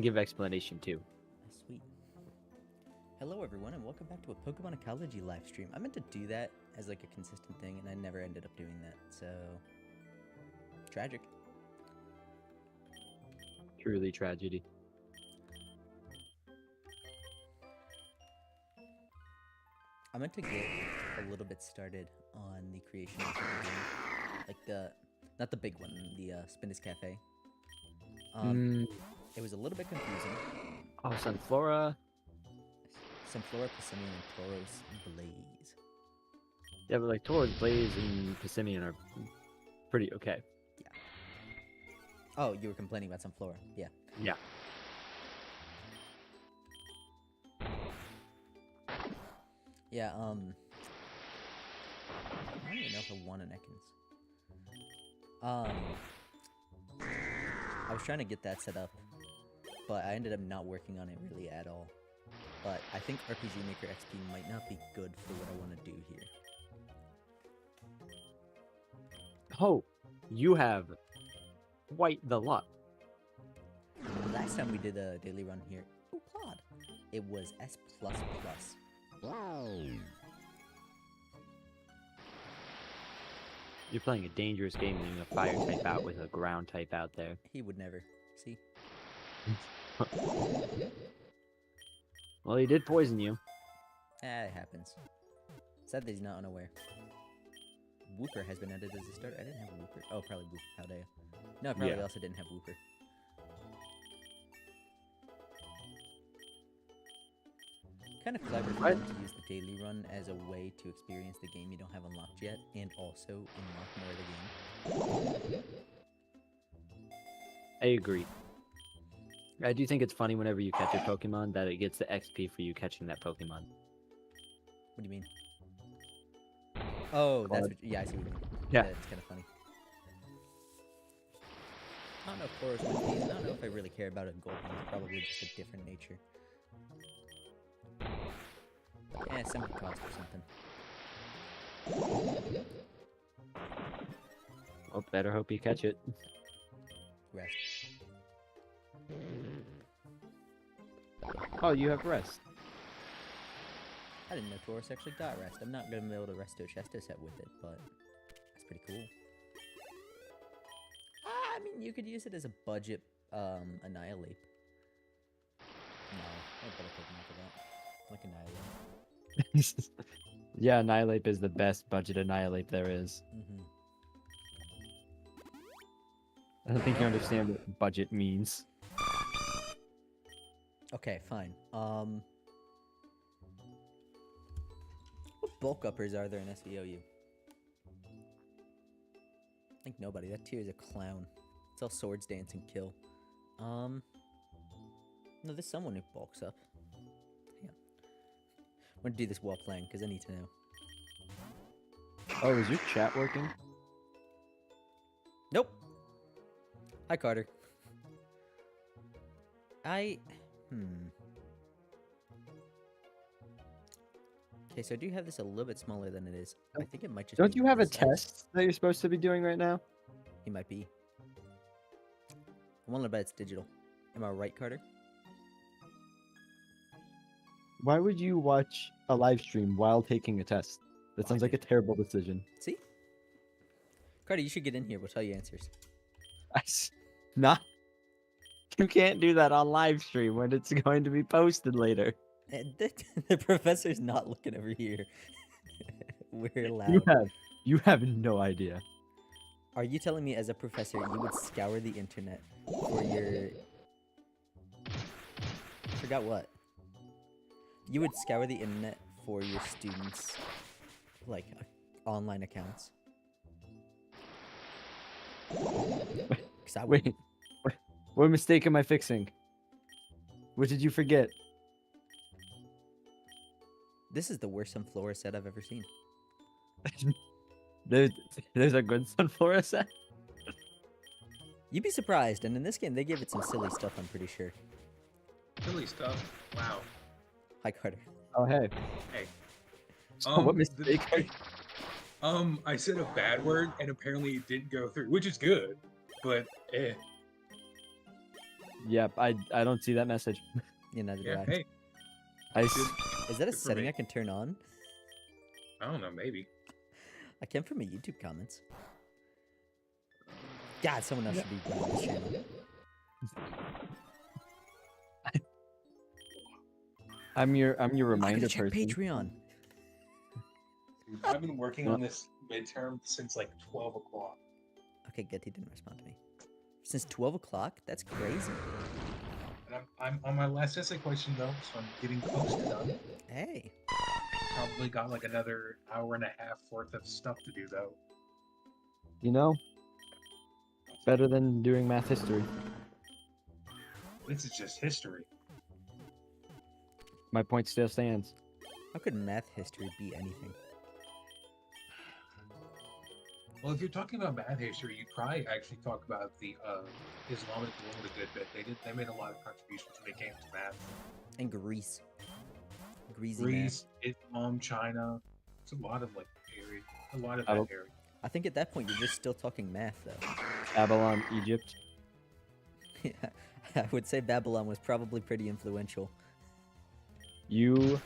give explanation too. Sweet. Hello everyone and welcome back to a Pokemon Ecology live stream. I meant to do that as like a consistent thing and I never ended up doing that, so tragic. Truly tragedy. I meant to get a little bit started on the creation of the game. Like not the big one, the Spinnis Cafe. It was a little bit confusing. Oh, Sunflora. Sunflora, Pissimian, and Tauros Blaze. Yeah, but like Tauros, Blaze, and Pissimian are pretty okay. Yeah. Oh, you were complaining about Sunflora. Yeah. Yeah. Yeah, I don't even know if I want an Ekans. I was trying to get that set up, but I ended up not working on it really at all. But I think RPG Maker XP might not be good for what I want to do here. Oh, you have quite the luck. Last time we did a daily run here, oh Claude, it was S++. Wow. You're playing a dangerous game leaving a fire type out with a ground type out there. He would never. See? Well, he did poison you. It happens. Sad that he's not unaware. Wooper has been added as a starter. I didn't have a Wooper. Oh, probably Wooper Paldea. No, I probably also didn't have Wooper. Kind of clever for them to use the daily run as a way to experience the game you don't have unlocked yet, and also unlock more of the game. I agree. I do think it's funny whenever you catch a Pokemon that it gets the XP for you catching that Pokemon. What do you mean? Oh, that's what, yeah, I see what you mean. Yeah. It's kind of funny. I don't know if Tauros would be. I don't know if I really care about it in Gold. It's probably just a different nature. Yeah, some cost or something. Oh, better hope you catch it. Rest. Oh, you have rest. I didn't know Tauros actually got rest. I'm not going to be able to rest a Chesto set with it, but that's pretty cool. I mean, you could use it as a budget Annihilate. No, I better Pokemon for that. Like Annihilate. Yeah, Annihilate is the best budget Annihilate there is. I don't think you understand what budget means. Okay, fine. What bulk uppers are there in SVOU? I think nobody. That tier is a clown. It's all swords dance and kill. No, there's someone who bulks up. Hang on. I'm gonna do this while playing because I need to know. Oh, is your chat working? Nope. Hi, Carter. Okay, so I do have this a little bit smaller than it is. I think it might just Don't be you have a this size. test that you're supposed to be doing right now? He might be. I'm willing to bet it's digital. Am I right, Carter? Why would you watch a live stream while taking a test? That sounds like a terrible decision. See? Carter, you should get in here. We'll tell you answers. Not. You can't do that on live stream when it's going to be posted later. The professor's not looking over here. We're allowed. You have no idea. Are you telling me as a professor you would scour the internet for your... I forgot what. You would scour the internet for your students' like online accounts? Wait, what mistake am I fixing? What did you forget? This is the worst Sunflora set I've ever seen. There's a good Sunflora set? You'd be surprised, and in this game they give it some silly stuff, I'm pretty sure. Silly stuff. Wow. Hi, Carter. Oh, hey. Hey. So what mistake? I said a bad word, and apparently it didn't go through, which is good, but Yep, I don't see that message. Yeah, neither do Yeah, I. hey, I good. s- Is that a good for setting me. I can turn on? I don't know, maybe. I can from my YouTube comments. God, someone else should be running this channel. I'm your I reminder gotta check person. Patreon. Dude, I've been working Yeah. on this midterm since like 12 o'clock. Okay, good. He didn't respond to me. Since 12 o'clock? That's crazy. And I'm on my last essay question though, so I'm getting close to done. Hey. Probably got like another hour and a half worth of stuff to do though. You know, better than doing math history. This is just history. My point still stands. How could math history be anything? Well, if you're talking about math history, you'd probably actually talk about the Islamic world a good bit. They made a lot of contributions when it came to math. And Greece. Greasy Greece, Islam, China. It's a lot of like area, a lot of I that don't- area. math. I think at that point you're just still talking math, though. Babylon, Egypt. Yeah, I would say Babylon was probably pretty influential. You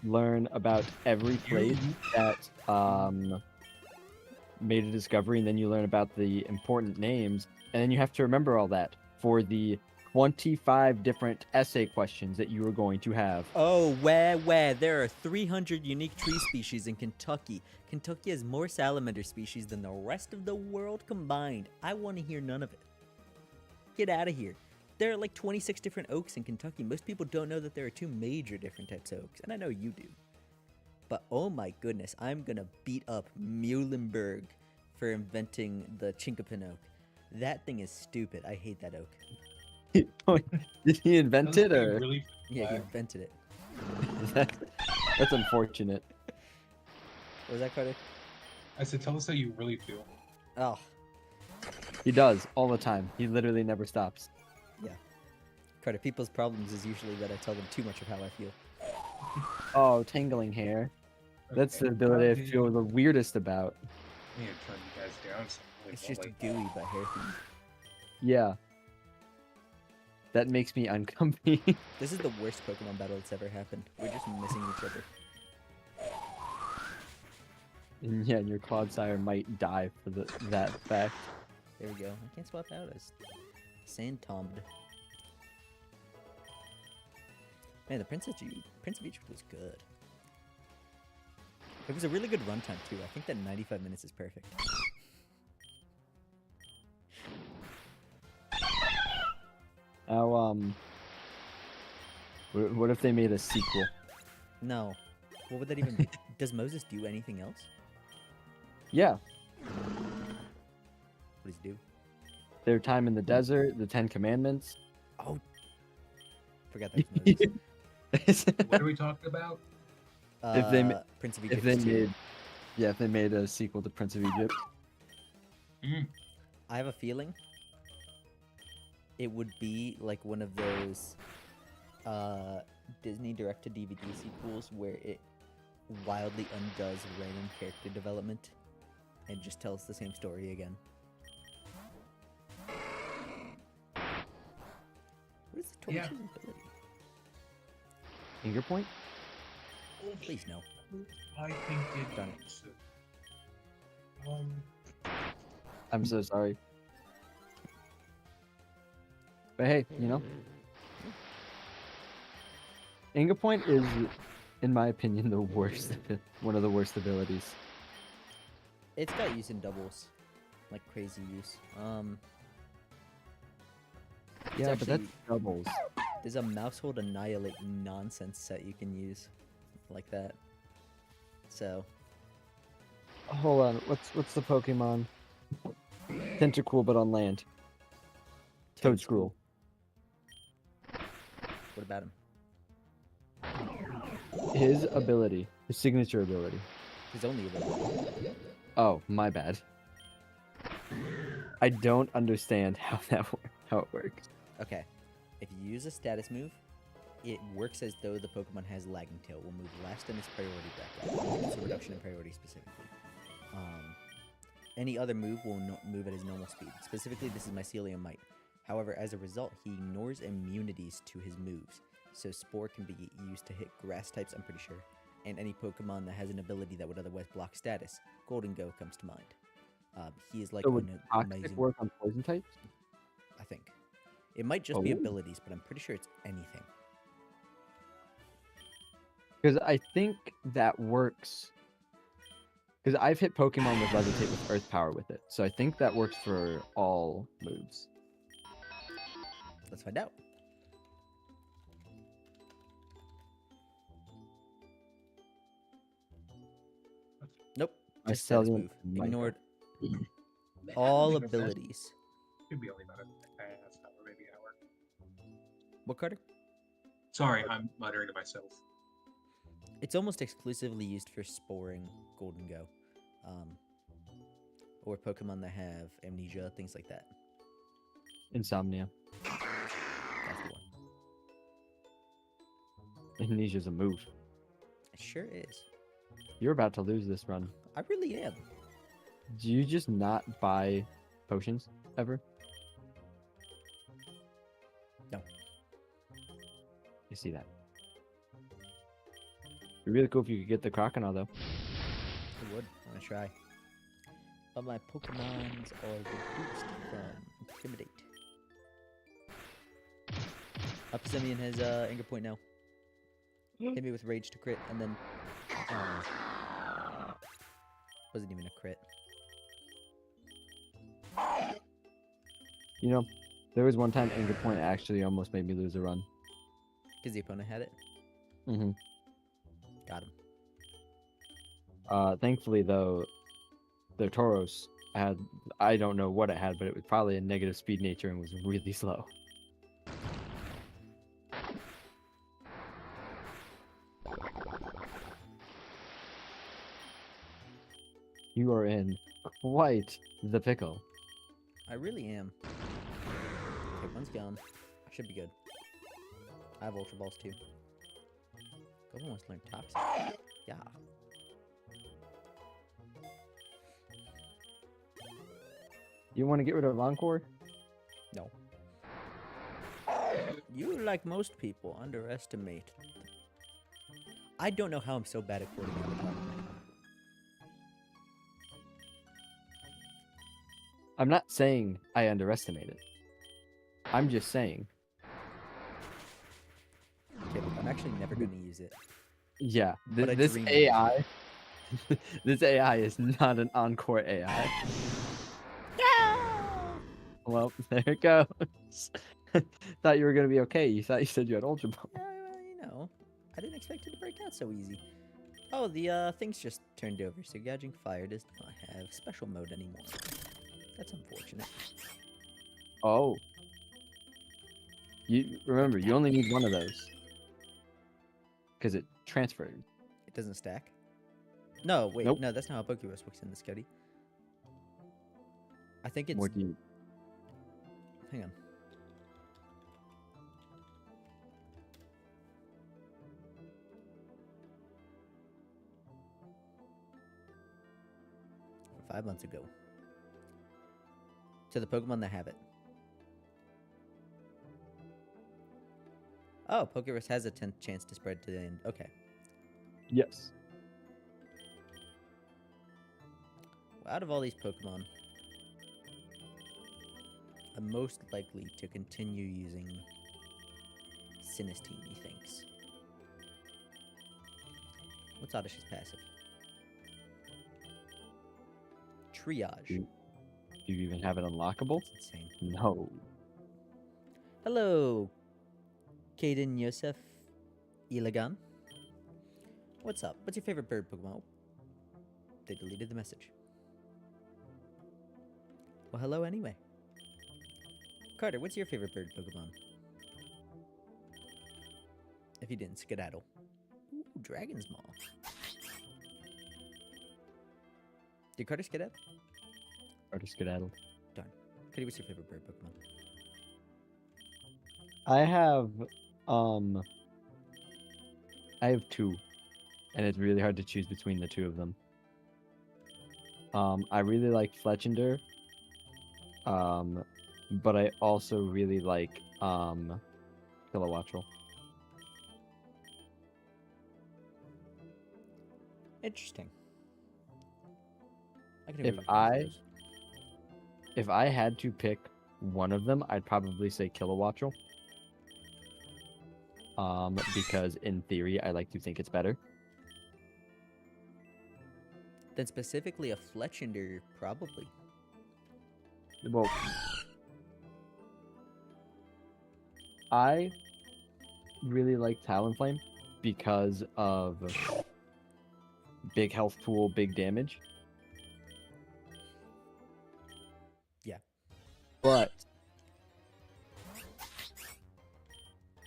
learn about every place that made a discovery, and then you learn about the important names, and then you have to remember all that for the 25 different essay questions that you are going to have. Oh, where? There are 300 unique tree species in Kentucky. Kentucky has more salamander species than the rest of the world combined. I want to hear none of it. Get out of here. There are like 26 different oaks in Kentucky. Most people don't know that there are two major different types of oaks, and I know you do. But oh my goodness, I'm gonna beat up Muhlenberg for inventing the chinkapin oak. That thing is stupid. I hate that oak. Did he invent it, or Really? Yeah, he invented it. that's unfortunate? What was that, Carter? I said, tell us how you really feel. Oh, He does all the time. He literally never stops. Carter, people's problems is usually that I tell them too much of how I feel. Oh, tangling hair. That's the Okay, ability I probably- feel the weirdest about. I need to turn you guys down. So It's just gooey but hair themed. Yeah. That makes me uncomfy. This is the worst Pokemon battle that's ever happened. We're just missing each other. And yeah, and your Clodsire might die for that fact. There we go. I can't swap out as Sand-Tombed. Man, the Prince of Egypt was good. It was a really good runtime too. I think that 95 minutes is perfect. Now, what if they made a sequel? No. What would that even be? Does Moses do anything else? Yeah, What does he do? their time in the desert, the 10 Commandments. Oh, forgot that was Moses. What are we talking about? If they ma- Prince of if Egypt they 2. made, yeah, if they made a sequel to Prince of Egypt. I have a feeling it would be like one of those Disney direct-to-DVD sequels where it wildly undoes random character development and just tells the same story again. What is the Yeah. torch's ability? Finger point? Please no. I think it Done. does. I'm so sorry. But hey, you know, Finger point is, in my opinion, the worst. One of the worst abilities. It's got use in doubles, like crazy use. Yeah, but that's actually- doubles. There's a Mousehold Annihilate nonsense set you can use, like that. So Hold on, what's the Pokemon? Tentacool, but on land. Toadscruel. what about him? His ability, his signature ability. His only ability. Oh, my bad. I don't understand how how it works. Okay, if you use a status move, it works as though the Pokemon has Lagging Tail. Will move last in its priority bracket. It's a reduction in priority specifically. Any other move will move at his normal speed. Specifically, this is Mycelium Might. However, as a result, he ignores immunities to his moves. So Spore can be used to hit grass types, I'm pretty sure. And any Pokemon that has an ability that would otherwise block status. Golden Go comes to mind. He is like So would an Toxic amazing... work on poison types? I think. It might just be Oh. abilities, but I'm pretty sure it's anything. Because I think that works. Because I've hit Pokemon with Levitate with Earth Power with it. So I think that works for all moves. Let's find out. Nope. I Just status tell you, move. Micah. Ignored Man, all I think that's- abilities. Could be only about a half hour, maybe an hour. What, Carter? Sorry, I'm muttering to myself. It's almost exclusively used for sporing Golden Go. Or Pokemon that have amnesia, things like that. Insomnia. That's the one. Amnesia's a move. It sure is. You're about to lose this run. I really am. Do you just not buy potions ever? No. I see that. It'd be really cool if you could get the Crocodile, though. I would. I want to try. But my Pokemons are reduced from Intimidate. Simeon has Anger Point now. Hit me with Rage to crit, and then... wasn't even a crit. You know, there was one time Anger Point actually almost made me lose a run. Because the opponent had it. Mm-hmm. Got him. Thankfully, though, the Tauros had, I don't know what it had, but it was probably a negative speed nature and was really slow. You are in quite the pickle. I really am. Okay, one's gone. I should be good. I have Ultra Balls too. Goblin wants to learn Toxic. Yeah. You want to get rid of Encore? No. You, like most people, underestimate. I don't know how I'm so bad at quoting Avatar. I'm not saying I underestimate it. I'm just saying. Okay, look, I'm actually never going to use it. Yeah, But I this dream of AI, this AI is not an Encore AI. Well, there it goes. Thought you were gonna be okay. You thought you said you had Ultra Ball. Well, you know, I didn't expect it to break out so easy. Oh, the things just turned over, so Gouging Fire does not have special mode anymore. That's unfortunate. Oh. You remember, you only need one of those. Because it transferred. It doesn't stack? No, wait, Nope. no, that's not how Pokedex works in the Scuddy. I think it's... More deep. Hang on. From 5 months ago. To the Pokemon that have it. Oh, Pokedex has a 10th chance to spread to the end. Okay. Yes. Well, out of all these Pokemon, I'm most likely to continue using Sinistine, he thinks. What's Oddish's passive? Triage. Do you even have it unlockable? That's insane. No. Hello, Caden Yosef Ilagan. What's up? What's your favorite bird Pokemon? Oh, they deleted the message. Well, hello anyway. Carter, what's your favorite bird Pokemon? If you didn't, Skedaddle. Ooh, Dragon's Maw. Did Carter skedaddle? Or skedaddled. Darn. Cody, what's your favorite bird Pokemon? I have two. And it's really hard to choose between the two of them. I really like Fletchinder. but I also really like Kilowattrel. Interesting. I can agree If with both of I those. if I had to pick one of them, I'd probably say Kilowattrel. Because in theory, I like to think it's better. Then specifically a Fletchinder, probably. Well, I really like Talonflame because of big health pool, big damage. Yeah. But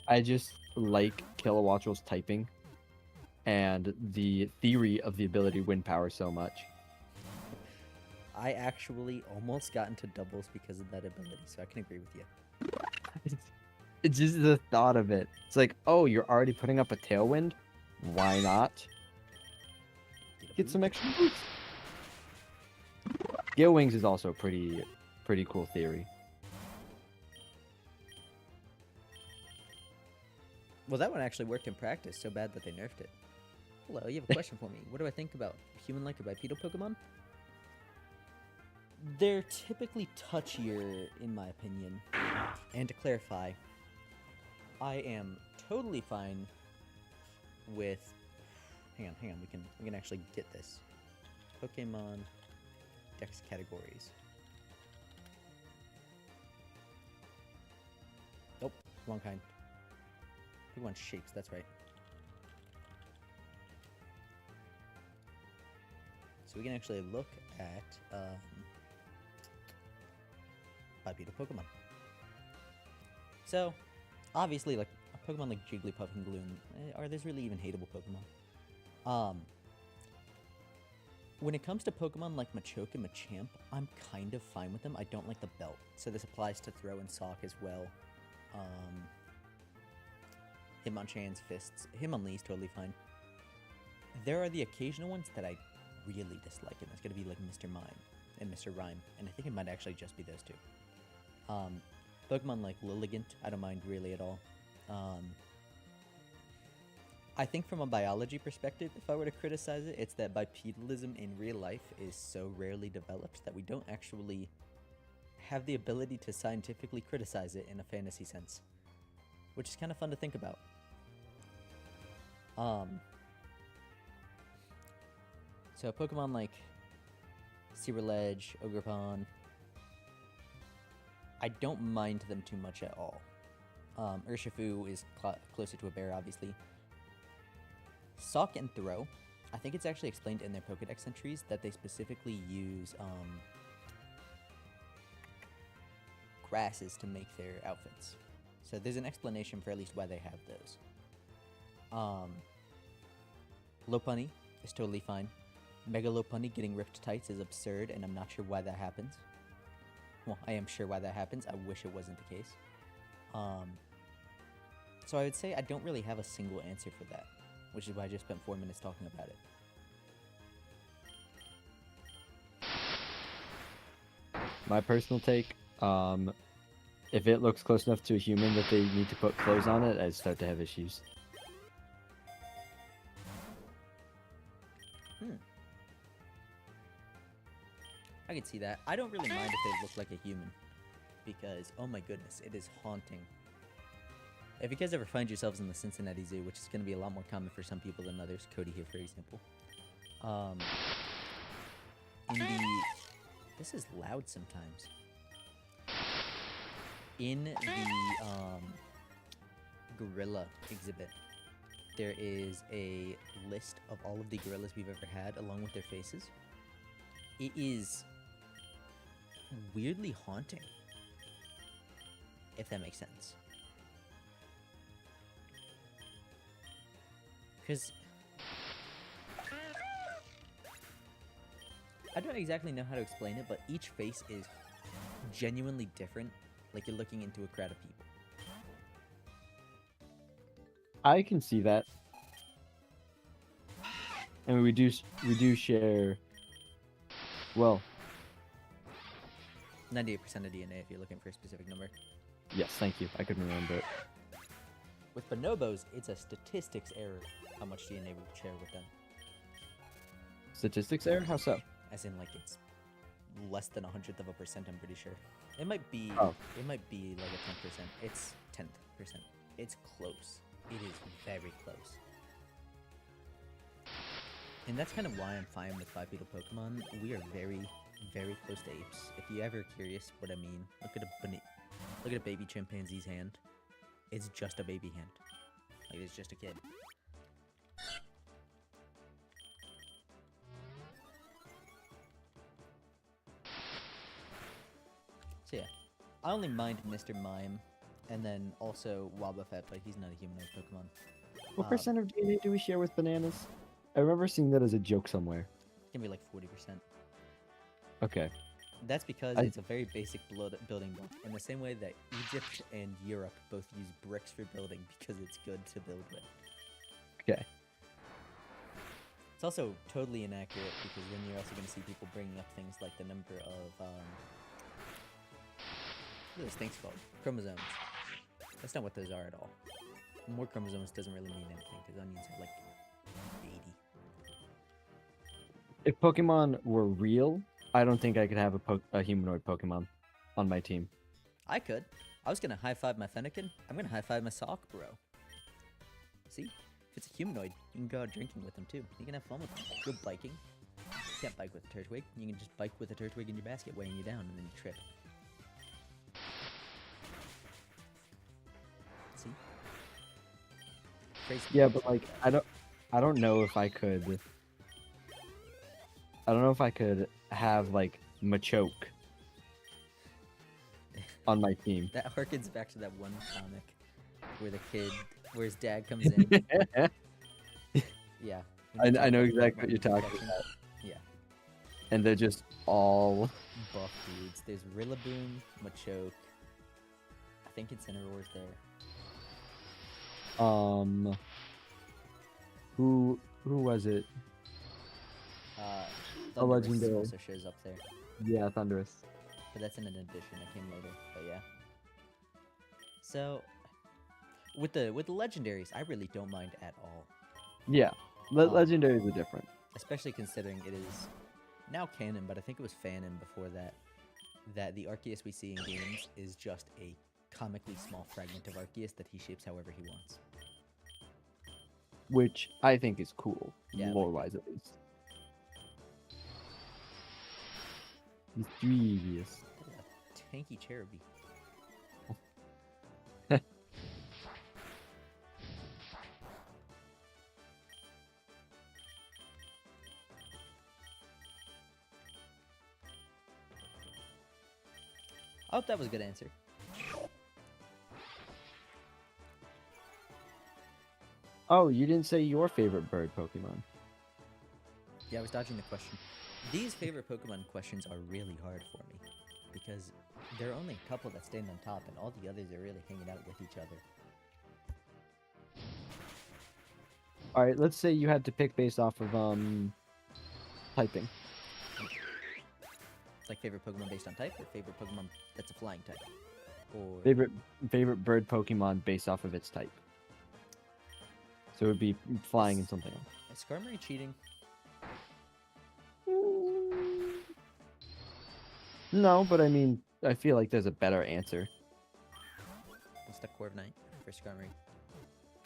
I just like Kilowattrel's typing and the theory of the ability Wind Power so much. I actually almost got into doubles because of that ability, so I can agree with you. It's just the thought of it. It's like, oh, you're already putting up a Tailwind? Why not? Get some extra boost. Gale Wings is also a pretty cool theory. Well, that one actually worked in practice so bad that they nerfed it. Hello, you have a question for me. What do I think about human-like or bipedal Pokemon? They're typically touchier, in my opinion. And to clarify, I am totally fine with... Hang on, we can actually get this. Pokemon Dex categories. Nope, wrong kind. Pokemon shapes, that's right. So we can actually look at bipedal Pokemon. So, obviously, like a Pokemon like Jigglypuff and Gloom, are these really even hateable Pokemon? When it comes to Pokemon like Machoke and Machamp, I'm kind of fine with them. I don't like the belt, so this applies to Throw and Sock as well. Hitmonchan's Fists, Hitmonlee's totally fine. There are the occasional ones that I really dislike, and that's gonna be like Mr. Mime and Mr. Rhyme, and I think it might actually just be those two. Pokemon like Lilligant, I don't mind really at all. I think from a biology perspective, if I were to criticize it, it's that bipedalism in real life is so rarely developed that we don't actually have the ability to scientifically criticize it in a fantasy sense, which is kind of fun to think about. So Pokemon like Cyberledge, Ogerpon, I don't mind them too much at all. Urshifu is closer to a bear, obviously. Sock and Throw, I think it's actually explained in their Pokedex entries that they specifically use grasses to make their outfits. So there's an explanation for at least why they have those. Lopunny is totally fine. Mega Lopunny getting ripped tights is absurd, and I'm not sure why that happens. Well, I am sure why that happens. I wish it wasn't the case. So I would say I don't really have a single answer for that, which is why I just spent 4 minutes talking about it. My personal take, if it looks close enough to a human that they need to put clothes on it, I'd start to have issues. I can see that. I don't really mind if they look like a human, because, oh my goodness, it is haunting. If you guys ever find yourselves in the Cincinnati Zoo, which is going to be a lot more common for some people than others, Cody here, for example. This is loud sometimes. In the, gorilla exhibit, there is a list of all of the gorillas we've ever had, along with their faces. It is weirdly haunting, if that makes sense. Because I don't exactly know how to explain it, but each face is genuinely different, like you're looking into a crowd of people. I can see that. And we do share. Well, 98% of DNA if you're looking for a specific number. Yes, thank you. I couldn't remember it. With bonobos, it's a statistics error how much DNA we share with them. Statistics error? How so? As in, like, it's less than 100th of a percent, I'm pretty sure. It might be Oh. it might be like a 10%. It's 10th percent. It's close. It is very close. And that's kind of why I'm fine with bipedal Pokemon. We are very, very close to apes. If you're ever curious what I mean, look at a baby chimpanzee's hand. It's just a baby hand. Like, it's just a kid. So yeah, I only mind Mr. Mime, and then also Wobbuffet, but he's not a humanoid Pokemon. What percent of DNA do we share with bananas? I remember seeing that as a joke somewhere. It's gonna be like 40%. Okay. That's because I- it's a very basic building block. In the same way that Egypt and Europe both use bricks for building because it's good to build with. Okay. It's also totally inaccurate because then you're also going to see people bringing up things like the number of, what are those things called? Chromosomes. That's not what those are at all. More chromosomes doesn't really mean anything because onions have like 80. If Pokemon were real, I don't think I could have a humanoid Pokemon on my team. I could. I was gonna high five my Fennekin. I'm gonna high five my sock, bro. See? If it's a humanoid, you can go out drinking with them too. You can have fun with them. Go biking. You can't bike with a Turtwig. You can just bike with a Turtwig in your basket, weighing you down, and then you trip. See? Crazy. Yeah, but like I don't know if I could. I don't know if I could have like Machoke on my team. That harkens back to that one comic where the kid, where his dad comes in. Yeah. I know exactly what you're talking about. Yeah. And they're just all Buff dudes. There's Rillaboom, Machoke. I think Incineroar's there. who was it? A Thundurus legendary. also shows up there, Yeah, Thundurus. but that's in an addition that came later. But yeah. So, with the legendaries, I really don't mind at all. Yeah, legendaries are different. Especially considering it is now canon, but I think it was fanon before that. That the Arceus we see in games is just a comically small fragment of Arceus that he shapes however he wants. Which I think is cool, Yeah, like- lore-wise at least. Mischievous. Look at that tanky Cherubi. I hope that was a good answer. Oh, you didn't say your favorite bird Pokemon. Yeah, I was dodging the question. These favorite Pokemon questions are really hard for me because there are only a couple that stand on top, and all the others are really hanging out with each other. All right, let's say you had to pick based off of typing. It's like favorite Pokemon based on type, or favorite Pokemon that's a flying type, or Favorite bird Pokemon based off of its type. So it would be flying and something else. is Skarmory cheating? No, but I mean, I feel like there's a better answer. What's the Corviknight for Skarmory?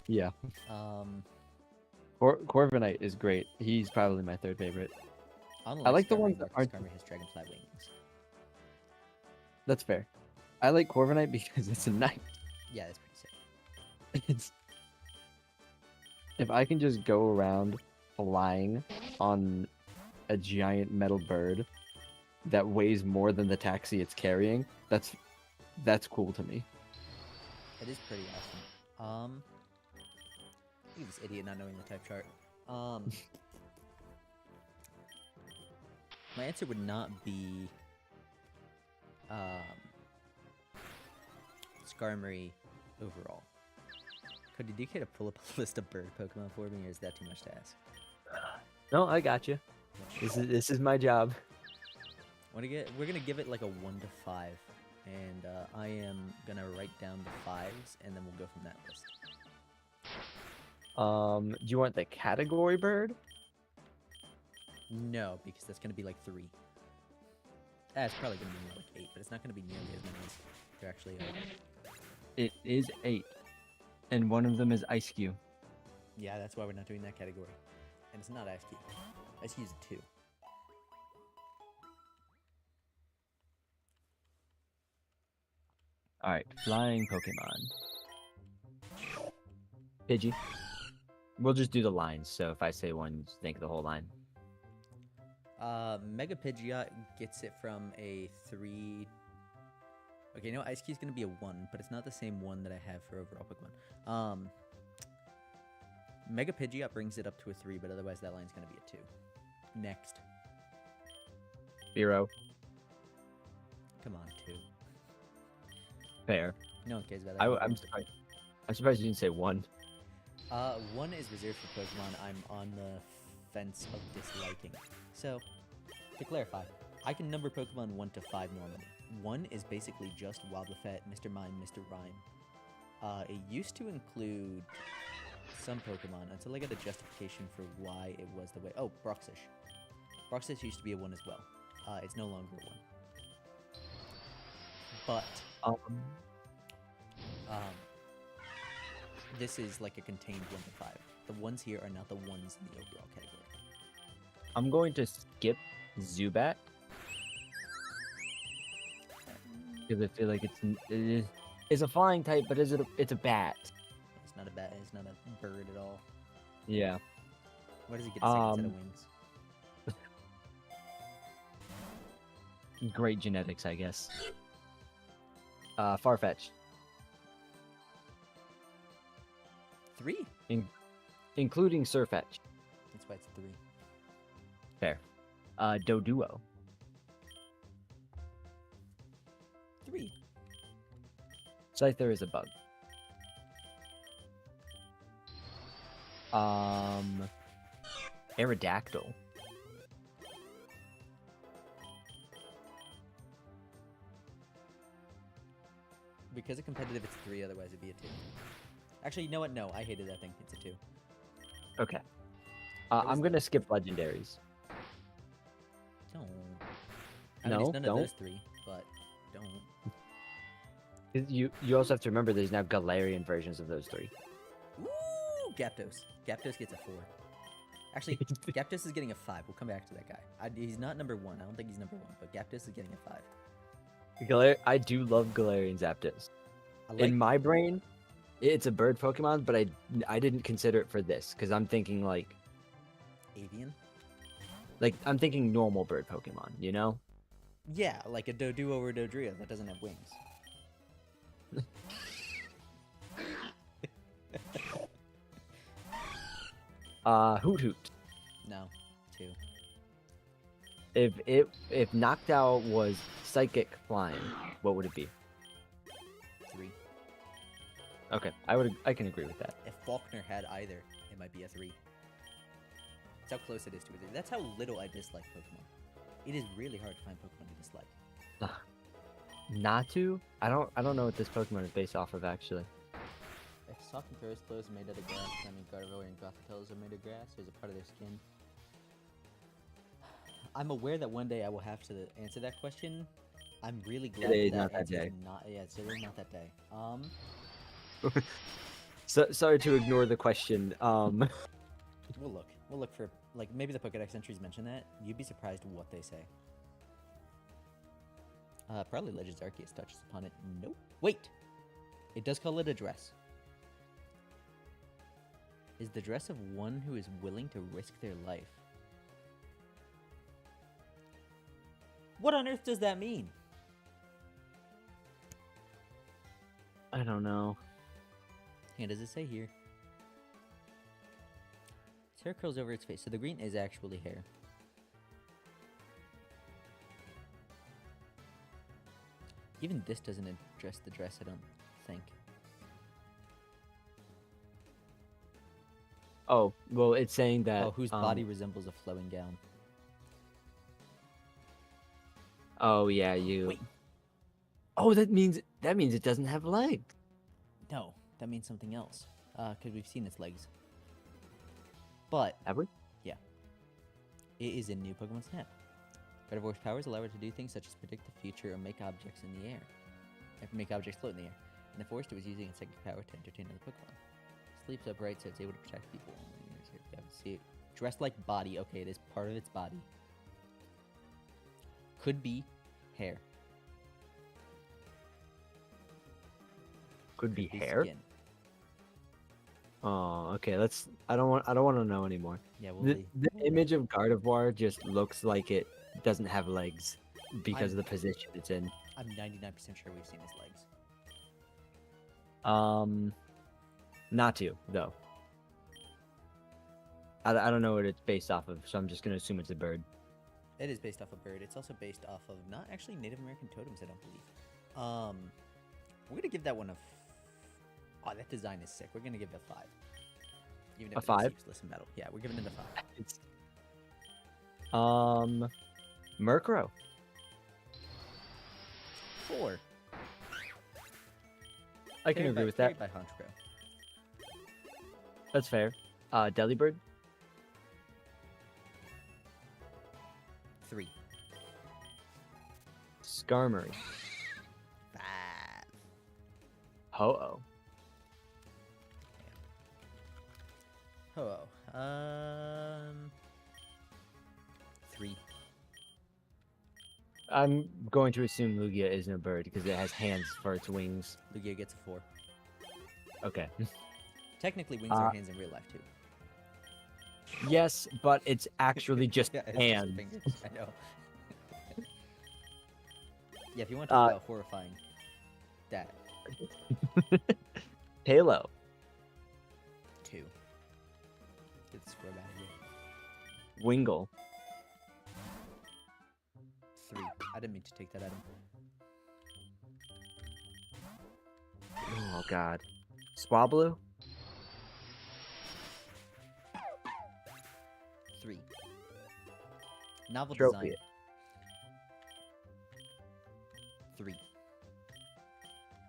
Yeah, Um, Corviknight is great. He's probably my third favorite. I like the ones that aren't- Skarmory has Dragonfly wings. That's fair. I like Corviknight because it's a knight. Yeah, that's pretty sick. It's, if I can just go around flying on a giant metal bird that weighs more than the taxi it's carrying, that's cool to me. It is pretty awesome. Look at this idiot not knowing the type chart. My answer would not be Skarmory overall. Cody, do you care to pull up a list of bird Pokemon for me, or is that too much to ask? No, I got you. This is my job. We're gonna give it like a 1 to 5, and I am gonna write down the 5s, and then we'll go from that list. Do you want the category bird? No, because that's gonna be like 3. It's probably gonna be more like 8, but it's not gonna be nearly as many as there actually are. It is 8, and one of them is Ice Cube. Yeah, that's why we're not doing that category, and it's not Ice Cube. Ice Cube's a 2. All right, flying Pokemon. Pidgey. We'll just do the lines. So if I say one, just think of the whole line. Mega Pidgeot gets it from a 3. Okay, no, Ice Cube's gonna be a 1, but it's not the same 1 that I have for overall Pokemon. Mega Pidgeot brings it up to a 3, but otherwise that line's gonna be a 2. Next. Zero. Come on, 2. Fair. No one cares about that. I'm surprised. I'm surprised you didn't say 1. 1 is reserved for Pokemon I'm on the fence of disliking. So, to clarify, I can number Pokemon 1 to 5 normally. 1 is basically just Wobbuffet, Mr. Mime, Mr. Rhyme. It used to include some Pokemon until I got a justification for why it was the way. Oh, Broxish. Broxish used to be a 1 as well. It's no longer a 1. But this is like a contained 1 to 5. The ones here are not the ones in the overall category. I'm going to skip Zubat because I feel like it's a flying type, but it's a bat. It's not a bat. It's not a bird at all. Yeah. Why does it get a second set of wings? Great genetics, I guess. Farfetch. 3? Including Surfetch. That's why it's 3. Fair. Doduo. 3. Scyther is a bug. Aerodactyl. Because of competitive, it's 3. Otherwise, it'd be a 2. Actually, you know what? No, I hated that thing. It's a 2. Okay. I'm gonna skip legendaries. Don't. I mean, No, it's none don't. of those 3, but don't. You also have to remember there's now Galarian versions of those 3. Ooh, Gyapdos. Gyapdos gets a 4. Actually, Gyapdos is getting a 5. We'll come back to that guy. He's not number 1. I don't think he's number 1, but Gyapdos is getting a 5. I do love Galarian Zapdos. I like, In my brain, it's a bird Pokemon, but I didn't consider it for this because I'm thinking like Avian? I'm thinking normal bird Pokemon, you know? Yeah, like a Doduo or Dodrio that doesn't have wings. Hoot Hoot. No, 2. If Noctowl was psychic flying, what would it be? 3. Okay, I can agree with that. If Faulkner had either, it might be a 3. That's how close it is to a 3. That's how little I dislike Pokemon. It is really hard to find Pokemon to dislike. Natu? I don't know what this Pokemon is based off of actually. If soft and Ferris clothes are made out of grass, I mean Gardevoir and Gothitelles are made of grass, or is it part of their skin? I'm aware that one day I will have to answer that question. I'm really glad Today is that not that answer is day. Yeah, it's really not that day. So sorry to ignore the question. We'll look. We'll look for, like, maybe the Pokedex entries mention that. You'd be surprised what they say. Probably Legends Arceus touches upon it. Nope. Wait! It does call it a dress. Is the dress of one who is willing to risk their life. What on earth does that mean? I don't know. And does it say here? Its hair curls over its face, so the green is actually hair. Even this doesn't address the dress, I don't think. Oh, well, it's saying that. Oh, whose body resembles a flowing gown. Oh yeah, you. Wait. Oh, that means it doesn't have legs. No, that means something else. Because we've seen its legs. But Have we? it is a new Pokemon Snap. Gardevoir's powers allow her to do things such as predict the future or make objects in the air. Make objects float in the air. In the forest, it was using its psychic power to entertain other Pokemon. Sleeps upright, so it's able to protect people. See it. Dressed like body. Okay, it is part of its body. Could be hair. Could be hair. Skin. Oh, okay. Let's. I don't want to know anymore. Yeah, we'll The, see. the image of Gardevoir just looks like it doesn't have legs because of the position it's in. I'm 99% sure we've seen his legs. Not to though. I don't know what it's based off of, so I'm just gonna assume it's a bird. It is based off a bird. It's also based off of not actually Native American totems, I don't believe. We're gonna give that one a. Oh, that design is sick. We're gonna give it a 5. Even if A 5? It's useless in metal. Yeah, we're giving it a 5. It's Murkrow. 4. I can agree with that. By Honchkrow. That's fair. Delibird. 3. Skarmory. 5. Ho-Oh. Oh. 3. I'm going to assume Lugia isn't a bird because it has hands for its wings. Lugia gets a 4. Okay. Technically, wings are hands in real life too. Yes, but it's actually just Yeah, it's hands. just fingers. I know. Yeah, if you want to talk about horrifying, that Halo. 2. Get the square out of here. Wingle. 3. I didn't mean to take that item. Oh god. Swablu. 3. Novel Trophy. design. 3.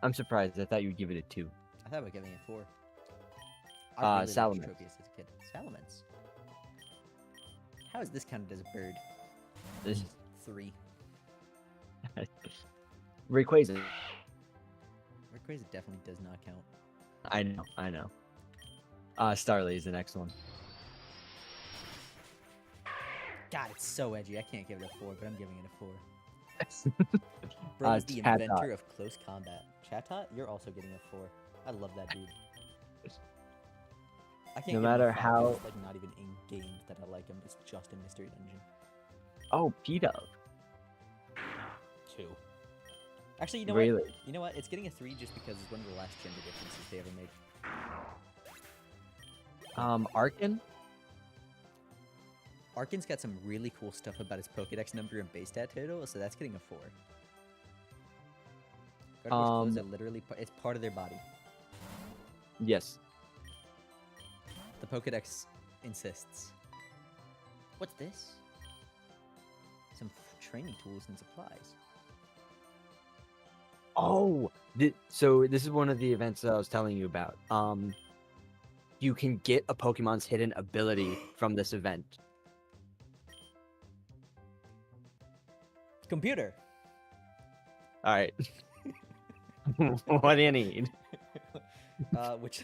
I'm surprised. I thought you'd give it a 2. I thought we were giving it 4. I really Salamence. liked Tropius as a kid. Salamence. How is this counted as a bird? 3. Rayquaza. Rayquaza definitely does not count. I know. Starly is the next one. God, it's so edgy. I can't give it a 4, but I'm giving it a 4. Bro is the Chatot. inventor of close combat. Chatot, you're also getting a 4. I love that dude. I can't No give him a matter 5, how- it's like not even in game that I like him. It's just a mystery dungeon. Oh, P-Dove. 2. Actually, you know Really? what? You know what? It's getting a 3 just because it's one of the last gender differences they ever made. Arkin. Arkin's got some really cool stuff about his Pokedex number and base stat total, so that's getting a 4. Gardevoir's clothes are literally it's part of their body. Yes. The Pokedex insists. What's this? Some training tools and supplies. Oh, so this is one of the events that I was telling you about. You can get a Pokemon's hidden ability from this event. Computer. All right. What do you need? Which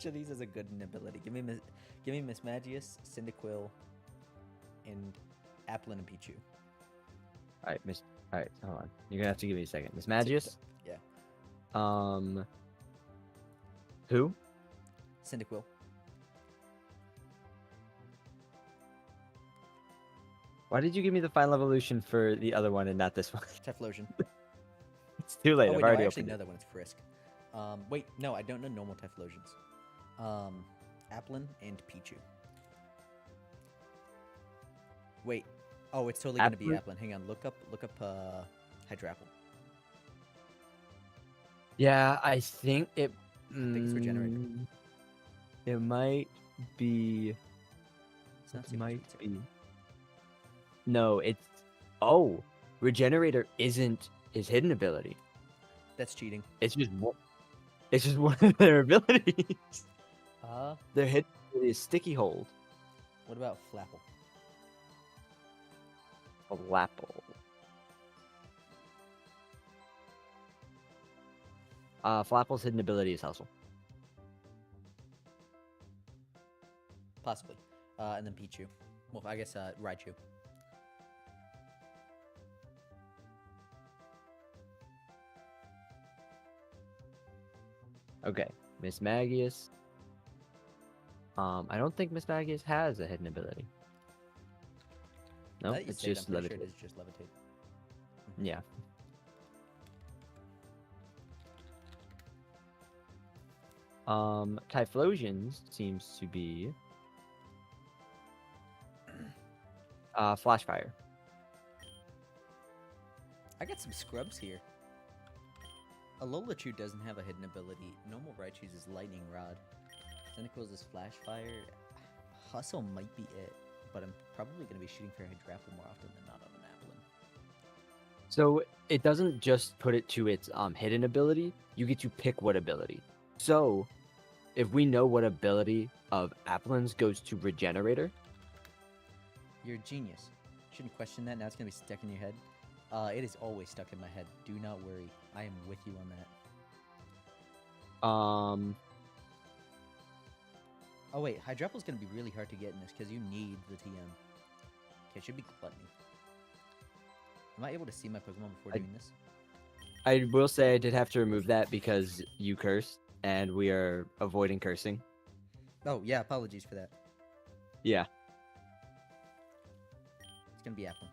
of these is a good ability? Give me Miss Magius, Cyndaquil, and Applin and Pichu. All right, All right, hold on. You're gonna have to give me a second. Miss Magius. Yeah. Who? Cyndaquil. Why did you give me the final evolution for the other one and not this one? Typhlosion. It's too late. Oh, I've wait, no, already I actually opened know it. that one. It's Frisk. Wait, no, I don't know normal Typhlosions. Applin and Pichu. Wait. Oh, it's totally gonna be Applin? Applin. Hang on, look up Hydrapple. Yeah, I think it. I think it's regenerated. It might be. It's not It super might sweet, be. No, it's. Oh, Regenerator isn't his hidden ability. That's cheating. It's just one. It's just one of their abilities. Uh, Their hidden ability is Sticky Hold. what about Flapple? Flapple. Flapple's hidden ability is Hustle. Possibly. And then Pichu. Well, I guess Raichu. Okay, Miss Magius. I don't think Miss Magius has a hidden ability. No, Now that you it's say it, just I'm pretty sure Levitate. it is just Levitate. Yeah. Typhlosions seems to be Flash Fire. I got some scrubs here. Alolachu doesn't have a hidden ability. Normal Raichu's is Lightning Rod. Tentacles is Flash Fire. Hustle might be it, but I'm probably going to be shooting for Hydrapple more often than not on an Applin. So it doesn't just put it to its hidden ability. You get to pick what ability. So if we know what ability of Applin's goes to Regenerator, You're a genius. Shouldn't question that. Now it's going to be stuck in your head. It is always stuck in my head. Do not worry. I am with you on that. Oh wait, Hydrapple's going to be really hard to get in this because you need the TM. Okay, it should be Gluttony. Am I able to see my Pokemon before doing this? I will say I did have to remove that because you cursed, and we are avoiding cursing. Oh, yeah, apologies for that. Yeah. It's going to be Applin.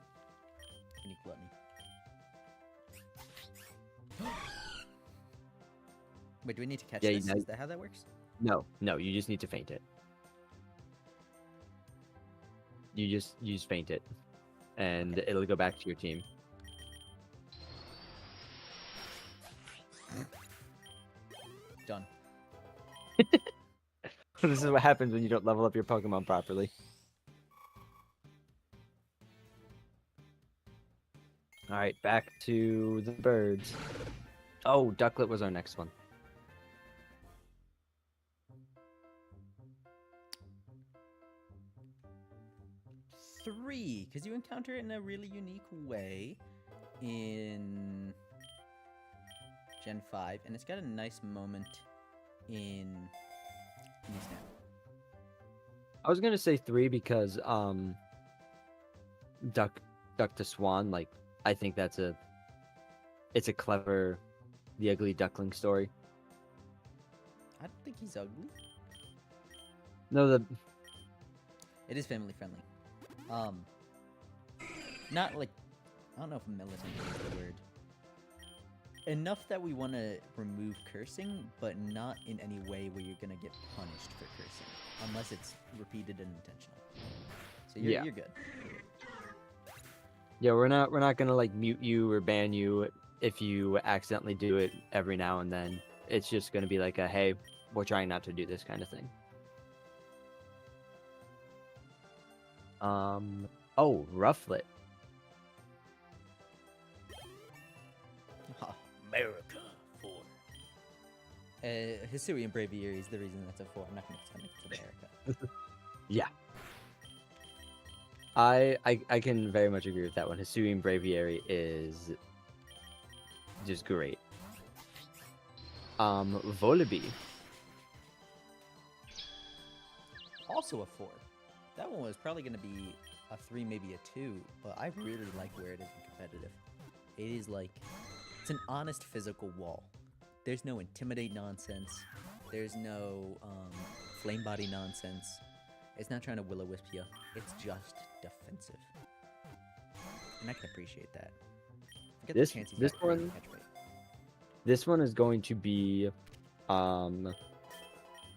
You need Gluttony. Wait, do we need to catch Yeah, this? you know- Is that how that works? No, you just need to faint it. You just faint it, and Okay. it'll go back to your team. Done. This is what happens when you don't level up your Pokemon properly. All right, back to the birds. Oh, Ducklet was our next one. Three, because you encounter it in a really unique way in Gen 5, and it's got a nice moment in Snap. I was gonna say 3 because Duck to Swan, like I think it's a clever The Ugly Duckling story. I don't think he's ugly. No, It is family friendly. Not like, I don't know if militant is the word. Enough that we want to remove cursing, but not in any way where you're gonna get punished for cursing, unless it's repeated and intentional. So you're good. yeah, we're not gonna like mute you or ban you if you accidentally do it every now and then. It's just gonna be like a hey, we're trying not to do this kind of thing. Oh, Rufflet. America 4. Hisui and Braviary is the reason that's a 4. I'm not gonna pretend like it's America. Yeah. I can very much agree with that one. Hisuian Braviary is just great. Volibee. Also a 4. That one was probably gonna be a 3, maybe a 2, but I really like where it is in competitive. It is like, it's an honest physical wall. There's no intimidate nonsense. There's no flame body nonsense. It's not trying to will-o-wisp you. It's just defensive. And I can appreciate that. Forget This- the chance he's this got great one- catch rate. This one is going to be a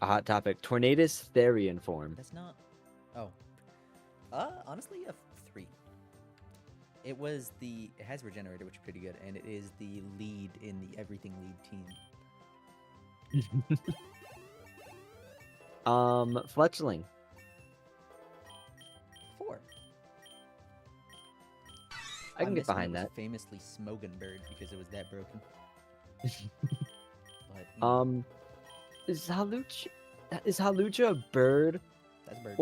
hot topic. Tornadus Therian form. That's not... Oh. Honestly, a 3. It was the... It has Regenerator, which is pretty good, and it is the lead in the Everything Lead team. Fletchling. 4. I can On get this one, behind it was that. famously Smogon Bird because it was that broken. But you know, Is Halucha a bird that's a bird.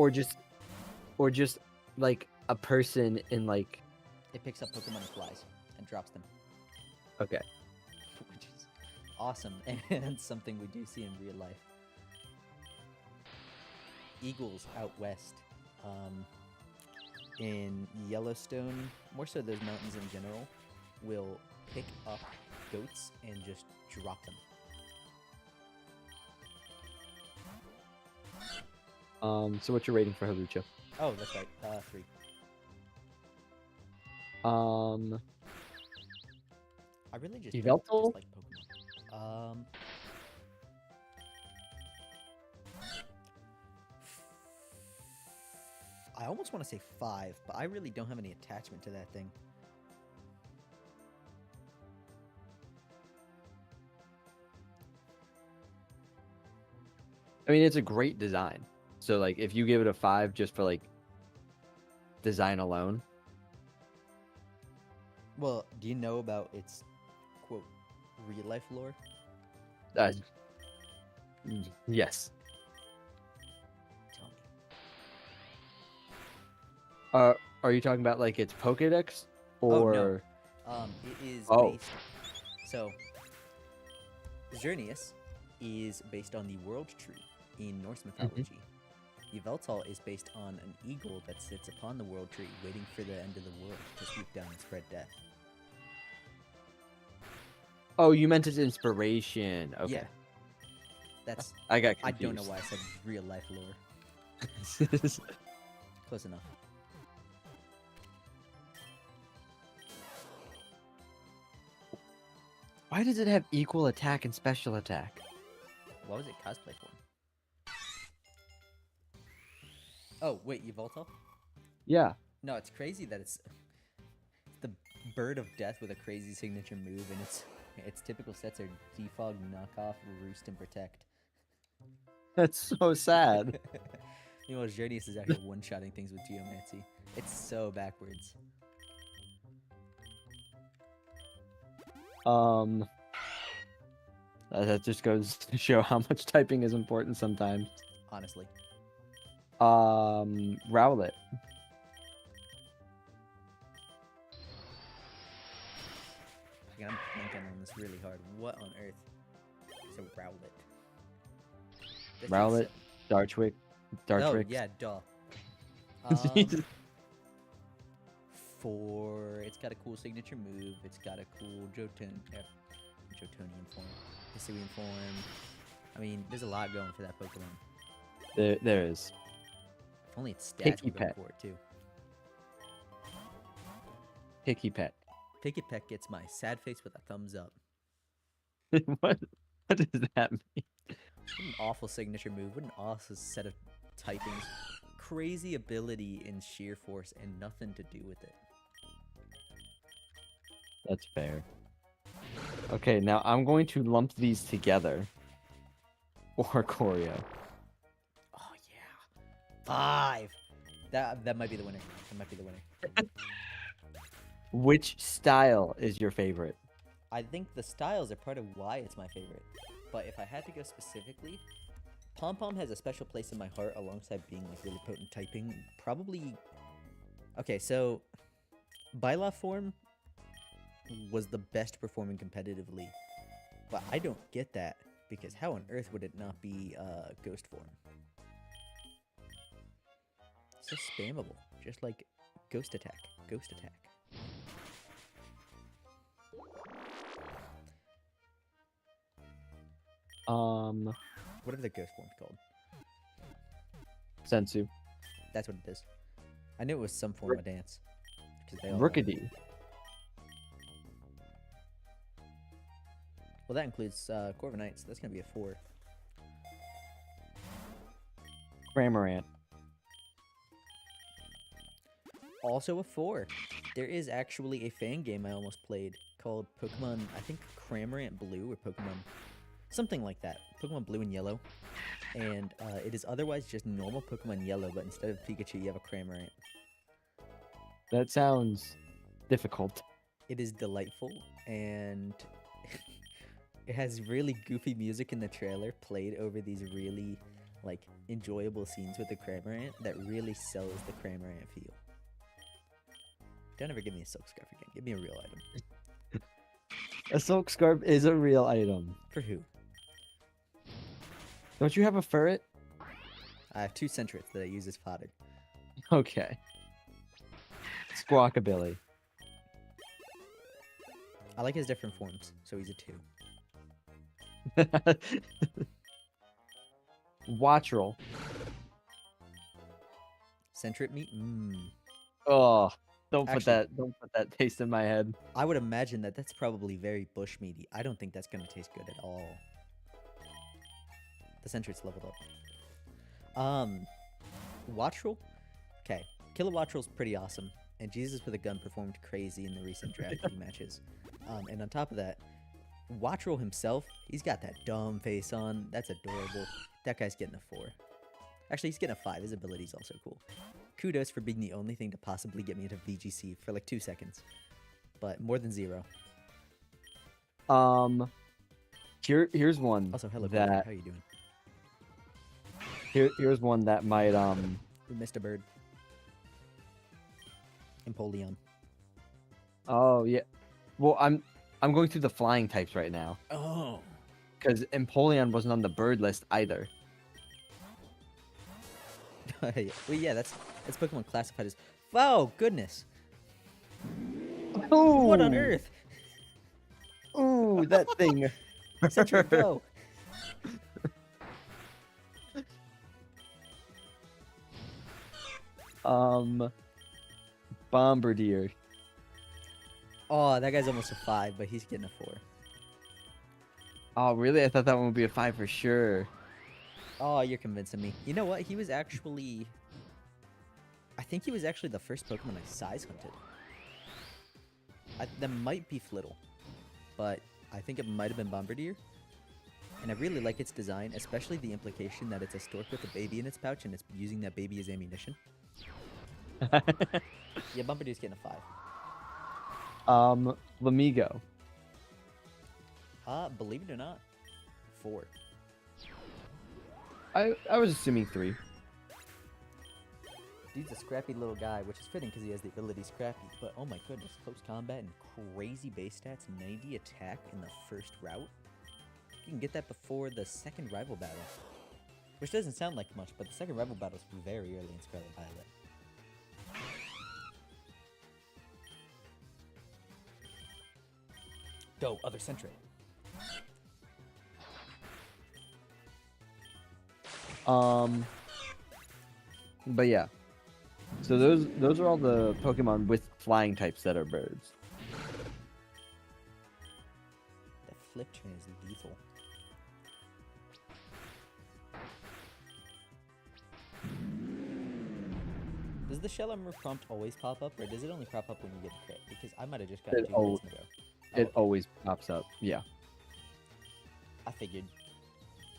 or just like a person in like? It picks up Pokemon and flies and drops them, Okay. which is awesome and something we do see in real life. Eagles out west, in Yellowstone, more so those mountains in general, will pick up goats and just drop them. So what's your rating for Halucha? Oh, that's right. 3. I really just don't Yveltal? dislike Pokemon. I almost want to say 5, but I really don't have any attachment to that thing. I mean, it's a great design. So like, if you give it a 5 just for like design alone, Well, do you know about its quote real life lore? uh, yes. Tell me. Are you talking about like its Pokedex Oh, no. or? It is Oh. based. So, Xerneas is based on the World Tree in Norse mythology. Yveltal is based on an eagle that sits upon the World Tree, waiting for the end of the world to swoop down and spread death. Oh, you meant its inspiration. Okay. Yeah, that's. I got I confused. don't know why I said real life lore. Close enough. Why does it have equal attack and special attack? What was it cosplay for? Oh, wait, Yveltal? Yeah. No, it's crazy that it's the bird of death with a crazy signature move, and its typical sets are defog, knockoff, roost, and protect. That's so sad. Meanwhile, Xerneas is out here one-shotting things with Geomancy. It's so backwards. That just goes to show how much typing is important sometimes. Honestly. Rowlet. Again, I'm thinking on this really hard. What on earth is a Rowlet? This Rowlet. is- Dartwig. Oh, Dartrix. yeah, duh. It's got a cool signature move. It's got a cool Jotunian form, Hisuian form. I mean, there's a lot going for that Pokemon. There is. If only its stats Picky were going Pet. for it too. Picky Pet. Picky Pet gets my sad face with a thumbs up. What does that mean? What an awful signature move. What an awesome set of typings. Crazy ability in sheer force and nothing to do with it. That's fair. Okay, now I'm going to lump these together. Or Choreo. Oh yeah. 5. That might be the winner. That might be the winner. Which style is your favorite? I think the styles are part of why it's my favorite. But if I had to go specifically, Pom Pom has a special place in my heart alongside being like really potent typing. Probably. Okay, so Byleth form was the best performing competitively, but I don't get that because how on earth would it not be Ghost form? So spammable, just like Ghost Attack. Ghost Attack. What are the ghost forms called? Sensu. That's what it is. I knew it was some form of dance. 'Cause they all are. Rookidee. Well, that includes Corviknight, so that's gonna be a 4. Cramorant. Also a 4. There is actually a fan game I almost played called Pokemon, I think Cramorant Blue or Pokemon, something like that. Pokemon Blue and Yellow. And it is otherwise just normal Pokemon Yellow, but instead of Pikachu, you have a Cramorant. That sounds difficult. It is delightful, and it has really goofy music in the trailer played over these really like enjoyable scenes with the Cramorant that really sells the Cramorant feel. Don't ever give me a silk scarf again. Give me a real item. A silk scarf is a real item. For who? Don't you have a ferret? I have 2 Sentrets that I use as fodder. Okay. Squawkabilly. I like his different forms, so he's a 2. Wattrel. Sentret meat? Mmm. Oh, don't put Actually- that taste in my head. I would imagine that that's probably very bushmeaty. I don't think that's going to taste good at all. The Sentret's leveled up. Wattrel? Okay. Kilowattrel's pretty awesome. And Jesus with a Gun performed crazy in the recent draft league matches. And on top of that, Wattrel himself, he's got that dumb face on. That's adorable. That guy's getting a 4. Actually, he's getting a 5. His ability's also cool. Kudos for being the only thing to possibly get me into VGC for like 2 seconds. But more than 0. Here's one Also, hello, that Quaker. How you doing? here's one that might We missed a bird. Empoleon. Oh yeah. Well, I'm going through the flying types right now Oh. because Empoleon wasn't on the bird list either. Well, yeah, that's Pokemon classified as. Oh goodness! Oh, What on earth? Ooh, that thing. Sentret, go! Bombardier. Oh, that guy's almost a 5, but he's getting a 4. Oh, really? I thought that one would be a 5 for sure. Oh, you're convincing me. You know what? He was actually. I think he was actually the first Pokemon I size hunted. That might be Flittle, but I think it might have been Bombardier. And I really like its design, especially the implication that it's a stork with a baby in its pouch and it's using that baby as ammunition. Yeah, Bombardier's getting a 5. Lamigo. Believe it or not, 4. I was assuming 3. Dude's a scrappy little guy, which is fitting because he has the ability Scrappy. But oh my goodness, close combat and crazy base stats, 90 attack in the first route. You can get that before the second rival battle. Which doesn't sound like much, but the second rival battle is very early in Scarlet Violet. Go, other Sentret. But yeah. So those are all the Pokemon with flying types that are birds. That flip turn is lethal. Does the shell armor prompt always pop up, or does it only pop up when you get a crit? Because I might have just got It 2 al- crits in a row. It okay. always pops up. Yeah. I figured.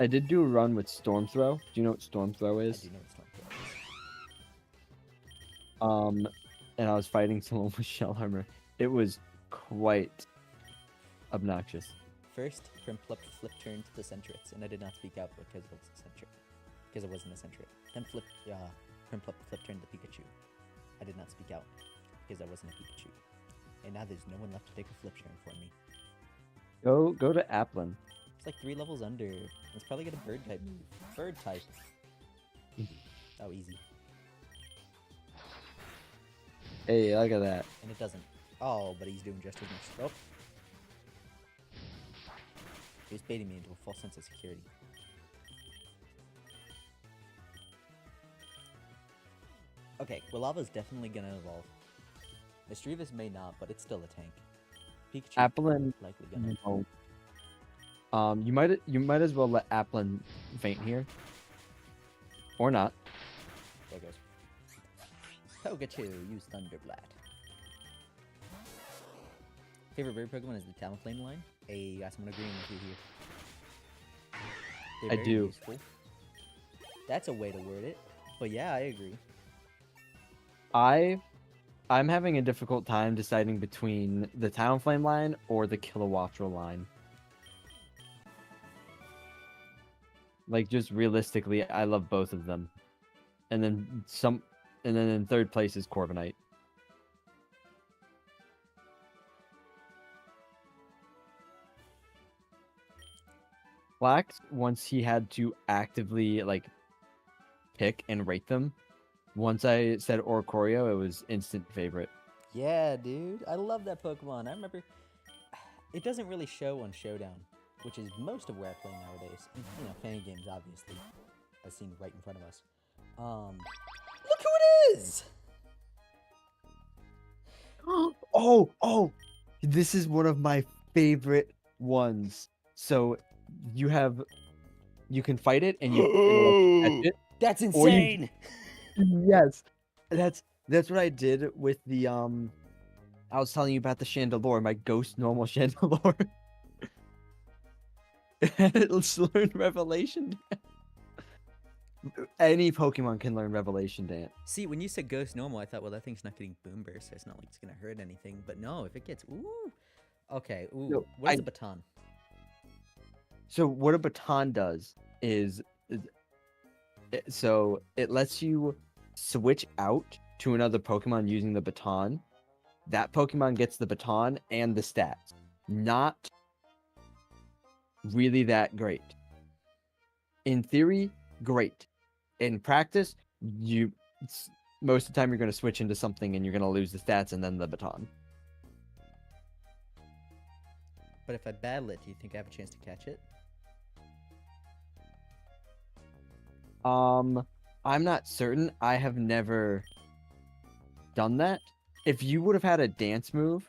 I did do a run with Storm Throw. Do you know what Storm Throw I is? do know it's not good. And I was fighting someone with shell armor. It was quite obnoxious. First, Primplup flip turned to the Sentrets, and I did not speak out because it was a Sentret. Because it wasn't a Sentret. Then Primplup flip turned to Pikachu. I did not speak out because I wasn't a Pikachu. And now there's no one left to take a flip turn for me. Go to Applin. It's like 3 levels under. It's probably got a bird type move. Bird type. Oh, easy. Hey, look at that. And it doesn't. Oh, but he's doing just as much. Oh. He was baiting me into a false sense of security. Okay, Quilava's definitely gonna evolve. Mischievous may not, but it's still a tank. Pikachu Applin. likely gonna. No. You might as well let Applin faint here. Or not. There goes. Pikachu, use Thunderblat. Favorite bird Pokemon is the Talonflame line. Hey, got someone agreeing with you here. They're I very do. useful. That's a way to word it. But yeah, I agree. I I'm having a difficult time deciding between the Talonflame line or the Kilowattrel line. Like, just realistically, I love both of them. And then in third place is Corviknight. Flax, once he had to actively like pick and rate them, once I said Oricorio, it was instant favorite. Yeah, dude. I love that Pokemon. I remember it doesn't really show on Showdown, which is most of where I play nowadays. And, you know, fan games, obviously, as seen right in front of us. Look who it is! Oh, this is one of my favorite ones. So you can fight it and you catch it. That's Or you- insane! Yes, that's what I did with the I was telling you about the Chandelure, my ghost normal Chandelure. Let's learn Revelation Dance. Any Pokemon can learn Revelation Dance. See, when you said Ghost Normal, I thought, well, that thing's not getting Boom Burst, so it's not like it's gonna hurt anything. But no, if it gets, ooh, okay, ooh, No, what is a baton? So what a baton does is, so it lets you switch out to another Pokemon using the baton. That Pokemon gets the baton and the stats. Not really that great. In theory, great. In practice, most of the time you're going to switch into something and you're going to lose the stats and then the baton. But if I battle it, do you think I have a chance to catch it? I'm not certain. I have never done that. If you would have had a dance move,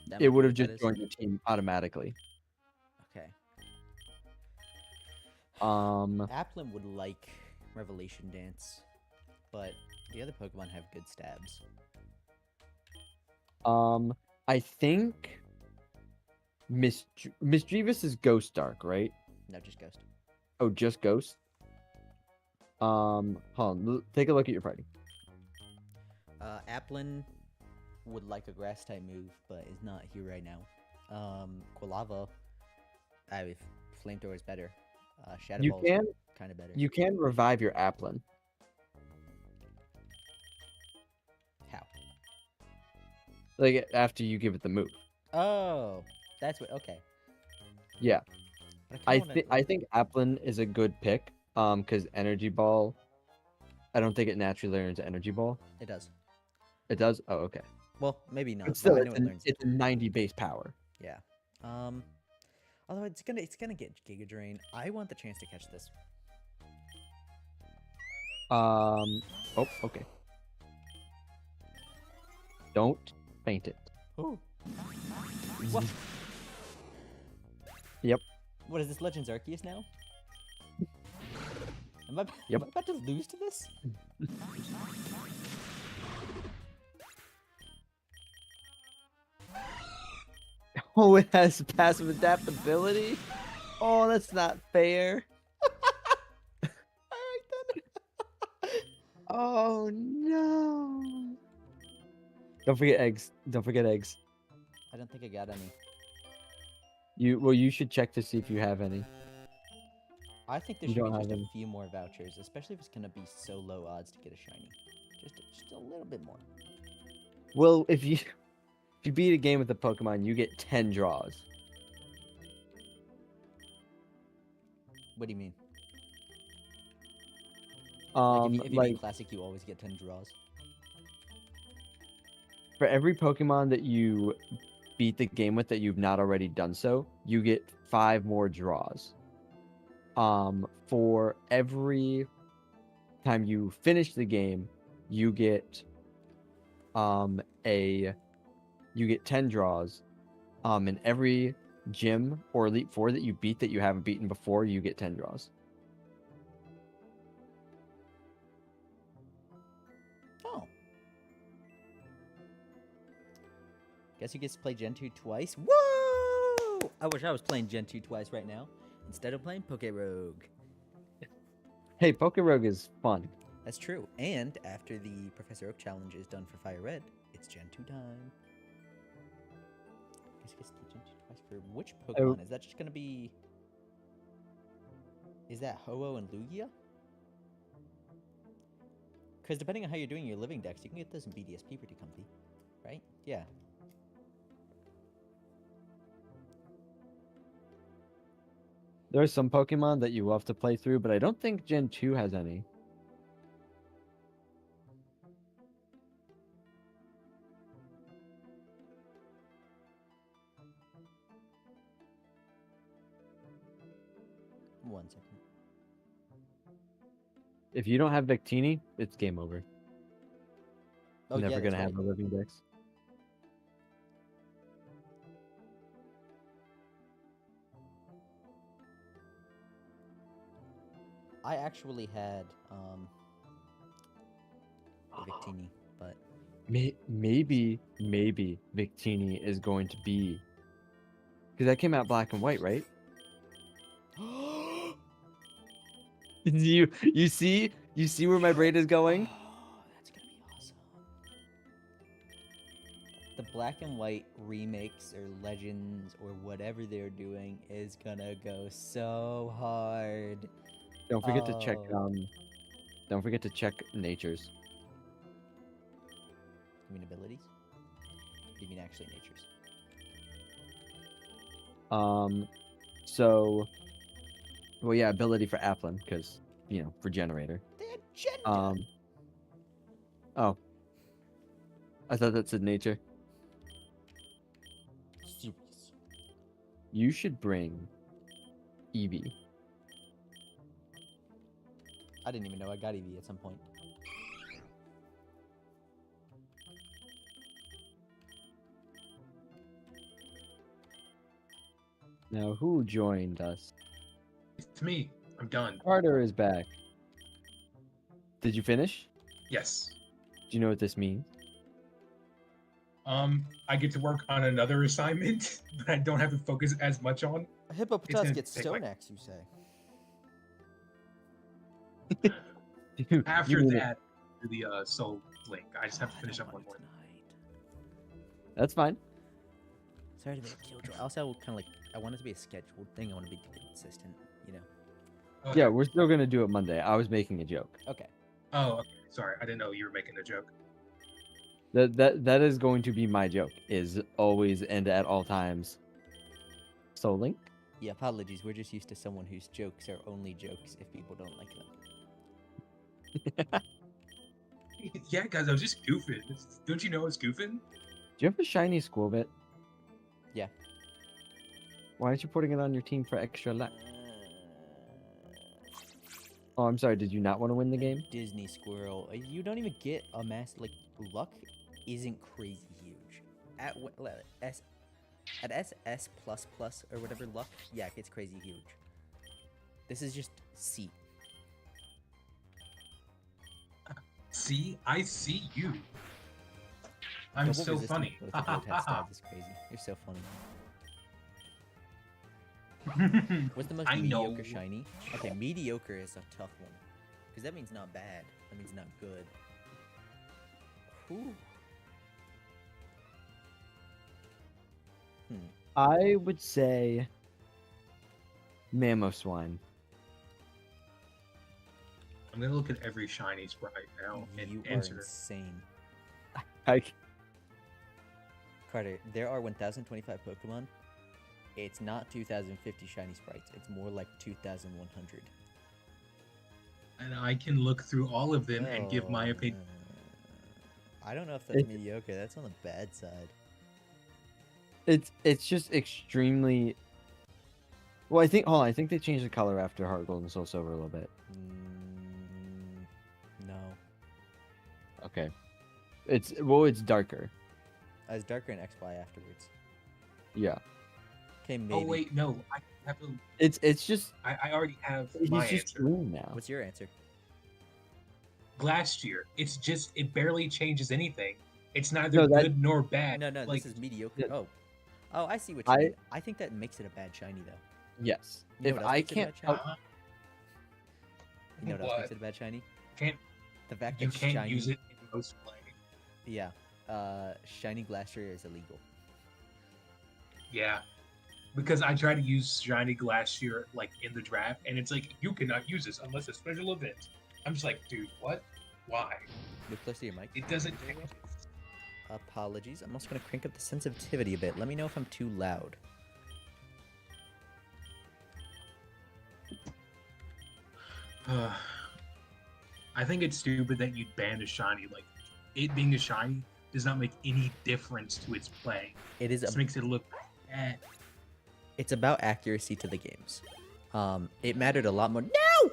That it might would be have what that just is. joined your team automatically. Okay. Applin would like Revelation Dance, but the other Pokemon have good stabs. I think Mischievous is Ghost Dark, right? No, just Ghost. Oh, just Ghost. Hold on. Take a look at your fighting. Applin would like a Grass type move, but is not here right now. Quilava, Flamethrower is better. Shadow You Ball can is kind of better. you can revive your Applin. How? Like after you give it the move. Oh, that's what. Okay. Yeah. But I think Applin is a good pick. Because Energy Ball, I don't think it naturally learns Energy Ball. it does. It does. Oh, okay. Well, maybe not. But still, I know it learns. it's a 90 base power. Yeah. Although it's gonna get Giga Drain. I want the chance to catch this. Oh, okay. Don't faint it. Ooh. What? Yep. What is this, Legends Arceus now? Yep. Am I about to lose to this? Oh, it has passive adaptability? Oh, that's not fair. Alright then. Oh, no. Don't forget eggs. Don't forget eggs. I don't think I got any. You should check to see if you have any. I think there You should be don't just have a any. few more vouchers, especially if it's gonna be so low odds to get a shiny. Just a little bit more. Well, if you beat a game with a Pokemon, you get 10 draws. What do you mean? Like if you Like beat Classic, you always get 10 draws. for every Pokemon that you beat the game with that you've not already done so, you get 5 more draws. For every time you finish the game, you get 10 draws. And every gym or Elite Four that you beat that you haven't beaten before, you get 10 draws. Oh. Guess you get to play Gen 2 twice? Whoa! I wish I was playing Gen 2 twice right now, instead of playing PokeRogue. Hey, PokeRogue is fun. That's true. And after the Professor Oak challenge is done for Fire Red, it's Gen 2 time. Guess the Gen 2 twice for which Pokemon? Is that just gonna be? Is that Ho-Oh and Lugia? Because depending on how you're doing your living decks, you can get those in BDSP pretty comfy, right? Yeah. There are some Pokemon that you love to play through, but I don't think Gen 2 has any. One second. If you don't have Victini, it's game over. Oh, Never yeah, gonna that's have a right. living dex. I actually had a Victini, but Maybe Victini is going to be, because that came out black and white, right? You see where my brain is going? Oh, that's gonna be awesome. The black and white remakes or legends or whatever they're doing is gonna go so hard. Don't forget to check. Oh. Don't forget to check natures. You mean abilities? You mean actually natures? So, well, yeah, ability for Applin, because for generator. They had gender. Oh, I thought that said nature. Serious. You should bring Eevee. I didn't even know I got Eevee at some point. Now, who joined us? It's me. I'm done. Carter is back. Did you finish? Yes. Do you know what this means? I get to work on another assignment that I don't have to focus as much on. A Hippopotas gonna gets take, Stone like- Axe, you say? After mean that, the Soul Link, I just have to finish up one more. That's fine. Sorry to make Killjoy. Also, kind of like, I want it to be a scheduled thing. I want to be consistent, you know? Okay. Yeah, we're still gonna do it Monday. I was making a joke. Okay. Oh, okay. Sorry, I didn't know you were making a joke. That is going to be my joke. Is always and at all times. Soul Link. Yeah, apologies. We're just used to someone whose jokes are only jokes if people don't like them. Yeah, guys, I was just goofing. Don't you know it's goofing? Do you have a shiny school bit? Yeah. Why aren't you putting it on your team for extra luck? Oh, I'm sorry. Did you not want to win the game? Disney Squirrel. You don't even get a mass like luck. Isn't crazy huge. At SS plus plus or whatever luck, yeah, it gets crazy huge. This is just C. See, I see you. I'm Double so resistance funny. both of your attack stats is crazy. You're so funny. What's the most I know. mediocre shiny? Okay, mediocre is a tough one. Because that means not bad. That means not good. Whew. I would say Mamoswine. I'm gonna look at every shiny sprite now and You are answer. insane. I Carter, there are 1,025 Pokemon. It's not 2,050 shiny sprites. It's more like 2,100. And I can look through all of them and give my opinion. I don't know if that's It's- mediocre. That's on the bad side. It's just extremely. Well, I think. Hold on. I think they changed the color after Heart Gold and Soul Silver a little bit. No. Okay. It's darker. It's darker in XY afterwards. Yeah. Okay, maybe. Oh wait, no, I have to. It's just I already have he's my just answer. green now. What's your answer? Last year, it barely changes anything. It's neither No, that- good nor bad. No, like, this is mediocre. Yeah. Oh, I see what you mean. I think that makes it a bad shiny though. Yes. You know If what else I makes it a can't. bad shiny? uh, You know what else What? makes it a bad shiny? The fact You that can't shiny, use it in most play. yeah, shiny Glastrier is illegal. Yeah, because I try to use shiny Glacier like in the draft, and it's like you cannot use this unless a special event. I'm just like, dude, what? Why? Look close to your mic. It doesn't There you change. go. Apologies. I'm also gonna crank up the sensitivity a bit. Let me know if I'm too loud. I think it's stupid that you'd ban a shiny. Like, it being a shiny does not make any difference to its play. It It is just makes it look bad. it's about accuracy to the games. It mattered a lot more. No!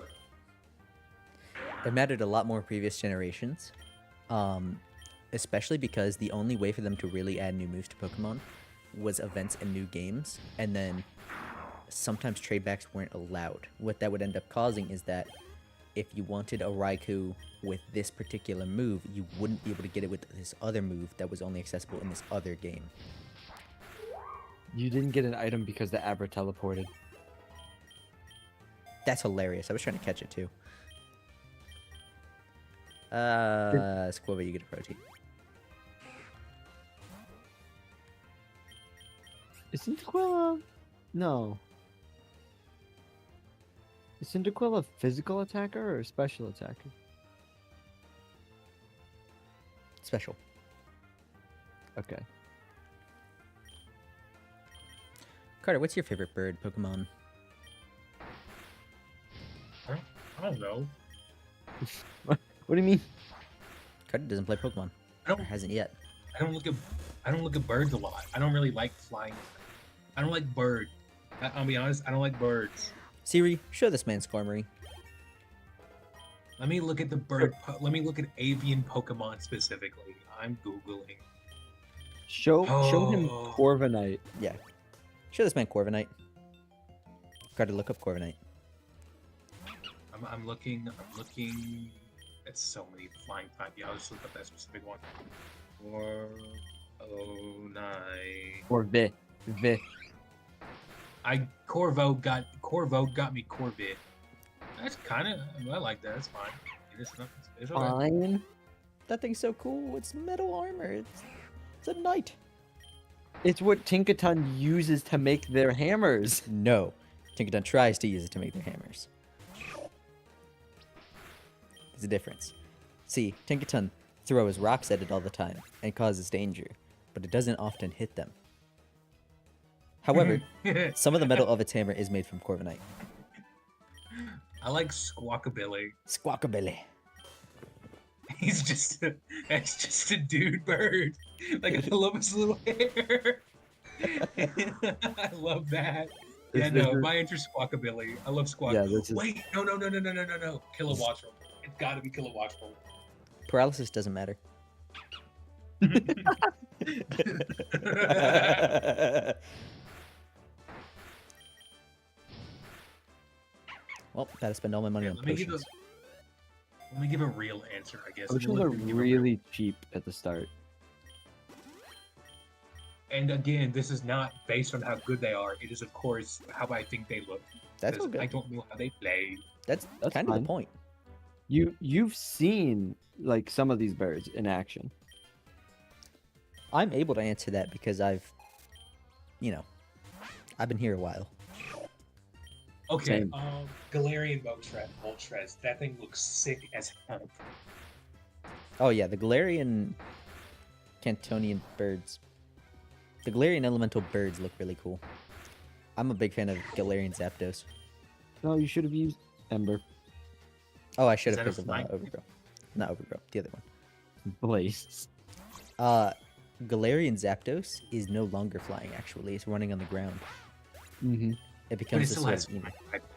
It mattered a lot more in previous generations. Especially because the only way for them to really add new moves to Pokemon was events and new games, and then sometimes tradebacks weren't allowed. What that would end up causing is that if you wanted a Raikou with this particular move, you wouldn't be able to get it with this other move that was only accessible in this other game. You didn't get an item because the Abra teleported. That's hilarious. I was trying to catch it too. Squibba, you get a protein. Is Cyndaquil no. Is Cyndaquil a physical attacker or a special attacker? Special. Okay. Carter, what's your favorite bird Pokemon? I don't know. What do you mean? Carter doesn't play Pokemon. I Or don't. hasn't yet. I don't look at birds a lot. I don't really like flying. I don't like bird. I'll be honest. I don't like birds. Siri, show this man Squirmery. Let me look at the bird. Let me look at avian Pokemon specifically. I'm googling. Show him Oh. Corviknight. Yeah. Show this man Corviknight. Carter, look up Corviknight. I'm looking. I'm looking. That's so many flying type. Yeah, I'll just look up that specific one. 409. Or Vi. Corvo got me Corvid. That's kind of. I like that. That's fine. It's okay. Fine. That thing's so cool. It's metal armor. It's a knight. It's what Tinkaton uses to make their hammers. No. Tinkaton tries to use it to make their hammers. There's a difference. See, Tinkaton throws rocks at it all the time and causes danger, but it doesn't often hit them. However, some of the metal of its hammer is made from Corviknight. I like Squawkabilly. Squawkabilly. That's just a dude bird. Like, I love his little hair. I love that. Yeah, This no, is- my interest Squawkabilly. I love Squawk. Yeah, this is- Wait, no. Kilowattrel. It's gotta be Kilowattrel. Paralysis doesn't matter. Well, gotta spend all my money Yeah, on let me give potions. a real answer, I guess. Potions Let are me give a real- really cheap at the start. And again, this is not based on how good they are. It is, of course, how I think they look. That's all 'cause I good. don't know how they play. That's That's kind of fine. the point. You've seen like some of these birds in action. I'm able to answer that because I've been here a while. Okay, Same. Galarian Moltres. That thing looks sick as hell. Oh yeah, the Galarian Cantonian birds. The Galarian elemental birds look really cool. I'm a big fan of Galarian Zapdos. No, you should have used Ember. Oh, I should Is have that a because of flying- Overgrow. Not Overgrow, the other one. Blaze. Galarian Zapdos is no longer flying, actually. It's running on the ground. Mm-hmm. It But becomes it a still sort has of,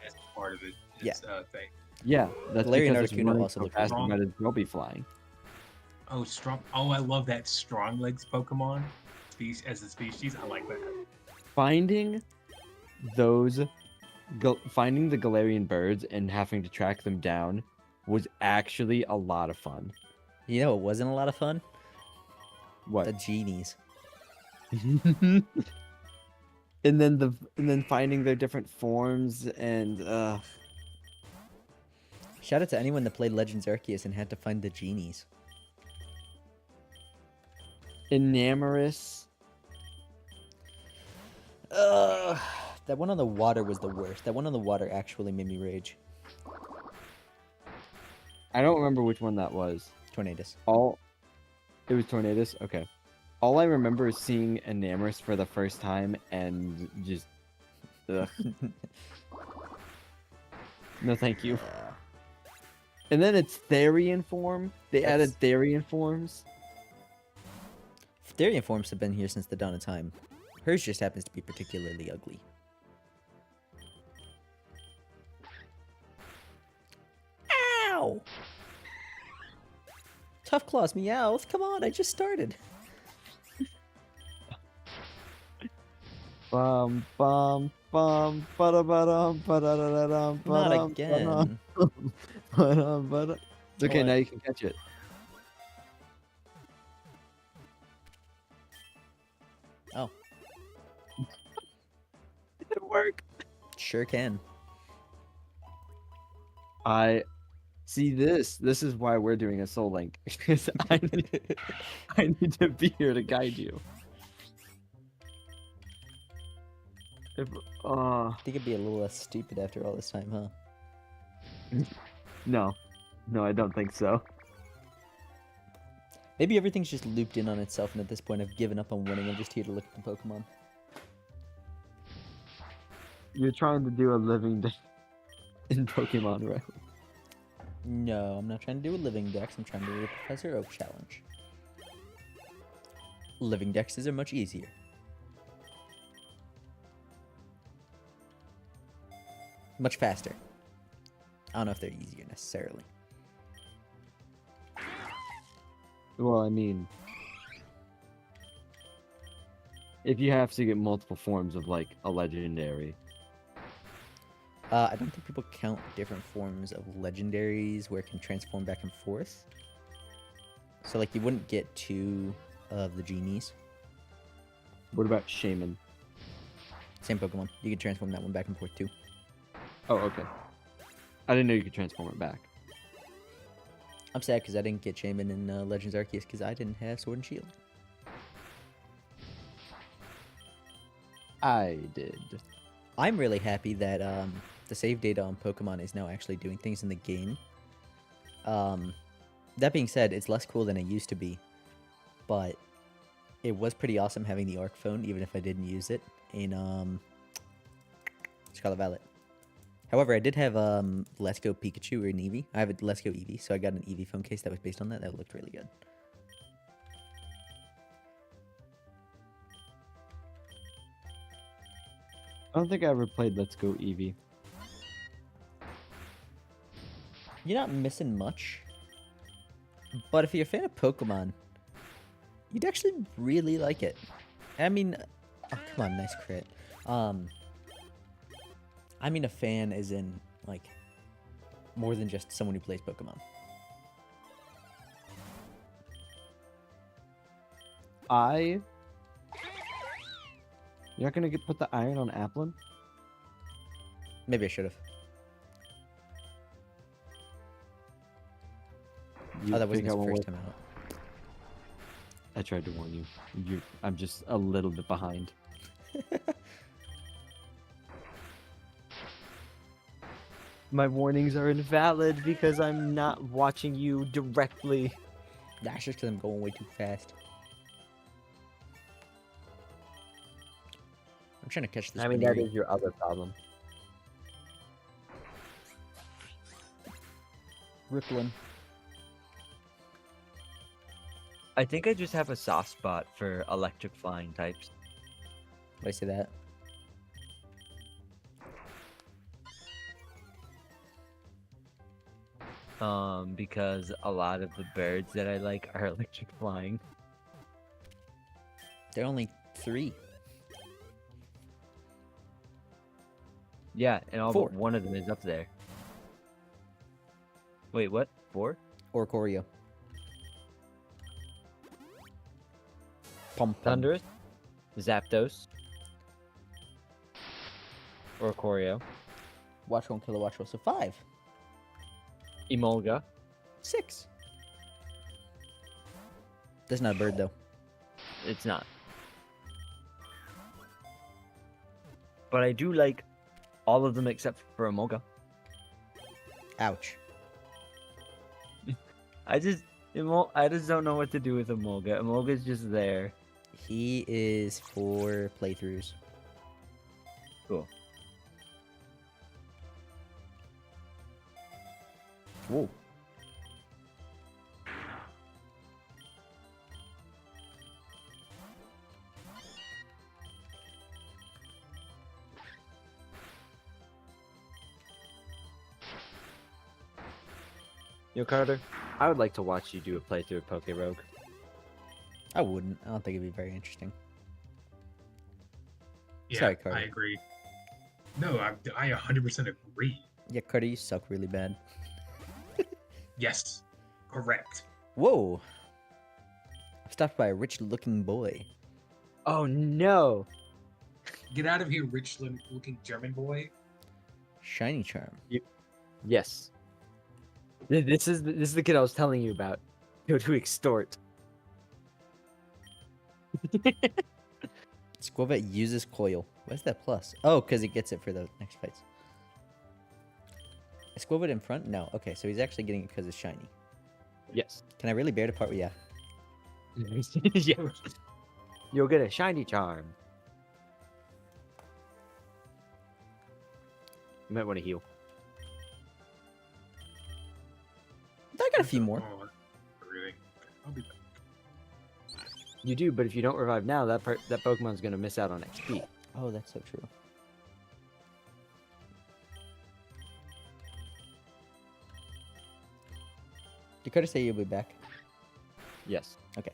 as part of it. Yeah. Its, thing. Yeah, that's Galarian because it's Articuno running also so looks fast really it might as well be flying. Oh, strong. Oh, I love that strong legs Pokemon. As a species, I like that. Finding finding the Galarian birds and having to track them down was actually a lot of fun. you know, it wasn't a lot of fun. What? The genies. and then finding their different forms and Shout out to anyone that played Legends Arceus and had to find the genies. Enamorous. That one on the water was the worst. That one on the water actually made me rage. I don't remember which one that was. Tornadus. It was Tornadus? Okay. All I remember is seeing Enamorous for the first time and just... Ugh. No, thank you. Yeah. And then it's Therian form. They added That's- Therian forms. Therian forms have been here since the dawn of time. Hers just happens to be particularly ugly. Ow! Tough Claws Meowth, come on, I just started. Bum bum bum ba ba-dum ba-da-da-dum Not ba-dum again. ba-dum ba-da. It's okay, What? now you can catch it. Oh, It worked. sure can. I see this. This is why we're doing a soul link. Because I need to be here to guide you. If, I think it'd be a little less stupid after all this time, huh? no, I don't think so. Maybe everything's just looped in on itself, and at this point I've given up on winning. I'm just here to look at the Pokemon. You're trying to do a living day in Pokemon, right? No, I'm not trying to do a living dex. I'm trying to do a Professor Oak challenge. Living dexes are much easier. Much faster. I don't know if they're easier necessarily. Well, I mean, if you have to get multiple forms of like a legendary. I don't think people count different forms of legendaries where it can transform back and forth. So, like, you wouldn't get two of the genies. What about Shaman? Same Pokemon. You can transform that one back and forth too. Oh, okay. I didn't know you could transform it back. I'm sad because I didn't get Shaman in Legends Arceus because I didn't have Sword and Shield. I did. I'm really happy that the save data on Pokemon is now actually doing things in the game. That being said, it's less cool than it used to be, but it was pretty awesome having the Arc Phone, even if I didn't use it in Scarlet Violet. However, I did have Let's Go Pikachu or an Eevee. I have a Let's Go Eevee, so I got an Eevee phone case that was based on that. That looked really good. I don't think I ever played Let's Go Eevee. You're not missing much, but if you're a fan of Pokemon, you'd actually really like it. I mean, oh, come on, nice crit. I mean a fan is in, like, more than just someone who plays Pokemon. You're not gonna put the iron on Applin? Maybe I should have. Oh, that wasn't his first time out. I tried to warn you. I'm just a little bit behind. My warnings are invalid because I'm not watching you directly. That's just because I'm going way too fast. I'm trying to catch this. I mean, that Spinnery. is your other problem. Rippling. I think I just have a soft spot for electric flying types. Why say that? Because a lot of the birds that I like are electric flying. There are only 3. Yeah, and all 4. but one of them is up there. Wait, what? 4? Or Choreo. Pom Pom. Thunderous, Zapdos, or Choreo. Watch One, Kill a Watch Roll. So 5. Emolga. 6. That's not a bird though. It's not. But I do like all of them except for Emolga. Ouch. I just don't know what to do with Emolga. Emolga's just there. He is for playthroughs. Cool. Whoa. Yo, Carter, I would like to watch you do a playthrough of PokeRogue. I wouldn't. I don't think it'd be very interesting. Yeah, Sorry, Carter. I agree. No, I 100% agree. Yeah, Carter, you suck really bad. Yes, correct. Whoa. Stopped by a rich-looking boy. Oh no! Get out of here, rich-looking German boy. Shiny charm. Yes. This is the kid I was telling you about. Go to extort. Squavet uses coil. What's that plus? Oh, because he gets it for the next fights. Is Squavet in front? No. Okay, so he's actually getting it because it's shiny. Yes. Can I really bear to part with? Yeah. Yeah. You'll get a shiny charm. You might want to heal. I got a few more. Oh, really? I'll be back. You do, but if you don't revive now, that Pokemon's gonna miss out on XP. Oh, that's so true. Did Carter say you'll be back? Yes. Okay.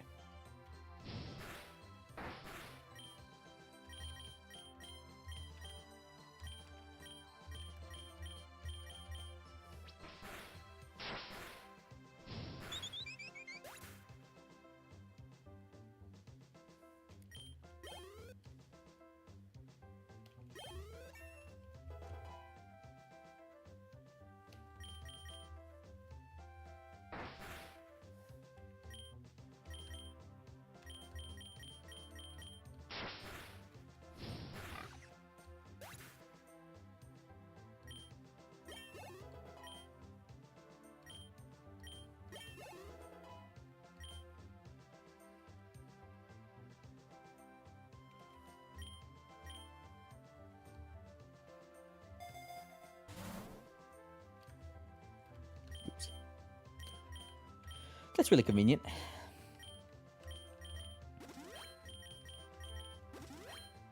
Oops. That's really convenient.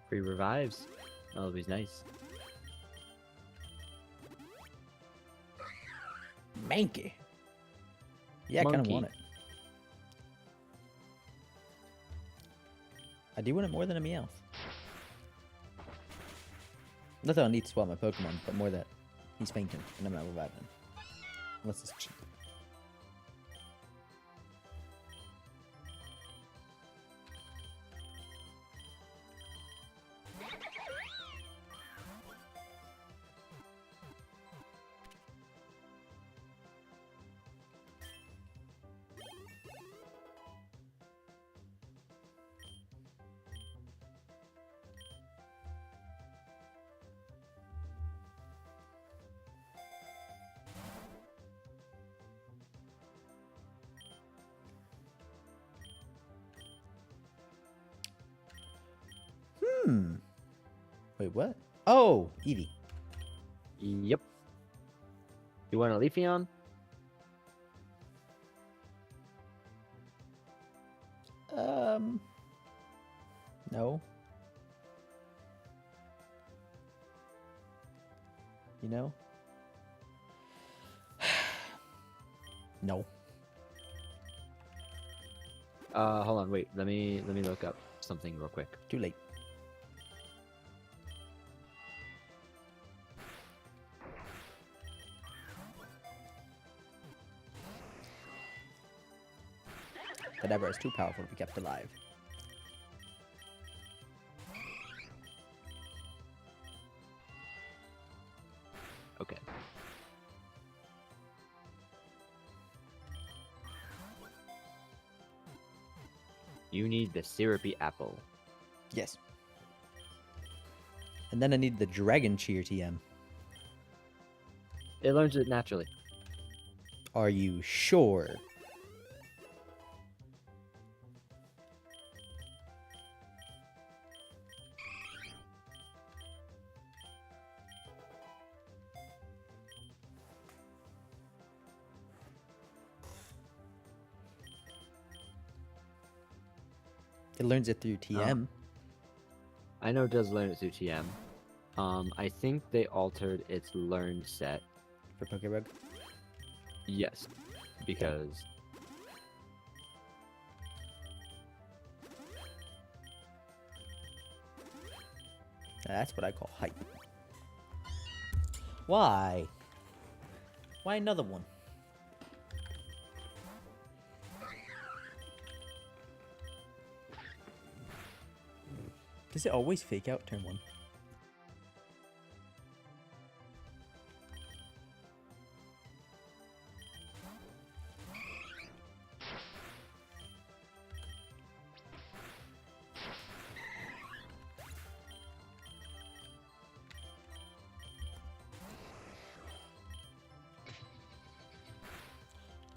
Free revives. Always nice. Mankey. Yeah, I kind of Monkey. want it. I do want it more than a Meowth. Not that I need to swap my Pokemon, but more that he's fainting and I'm not reviving him. Unless it's cheap. Wait, what? Oh, Eevee. Yep. You want a Leafeon? No. You know? No. Hold on, wait. Let me look up something real quick. Too late. Kadabra is too powerful to be kept alive. Okay. You need the syrupy apple. Yes. And then I need the Dragon Cheer TM. It learns it naturally. Are you sure? It learns it through TM. I know it does learn it through TM. I think they altered its learn set. For PokeRogue. Yes, because That's what I call hype. Why? Why another one? Does it always fake out turn 1?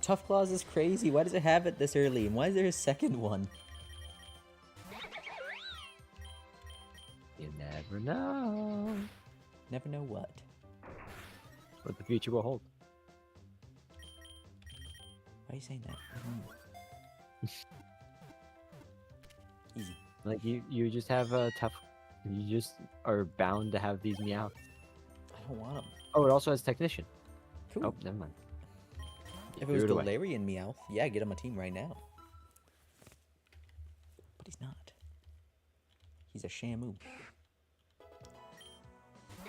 Tough Claws is crazy. Why does it have it this early? And why is there a second one? you never know Never know what. what the future will hold. Why are you saying that? Easy. Like you just have a tough. You just are bound to have these Meowths. I don't want them. Oh, it also has Technician. Cool. Oh, never mind. If it was threw it away. Galarian Meowth, yeah, get him a team right now. But he's not. He's a Shamu.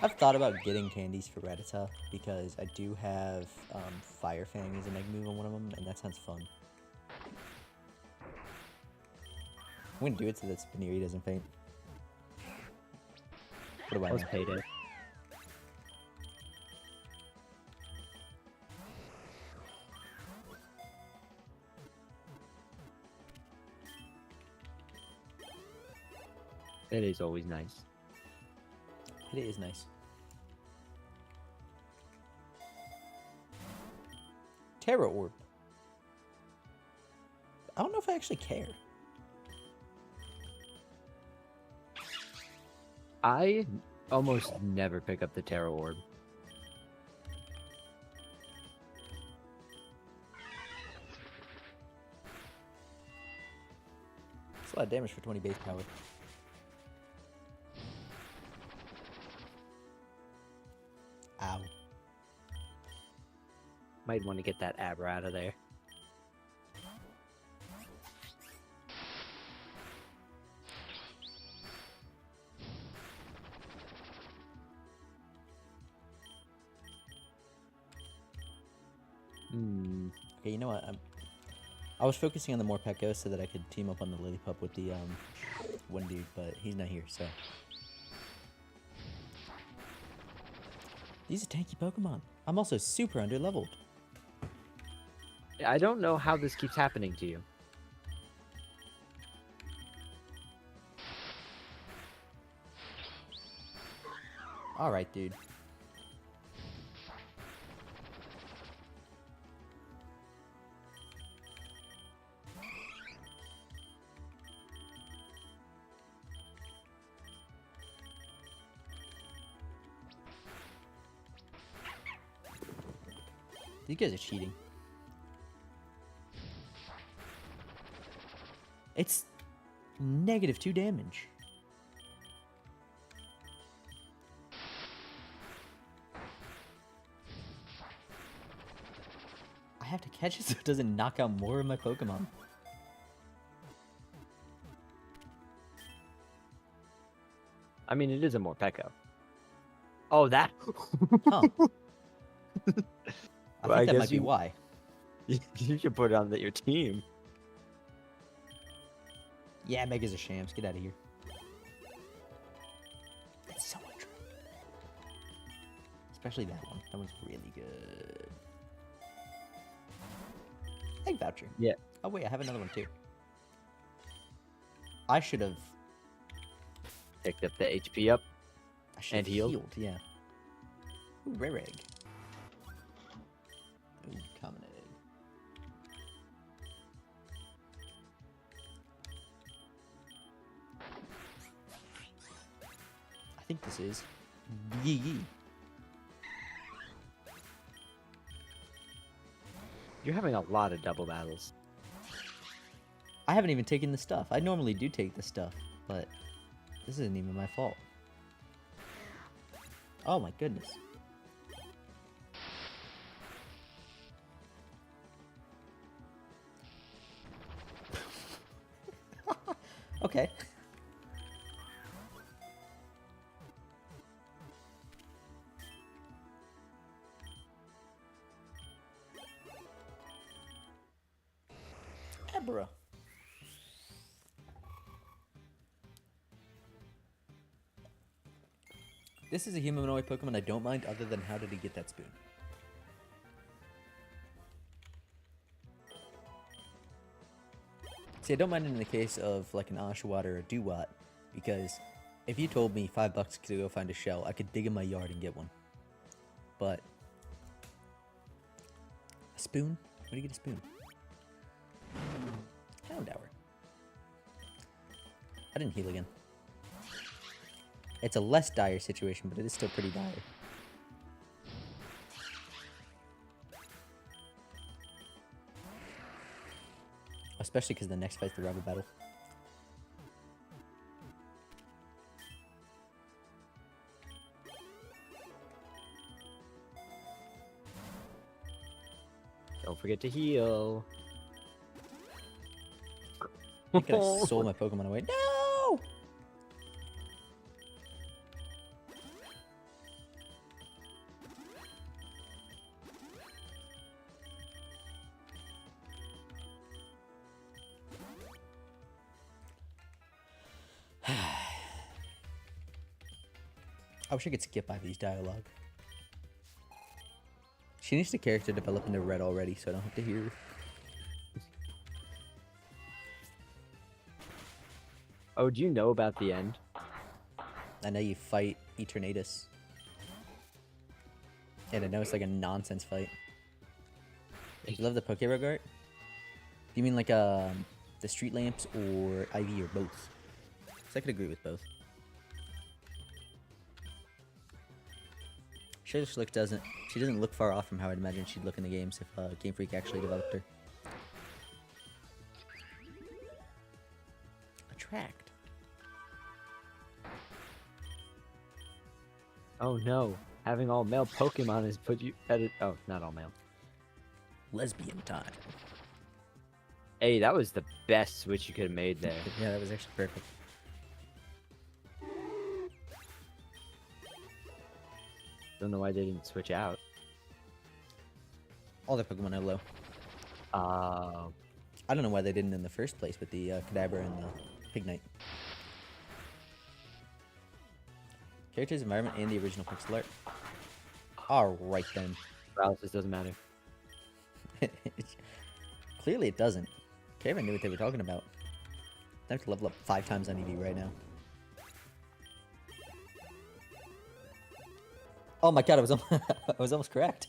I've thought about getting candies for Rattata because I do have Fire Fang as a Mega Move on one of them, and that sounds fun. I'm gonna do it so that Spinnery doesn't faint. What do I That was know? payday. It is always nice. It is nice. Terra Orb. I don't know if I actually care. I almost never pick up the Terra Orb. It's a lot of damage for 20 base power. Ow. Might want to get that Abra out of there. Okay, you know what? I was focusing on the Morpeko so that I could team up on the Lillipup with the one dude, but he's not here, so. These are tanky Pokemon. I'm also super underleveled. I don't know how this keeps happening to you. Alright, dude. These guys are cheating. It's -2 damage. I have to catch it so it doesn't knock out more of my Pokemon. I mean, it is a Morpeko. Oh, that. Huh. I Well, I think that guess might be you- why. You should put it on your team. Yeah, Megas are shams. Get out of here. That's so much. Especially that one. That one's really good. Egg voucher. Yeah. Oh wait, I have another one too. I should have. Picked up the HP up. I should have And healed? Yeah. Ooh, rare egg. Ooh, common egg. I think this is. Yee. You're having a lot of double battles. I haven't even taken the stuff. I normally do take the stuff, but this isn't even my fault. Oh my goodness. Okay. Abra. This is a humanoid Pokemon I don't mind, other than how did he get that spoon? See, I don't mind it in the case of like an Oshawott or a Dewott, because if you told me $5 to go find a shell, I could dig in my yard and get one. But a spoon? Where do you get a spoon? Hound Hour. I didn't heal again. It's a less dire situation, but it is still pretty dire. Especially because the next fight's the rival battle. Don't forget to heal. I think I sold my Pokemon away. No! I wish I could skip Ivy's dialogue. She needs the character develop into Red already, so I don't have to hear her. Oh, do you know about the end? I know you fight Eternatus. And I know it's like a nonsense fight. You love the PokeRogue art? Do you mean like the street lamps or Ivy or both? So I could agree with both. She doesn't look far off from how I'd imagine she'd look in the games if Game Freak actually developed her. Attract. Oh no, having all male Pokemon has put you at it. Oh, not all male. Lesbian time. Hey, that was the best switch you could have made there. Yeah, that was actually perfect. Don't know why they didn't switch out. All their Pokemon are low. I don't know why they didn't in the first place with the Kadabra and the Pignite. Characters, environment, and the original pixel art. Alright then. Paralysis doesn't matter. Clearly it doesn't. Caravan knew what they were talking about. I have to level up 5 times on EV right now. Oh my god, I was almost correct.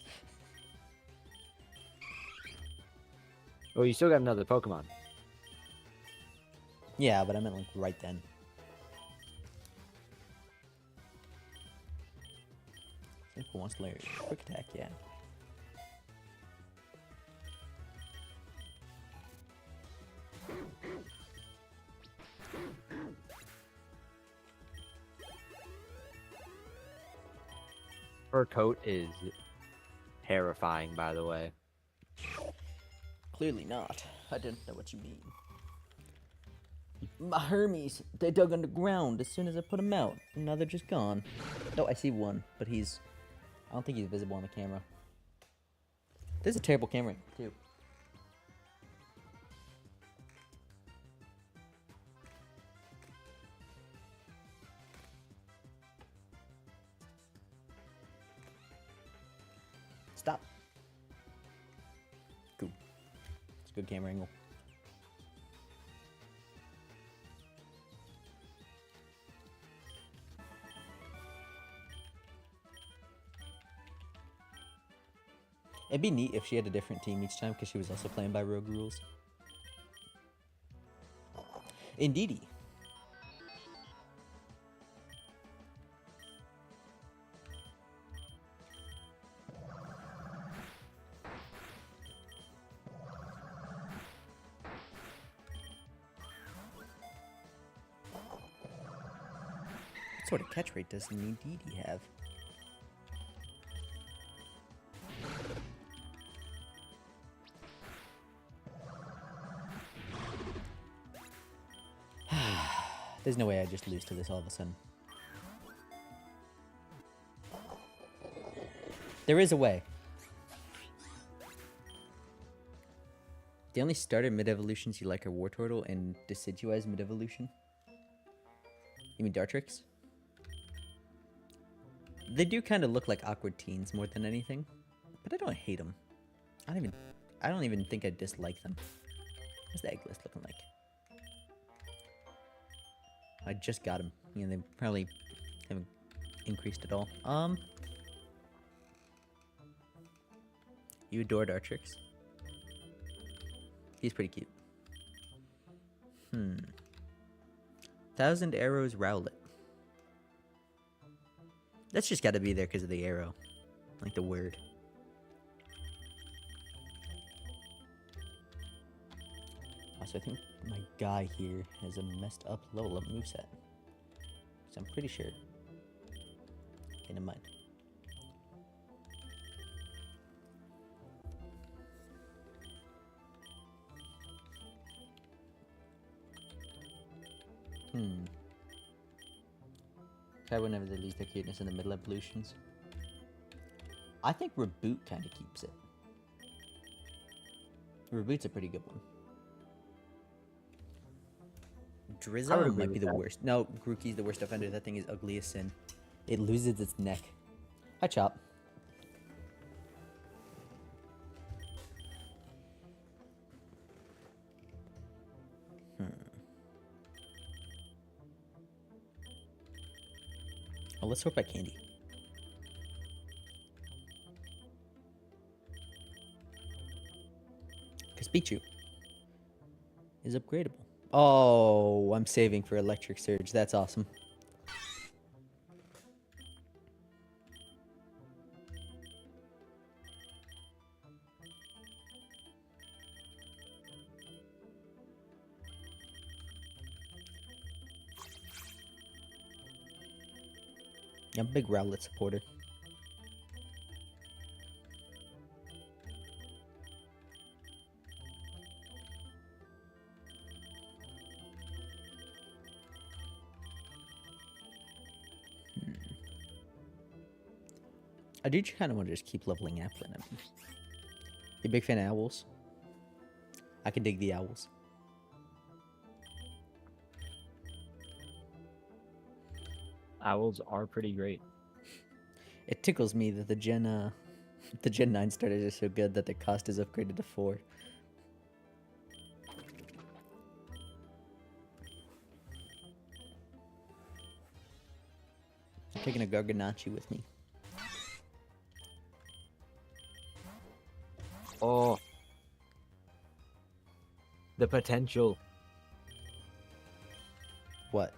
Oh, you still got another Pokemon. Yeah, but I meant like right then. Simple wants Larry. Quick attack, yeah. Her coat is terrifying, by the way. Clearly not. I didn't know what you mean. My Hermes, they dug underground as soon as I put them out. And now they're just gone. No, I see one, but he's... I don't think he's visible on the camera. There's a terrible camera, too. Stop. Cool. It's a good camera angle. It'd be neat if she had a different team each time because she was also playing by rogue rules. Indeedy. What sort of catch rate does Indeedy have? There's no way I just lose to this all of a sudden. There is a way. The only starter mid-evolutions you like are Wartortle and Decidueye's mid-evolution. You mean Dartrix? They do kind of look like awkward teens more than anything, but I don't hate them. I don't even think I dislike them. What's the egg list looking like? I just got them. You know, they probably haven't increased at all. You adore Dartrix. He's pretty cute. 1,000 Arrows Rowlet. That's just gotta be there because of the arrow. Like the word. Also, I think my guy here has a messed up level up moveset. So I'm pretty sure. Okay, never mind. Try whenever they lose their cuteness in the middle evolutions. I think Reboot kind of keeps it. Reboot's a pretty good one. Drizzle might be the worst. No, Grookey's the worst offender. That thing is ugly as sin. It loses its neck. Hi, Chop. Oh, let's sort by candy. Because Pichu is upgradable. Oh, I'm saving for Electric Surge. That's awesome. I'm a big Rowlet supporter. I do kind of want to just keep leveling Applin. I mean, you a big fan of owls? I can dig the owls. Owls are pretty great. It tickles me that the Gen 9 starters are so good that the cost is upgraded to 4. I'm taking a Garganachi with me. Oh. The potential. What?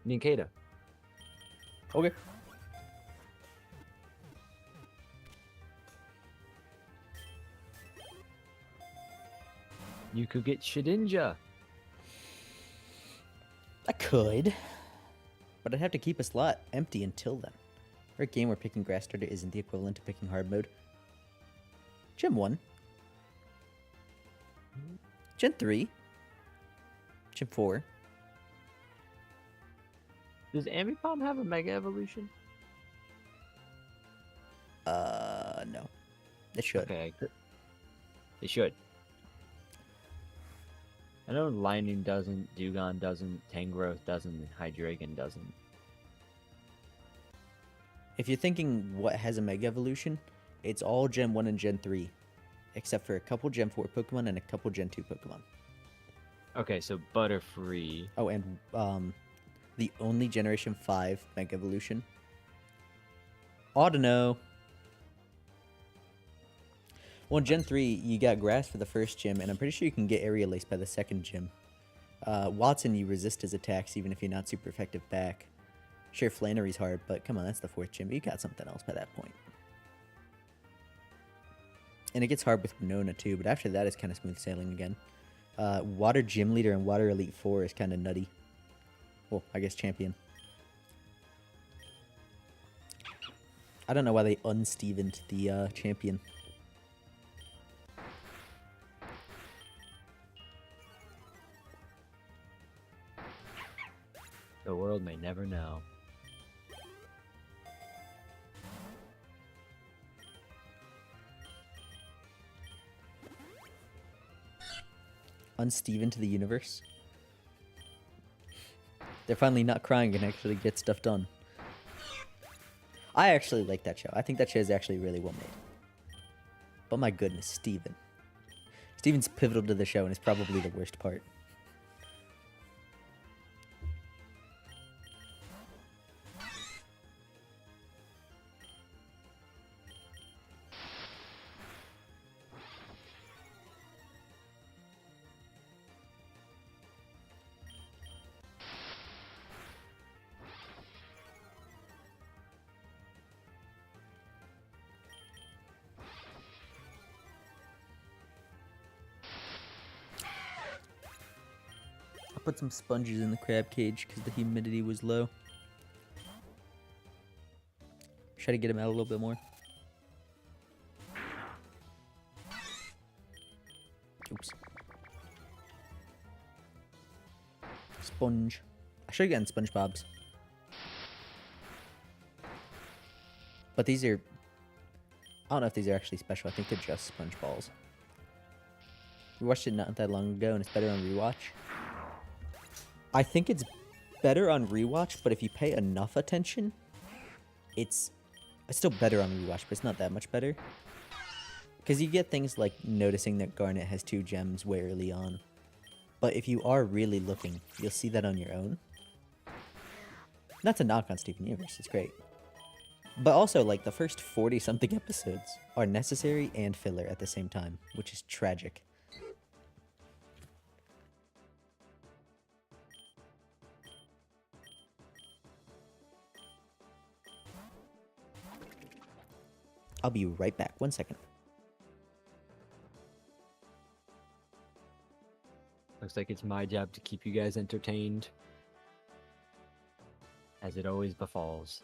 Ninkata. Okay. You could get Shedinja. I could, but I'd have to keep a slot empty until then. For a game where picking Grass Starter isn't the equivalent to picking Hard Mode. Gen 1. Gen 3. Gen 4. Does Ambipom have a Mega Evolution? No. It should. Okay. They should. I know Lightning doesn't, Dewgong doesn't, Tangrowth doesn't, and Hydreigon doesn't. If you're thinking what has a Mega Evolution, it's all Gen 1 and Gen 3. Except for a couple Gen 4 Pokemon and a couple Gen 2 Pokemon. Okay, so Butterfree. Oh, and the only Generation 5 Mega Evolution. Audino. Well, in Gen 3, you got Grass for the first gym, and I'm pretty sure you can get Aerial Ace by the second gym. Watson, you resist his attacks even if you're not super effective back. Sure, Flannery's hard, but come on, that's the fourth gym. You got something else by that point. And it gets hard with Winona too, but after that it's kind of smooth sailing again. Water Gym Leader and Water Elite 4 is kind of nutty. Well, I guess Champion. I don't know why they un-Stevened the Champion. The world may never know. Un-Steven to the universe. They're finally not crying and actually get stuff done. I actually like that show. I think that show is actually really well made. But my goodness, Steven. Steven's pivotal to the show and is probably the worst part. Put some sponges in the crab cage because the humidity was low. Try to get him out a little bit more. Oops. Sponge. I should have gotten SpongeBob's. But these are... I don't know if these are actually special. I think they're just sponge balls. We watched it not that long ago and it's better on rewatch. I think it's better on rewatch, but if you pay enough attention, it's still better on rewatch, but it's not that much better. Because you get things like noticing that Garnet has 2 gems way early on. But if you are really looking, you'll see that on your own. Not to knock on Steven Universe, it's great. But also, like, the first 40-something episodes are necessary and filler at the same time, which is tragic. I'll be right back. 1 second. Looks like it's my job to keep you guys entertained, as it always befalls.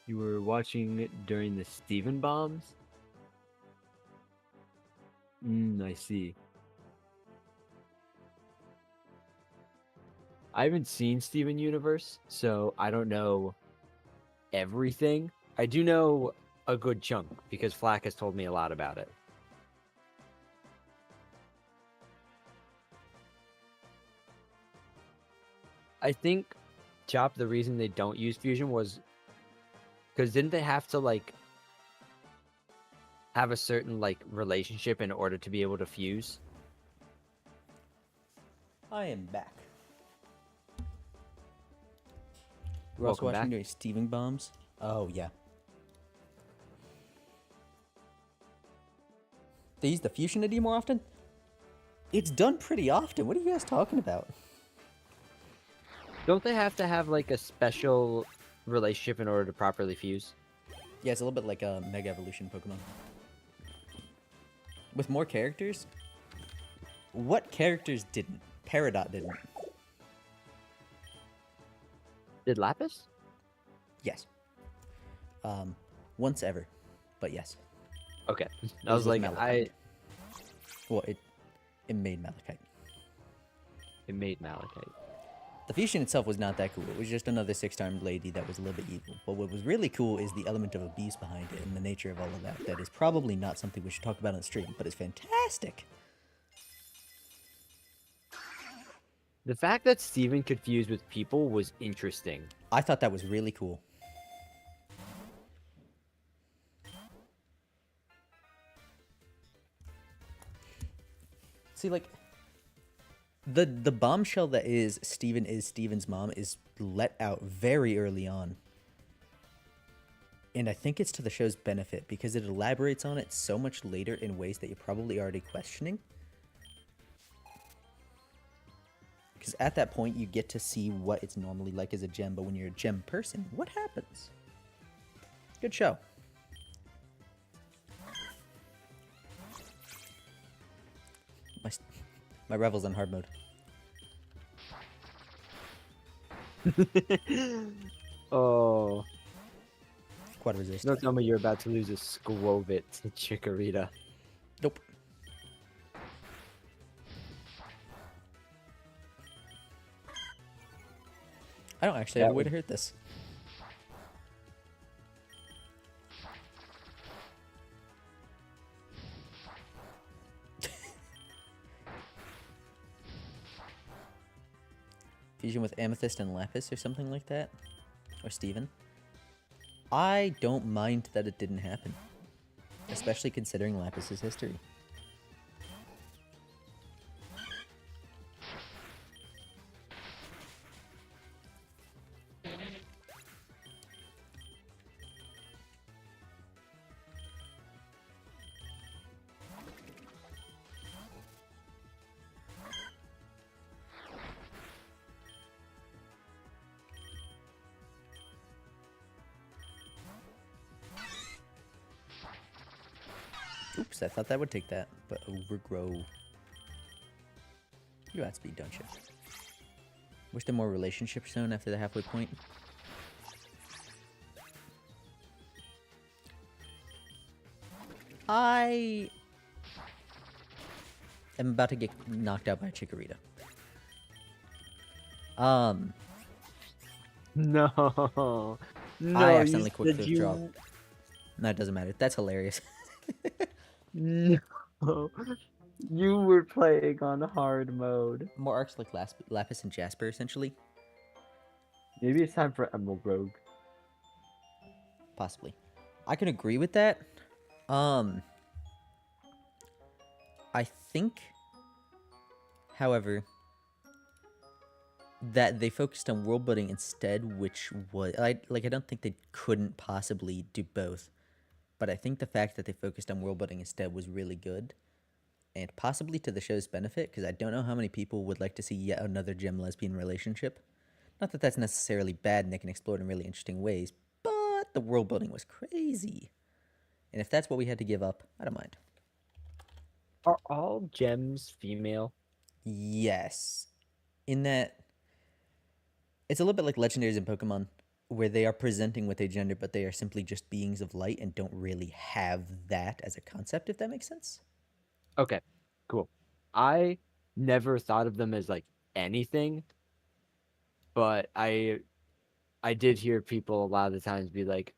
You were watching during the Steven bombs? I see. I haven't seen Steven Universe, so I don't know everything. I do know a good chunk because Flack has told me a lot about it. I think, Chop, the reason they don't use fusion was because didn't they have to, like, have a certain, like, relationship in order to be able to fuse? I am back. We're also Welcome watching back. during Steven bombs. Oh, yeah. They use the fusion ID more often? It's done pretty often. What are you guys talking about? Don't they have to have, like, a special relationship in order to properly fuse? Yeah, it's a little bit like a Mega Evolution Pokemon. With more characters? What characters didn't? Peridot didn't. Did Lapis? Yes. Once ever. But yes. Okay. I was was like, with Malachite. I... Well, it made Malachite. It made Malachite. The fusion itself was not that cool. It was just another 6-armed lady that was a little bit evil. But what was really cool is the element of abuse behind it and the nature of all of that. That is probably not something we should talk about on stream, but it's fantastic. The fact that Steven could fuse with people was interesting. I thought that was really cool. See, like, the bombshell that is Steven's mom is let out very early on. And I think it's to the show's benefit because it elaborates on it so much later in ways that you're probably already questioning. Because at that point, you get to see what it's normally like as a gem, but when you're a gem person, what happens? Good show. My Revel's on hard mode. Oh, Quad resist. don't tell me you're about to lose a Squovit to Chikorita. Nope. I don't actually have a way to hurt this. Fusion with Amethyst and Lapis or something like that? Or Steven? I don't mind that it didn't happen. Especially considering Lapis's history. Oops, I thought that would take that, but overgrow. You outspeed, don't you? Wish there more relationship zone after the halfway point. I am about to get knocked out by Chikorita. No. No, I you accidentally quick said flip drop. No, it doesn't matter. That's hilarious. No. You were playing on hard mode. More arcs like Lapis and Jasper, essentially. Maybe it's time for Emerald Rogue. Possibly. I can agree with that. I think, however, that they focused on world building instead, which was I don't think they couldn't possibly do both, but I think the fact that they focused on world building instead was really good, and possibly to the show's benefit, because I don't know how many people would like to see yet another gem lesbian relationship. Not that that's necessarily bad, and they can explore it in really interesting ways, but the world building was crazy, and if that's what we had to give up, I don't mind. Are all gems female? Yes, in that it's a little bit like legendaries in Pokemon, where they are presenting with a gender, but they are simply just beings of light and don't really have that as a concept, if that makes sense. Okay, cool. I never thought of them as like anything, but I did hear people a lot of the times be like,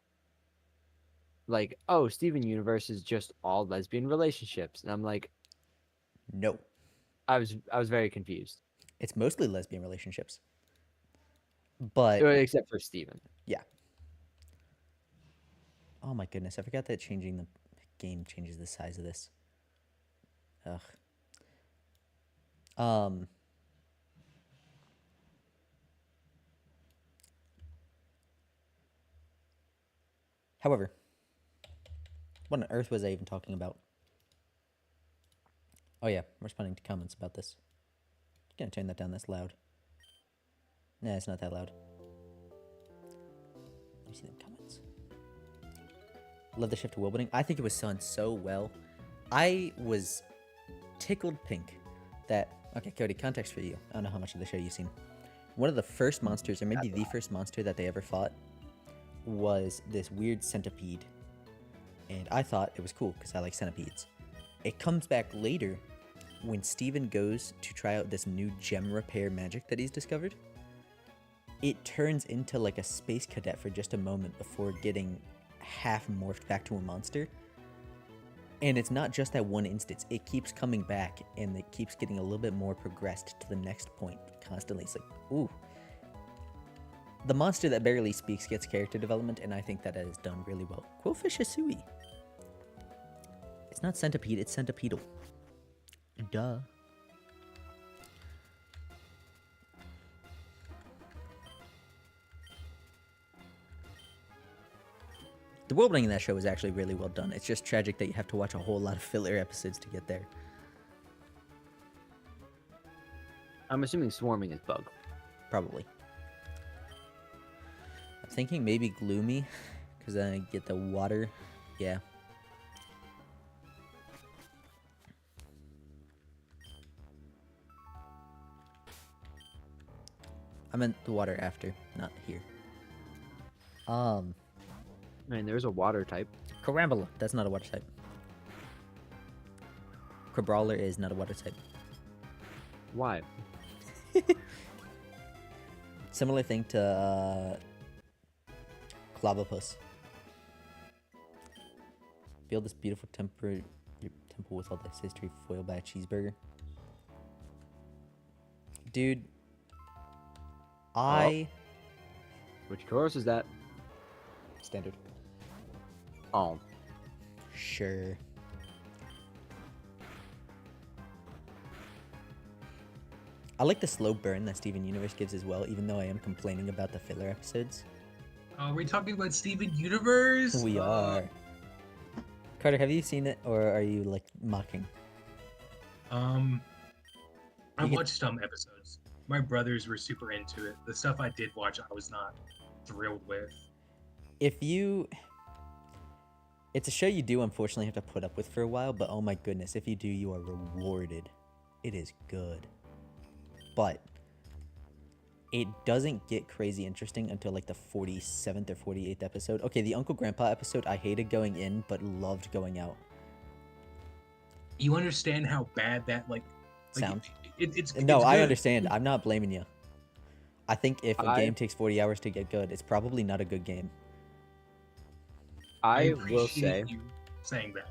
oh, Steven Universe is just all lesbian relationships, and I'm like, No, I was very confused, it's mostly lesbian relationships. But except for Steven. yeah. Oh my goodness, I forgot that changing the game changes the size of this. Ugh. However, what on earth was I even talking about? Oh yeah, responding to comments about this. Gonna turn that down, that's loud. Nah, it's not that loud. Let me see them comments. Love the shift to world building. I think it was done so well. I was tickled pink that... Okay, Cody, context for you. I don't know how much of the show you've seen. One of the first monsters, or maybe the first monster that they ever fought, was this weird centipede. And I thought it was cool, because I like centipedes. It comes back later when Steven goes to try out this new gem repair magic that he's discovered. It turns into like a space cadet for just a moment before getting half morphed back to a monster. And it's not just that one instance, it keeps coming back and it keeps getting a little bit more progressed to the next point constantly. It's like, ooh. The monster that barely speaks gets character development, and I think that is done really well. Quillfish Hisui. It's not centipede, it's centipedal. Duh. The world building in that show is actually really well done. It's just tragic that you have to watch a whole lot of filler episodes to get there. I'm assuming swarming is bug. Probably. I'm thinking maybe gloomy, because then I get the water. Yeah. I meant the water after, not here. I mean, there's a water type. Carambula, that's not a water type. Crabrawler is not a water type. Why? Similar thing to Clavopus. Build this beautiful temple with all this history foiled by a cheeseburger. Dude, Which chorus is that? Standard. Oh. Sure. I like the slow burn that Steven Universe gives as well, even though I am complaining about the filler episodes. Are we talking about Steven Universe? We are. Carter, have you seen it, or are you like mocking? I You can- watched some episodes. My brothers were super into it. The stuff I did watch, I was not thrilled with. It's a show you do unfortunately have to put up with for a while, but oh my goodness, if you do, you are rewarded. It is good. But it doesn't get crazy interesting until like the 47th or 48th episode. Okay, the Uncle Grandpa episode, I hated going in, but loved going out. You understand how bad that Sound? It's No, it's I good. understand. I'm not blaming you. I think if a I- game takes 40 hours to get good, it's probably not a good game. I will appreciate say, you saying that.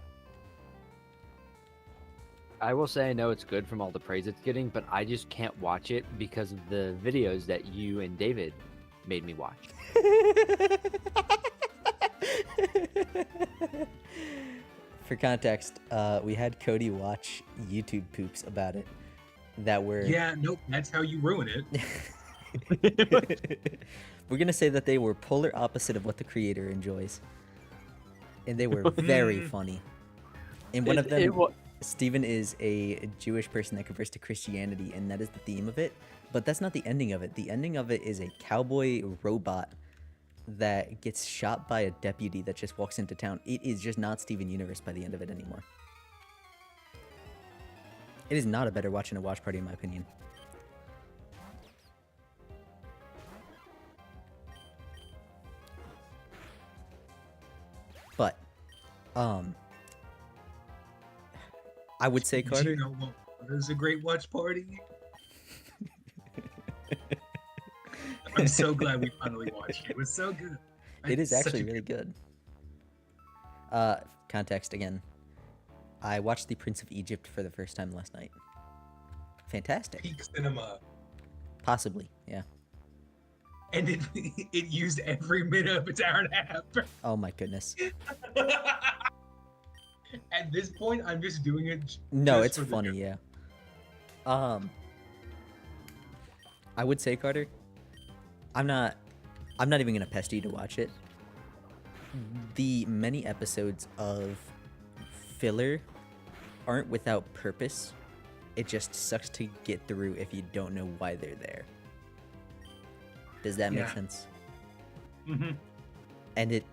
I know it's good from all the praise it's getting, but I just can't watch it because of the videos that you and David made me watch. For context, we had Cody watch YouTube poops about it that were... Yeah, nope, that's how you ruin it. We're going to say that they were polar opposite of what the creator enjoys. And they were very funny. And one of them, Steven is a Jewish person that converts to Christianity, and that is the theme of it. But that's not the ending of it. The ending of it is a cowboy robot that gets shot by a deputy that just walks into town. It is just not Steven Universe by the end of it anymore. It is not a better watch in a watch party, in my opinion. But, I would say, Do Carter. you know what is a great watch party? I'm so glad we finally watched it. It was so good. It is Such a actually really good. Context again. I watched The Prince of Egypt for the first time last night. Fantastic. peak cinema, Possibly, yeah. and it used every minute of its hour and a half. Oh my goodness. At this point, I'm just doing it. No, just it's for the funny, joke. yeah. I would say, Carter, I'm not even gonna pester you to watch it. The many episodes of filler aren't without purpose. It just sucks to get through if you don't know why they're there. Does that make Yeah. sense? Mhm. And it,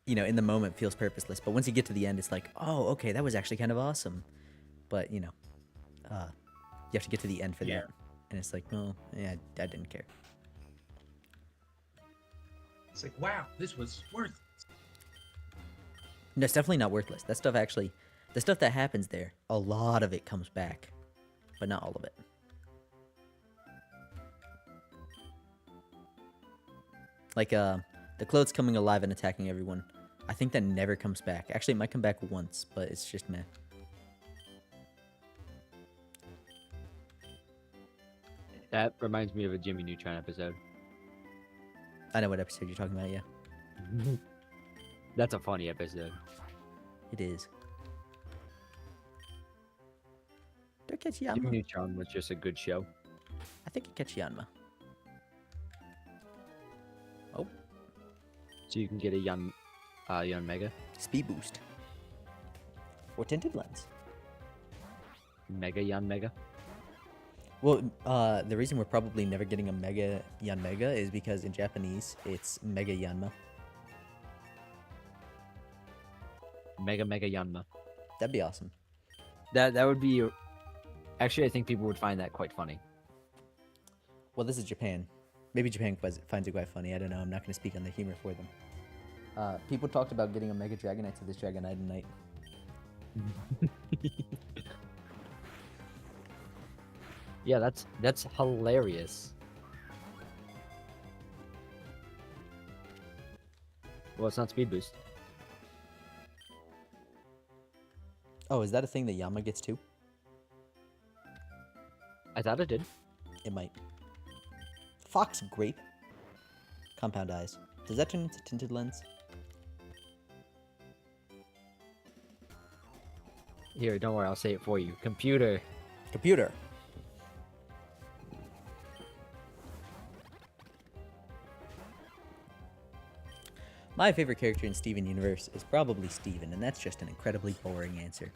in the moment feels purposeless, but once you get to the end, it's like, oh, okay, that was actually kind of awesome. But, you have to get to the end for Yeah. that. And it's like, well, yeah, I didn't care. It's like, wow, this was worth it. No, it's definitely not worthless. That stuff actually, the stuff that happens there, a lot of it comes back, but not all of it. Like, the clothes coming alive and attacking everyone. I think that never comes back. Actually, it might come back once, but it's just meh. That reminds me of a Jimmy Neutron episode. I know what episode you're talking about, yeah. That's a funny episode. It is. Do I catch Jimmy Yanma? Neutron was just a good show. I think I catch Yanma. So you can get a young Yon Mega. Speed boost. Or tinted lens. Mega Yon Mega. Well, the reason we're probably never getting a Mega Yanmega is because in Japanese, it's Mega Yanma. Mega Yanma. That'd be awesome. That would be. Actually, I think people would find that quite funny. Well, this is Japan. Maybe Japan finds it quite funny. I don't know. I'm not going to speak on the humor for them. People talked about getting a Mega Dragonite to this Dragonite Night. Yeah, that's hilarious. Well, it's not speed boost. Oh, is that a thing that Yama gets too? I thought it did. It might. Fox Grape. Compound Eyes. Does that turn into Tinted Lens? Here, don't worry, I'll say it for you. Computer. Computer. My favorite character in Steven Universe is probably Steven, and that's just an incredibly boring answer.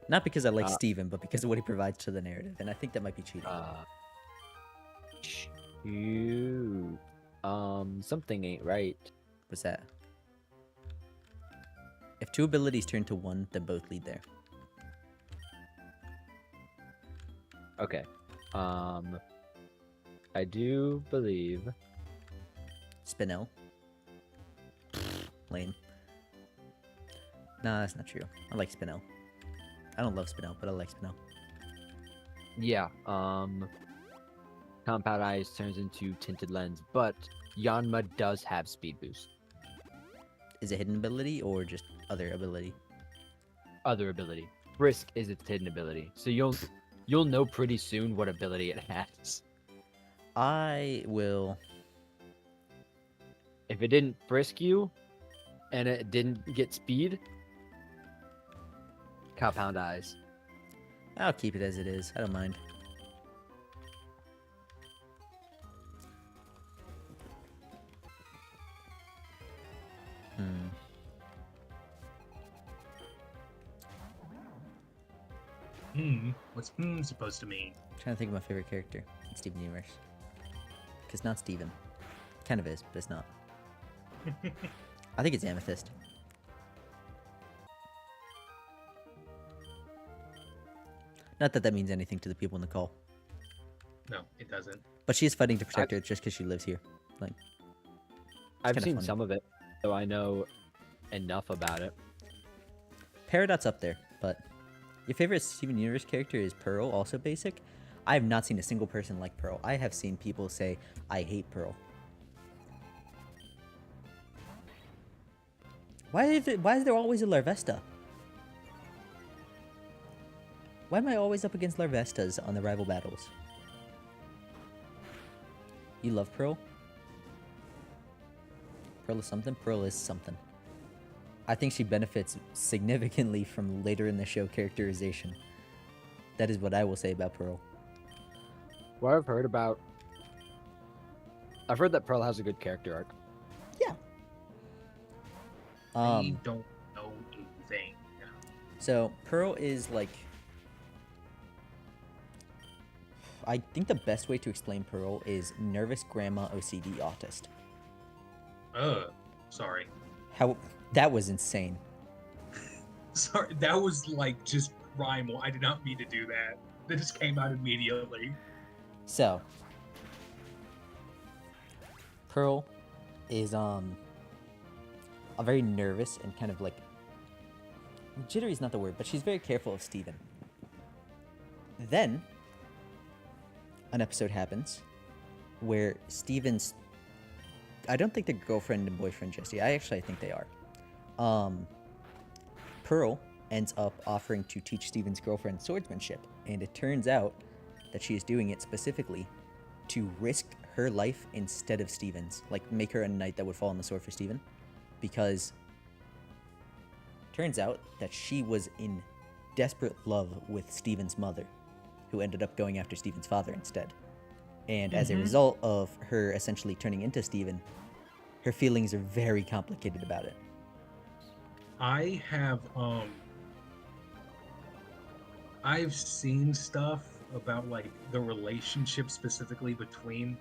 Not because I like Steven, but because of what he provides to the narrative, and I think that might be cheating. Shoot. Something ain't right. What's that? If two abilities turn to one, then both lead there. Okay. I do believe. Spinel. Lame. Nah, that's not true. I like Spinel. I don't love Spinel, but I like Spinel. Yeah. Compound Eyes turns into Tinted Lens, but Yanma does have speed boost. Is it hidden ability or just other ability? Other ability. Brisk is its hidden ability, so you'll know pretty soon what ability it has. I will. If it didn't frisk you, and it didn't get speed, Compound Eyes. I'll keep it as it is. I don't mind. What's supposed to mean? I'm trying to think of my favorite character in Steven Universe. Because not Steven. Kind of is, but it's not. I think it's Amethyst. Not that that means anything to the people in the call. No, it doesn't. But she is fighting to protect her just because she lives here. Like, I've kinda seen funny. some of it, so I know enough about it. Peridot's up there, but your favorite Steven Universe character is Pearl, also basic. I have not seen a single person like Pearl. I have seen people say, I hate Pearl. Why is there always a Larvesta? Why am I always up against Larvestas on the rival battles? You love Pearl? Pearl is something? Pearl is something. I think she benefits significantly from later in the show characterization. That is what I will say about Pearl. What I've heard that Pearl has a good character arc. Yeah. I don't know anything. So Pearl is like, I think the best way to explain Pearl is nervous grandma OCD autist. Sorry. How that was insane. Sorry, that was like just primal. I did not mean to do that. That just came out immediately. So Pearl is a very nervous and kind of like, jittery is not the word, but she's very careful of Steven. Then an episode happens where Steven's, I don't think they're girlfriend and boyfriend just yet. I think they are. Pearl ends up offering to teach Steven's girlfriend swordsmanship, and it turns out that she is doing it specifically to risk her life instead of Steven's, like make her a knight that would fall on the sword for Steven, because turns out that she was in desperate love with Steven's mother, who ended up going after Steven's father instead. And as a result of her essentially turning into Steven, her feelings are very complicated about it. I have I've seen stuff about like the relationship specifically between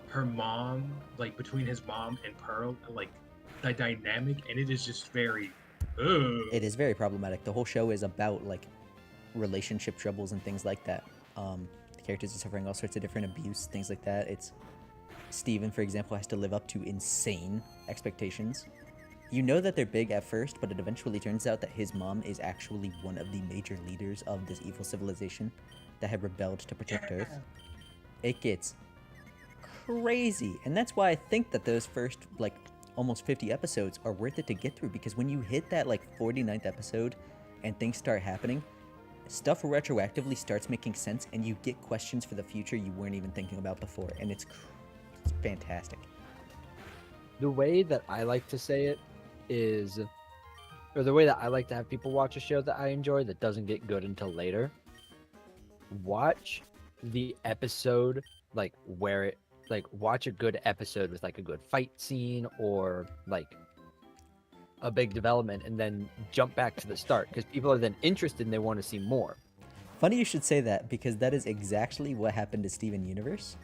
her mom, like between his mom and Pearl, like the dynamic, and it is just very It is very problematic. The whole show is about like relationship troubles and things like that. The characters are suffering all sorts of different abuse, things like that. It's Steven, for example, has to live up to insane expectations. You know that they're big at first, but it eventually turns out that his mom is actually one of the major leaders of this evil civilization that had rebelled to protect Earth. It gets crazy, and that's why I think that those first like almost 50 episodes are worth it to get through, because when you hit that like 49th episode and things start happening, stuff retroactively starts making sense, and you get questions for the future you weren't even thinking about before, and it's fantastic. The way that I like to say it is, or the way that I like to have people watch a show that I enjoy that doesn't get good until later, watch the episode like where it, like watch a good episode with like a good fight scene or like a big development, and then jump back to the start, because people are then interested and they want to see more. Funny you should say that, because that is exactly what happened to Steven Universe.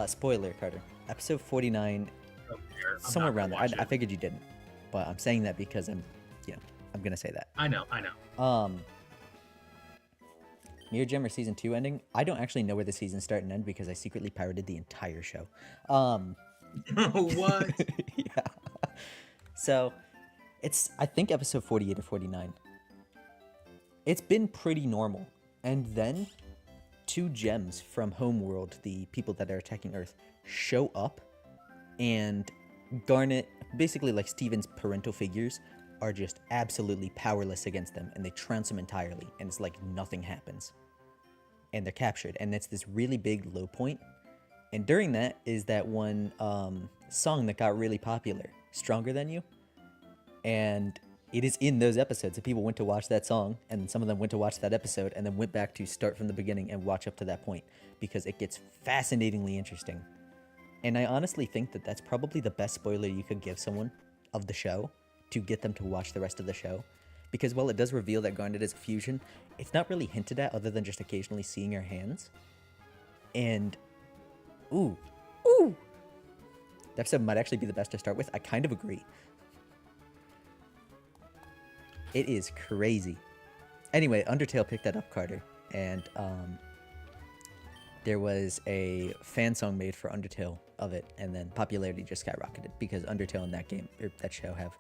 Spoiler, Carter. Episode 49, somewhere around there. I figured you didn't, but I'm saying that because I'm gonna say that. I know. Mirror Gem or season 2 ending. I don't actually know where the seasons start and end because I secretly pirated the entire show. What? Yeah. So, it's I think episode 48 or 49. It's been pretty normal, and then 2 gems from Homeworld, the people that are attacking Earth, show up, and Garnet, basically like Steven's parental figures, are just absolutely powerless against them, and they trounce them entirely, and it's like nothing happens. And they're captured, and it's this really big low point. And during that is that one song that got really popular, Stronger Than You. And it is in those episodes that people went to watch that song, and some of them went to watch that episode, and then went back to start from the beginning and watch up to that point, because it gets fascinatingly interesting. And I honestly think that that's probably the best spoiler you could give someone of the show to get them to watch the rest of the show. Because while it does reveal that Garnet is a fusion, it's not really hinted at other than just occasionally seeing her hands. And, ooh. The episode might actually be the best to start with. I kind of agree. It is crazy. Anyway, Undertale picked that up, Carter, and there was a fan song made for Undertale of it, and then popularity just skyrocketed because Undertale and that game, or that show, have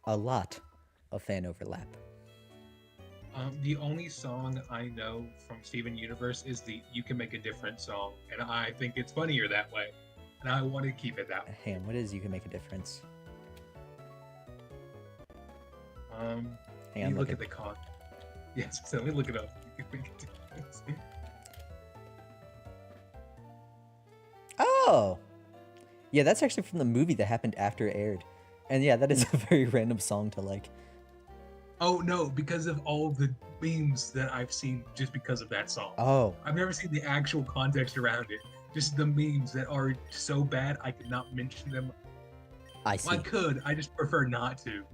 a lot of fan overlap. The only song I know from Steven Universe is the "You Can Make a Difference" song, and I think it's funnier that way, and I want to keep it that way. Hey, what is "You Can Make a Difference"? You look at the con. Yes, so let me look it up. You can make a difference. Oh! Yeah, that's actually from the movie that happened after it aired. And yeah, that is a very random song to like. Oh no, because of all of the memes that I've seen just because of that song. Oh. I've never seen the actual context around it. Just the memes that are so bad I could not mention them. I see. Well, I could, I just prefer not to.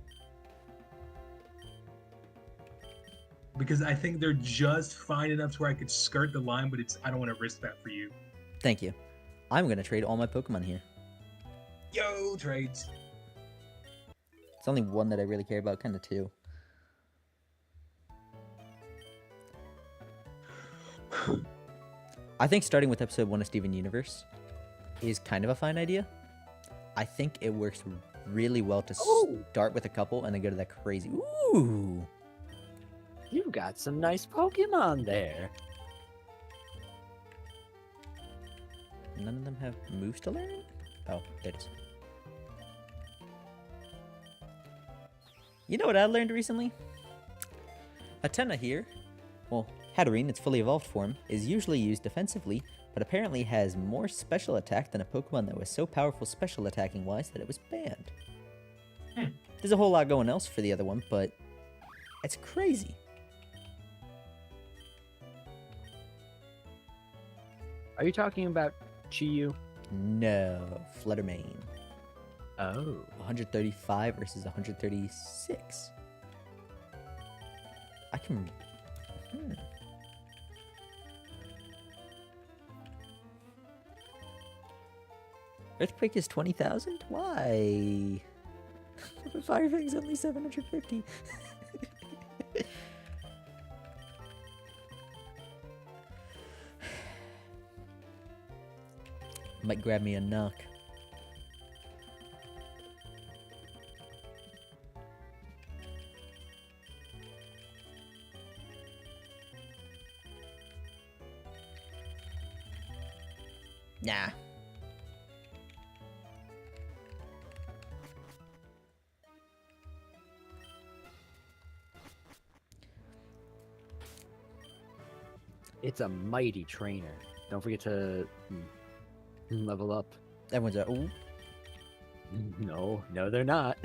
Because I think they're just fine enough to where I could skirt the line, but I don't want to risk that for you. Thank you. I'm going to trade all my Pokemon here. Yo, trades. It's only one that I really care about, kind of two. I think starting with episode 1 of Steven Universe is kind of a fine idea. I think it works really well to start with a couple and then go to that crazy. Ooh! You've got some nice Pokemon there. None of them have moves to learn? Oh, there it is. You know what I learned recently? Hatena here, well, Hatterene, its fully evolved form, is usually used defensively, but apparently has more special attack than a Pokemon that was so powerful special attacking wise that it was banned. There's a whole lot going else for the other one, but it's crazy. Are you talking about Chiyu. No, Fluttermane. Oh. 135 versus 136. I can. Earthquake is 20,000? Why? Fire Fang's only 750. Might grab me a knock. Nah. It's a mighty trainer. Don't forget to level up. Everyone's like, ooh. No, they're not.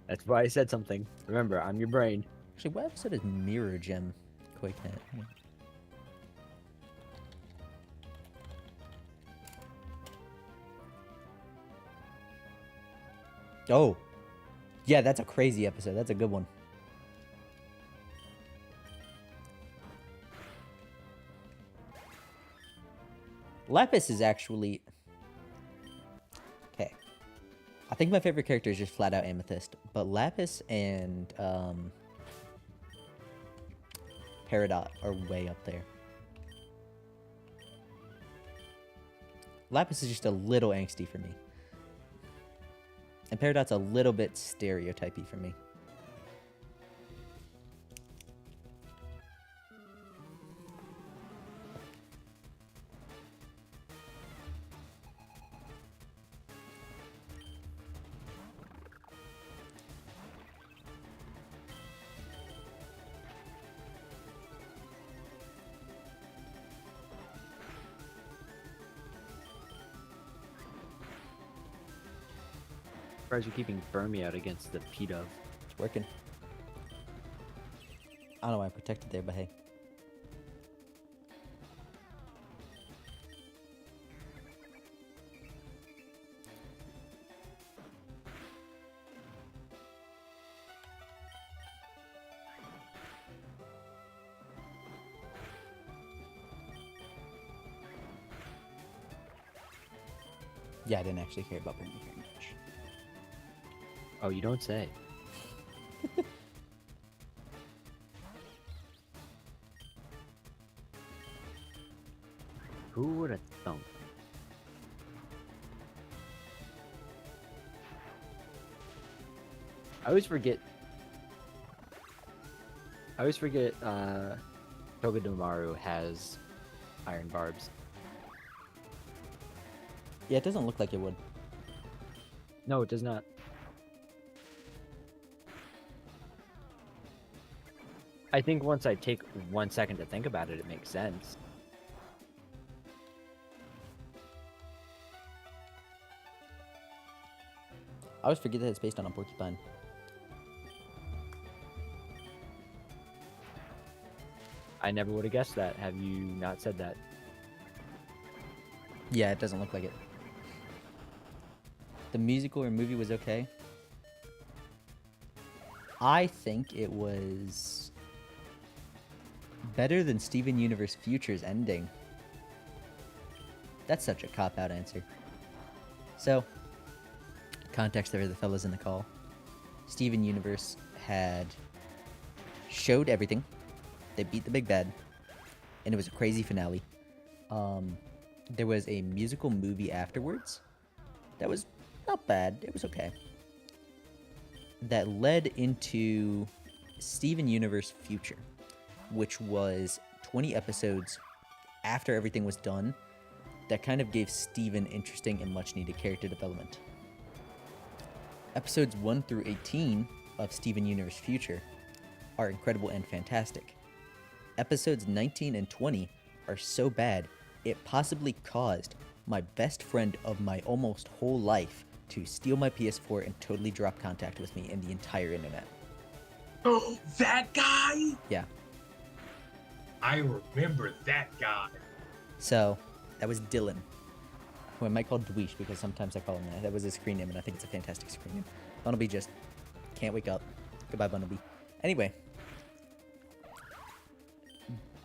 That's why I said something. Remember, I'm your brain. Actually, what episode is Mirror Gem QuakeNet? Oh. Yeah, that's a crazy episode. That's a good one. Lapis is actually... Okay. I think my favorite character is just flat out Amethyst. But Lapis and Peridot are way up there. Lapis is just a little angsty for me. And Peridot's a little bit stereotypy for me. Surprised you're keeping Burmy out against the P-Dove. It's working. I don't know why I protected there, but hey. Yeah, I didn't actually care about Burmy very much. Oh, you don't say. Who would have thunk? I always forget. Togedemaru has iron barbs. Yeah, it doesn't look like it would. No, it does not. I think once I take 1 second to think about it, it makes sense. I always forget that it's based on a porcupine. I never would have guessed that, have you not said that. Yeah, it doesn't look like it. The musical or movie was okay. I think it was better than Steven Universe Future's ending. That's such a cop-out answer. So, context for the fellas in the call. Steven Universe had showed everything. They beat the big bad. And it was a crazy finale. There was a musical movie afterwards. That was not bad. It was okay. That led into Steven Universe Future, which was 20 episodes after everything was done. That kind of gave Steven interesting and much needed character development. Episodes 1 through 18 of Steven Universe Future are incredible and fantastic. Episodes 19 and 20 are so bad, it possibly caused my best friend of my almost whole life to steal my PS4 and totally drop contact with me and the entire internet. Oh, that guy? Yeah. I remember that guy. So, that was Dylan, who I might call Dweesh because sometimes I call him that. That was his screen name, and I think it's a fantastic screen name. Bunnelby just can't wake up. Goodbye, Bunnelby. Anyway,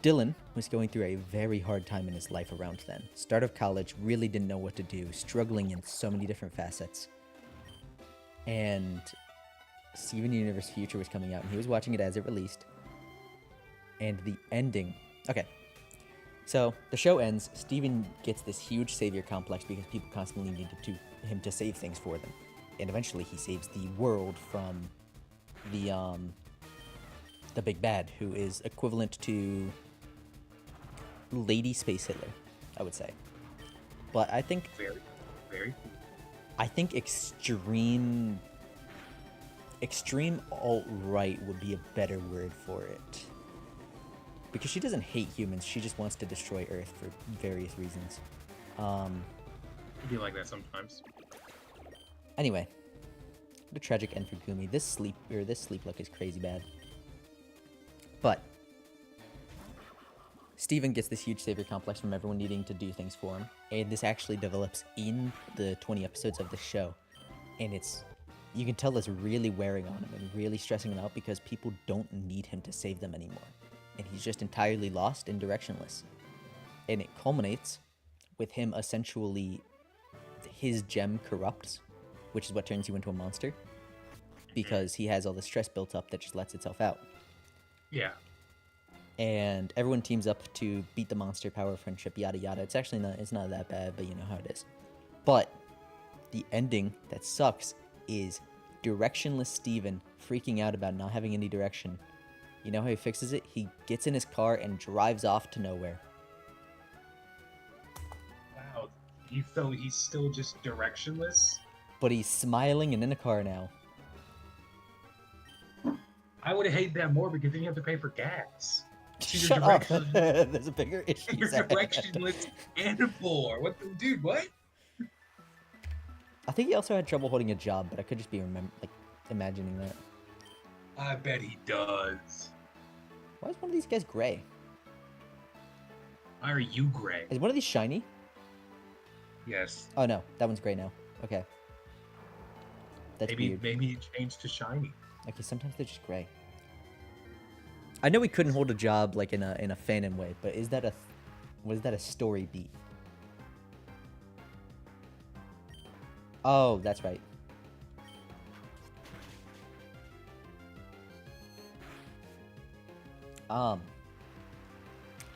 Dylan was going through a very hard time in his life around then. Start of college, really didn't know what to do, struggling in so many different facets. And Steven Universe Future was coming out, and he was watching it as it released. And the ending... Okay. So, the show ends. Steven gets this huge savior complex because people constantly needed him to save things for them. And eventually he saves the world from the big bad, who is equivalent to Lady Space Hitler, I would say. But I think... Very, very cool. I think extreme alt-right would be a better word for it. Because she doesn't hate humans, she just wants to destroy Earth for various reasons. It'd be like that sometimes. Anyway, what a tragic end for Gumi. This sleep look is crazy bad. But Steven gets this huge savior complex from everyone needing to do things for him, and this actually develops in the 20 episodes of the show. And you can tell it's really wearing on him and really stressing him out because people don't need him to save them anymore. And he's just entirely lost and directionless. And it culminates with him essentially, his gem corrupts, which is what turns you into a monster, because he has all the stress built up that just lets itself out. Yeah. And everyone teams up to beat the monster, power, friendship, yada yada. It's not that bad, but you know how it is. But the ending that sucks is directionless Steven freaking out about not having any direction. You know how he fixes it? He gets in his car and drives off to nowhere. Wow. He's still just directionless? But he's smiling and in a car now. I would have hated that more because then you have to pay for gas. So Shut up! There's a bigger issue. You're directionless and poor. Dude, what? I think he also had trouble holding a job, but I could just be imagining that. I bet he does. Why is one of these guys gray? Why are you gray? Is one of these shiny? Yes. Oh no, that one's gray now. Okay. That's weird. Maybe he changed to shiny. Okay, sometimes they're just gray. I know he couldn't hold a job like in a fanon way, but was that a story beat? Oh, that's right.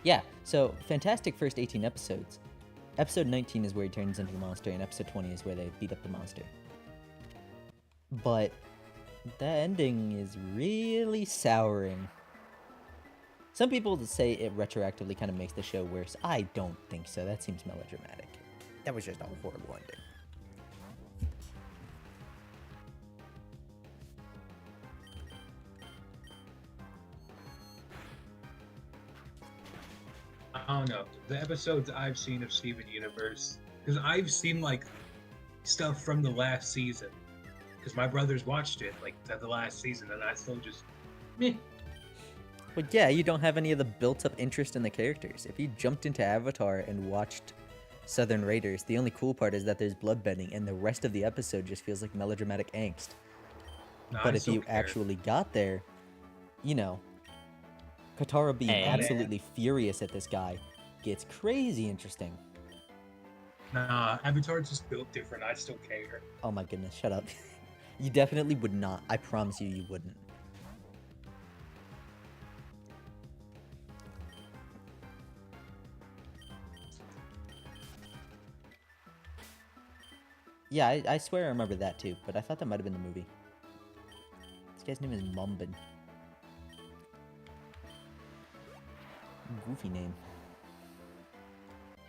Yeah, so fantastic first 18 episodes. Episode 19 is where he turns into the monster, and episode 20 is where they beat up the monster. But the ending is really souring. Some people say it retroactively kind of makes the show worse. I don't think so. That seems melodramatic. That was just a horrible ending. I don't know. The episodes I've seen of Steven Universe, because I've seen like stuff from the last season, because my brothers watched it like the last season, and I still just meh. But yeah, you don't have any of the built-up interest in the characters. If you jumped into Avatar and watched Southern Raiders, the only cool part is that there's bloodbending, and the rest of the episode just feels like melodramatic angst. No, But I if still you care. actually got there, you know, Katara being Hey. absolutely furious at this guy gets crazy interesting. Nah, Avatar's just built different. I still care. Oh my goodness, shut up. You definitely would not. I promise you wouldn't. Yeah, I swear I remember that too, but I thought that might have been the movie. This guy's name is Mumbin. Goofy name.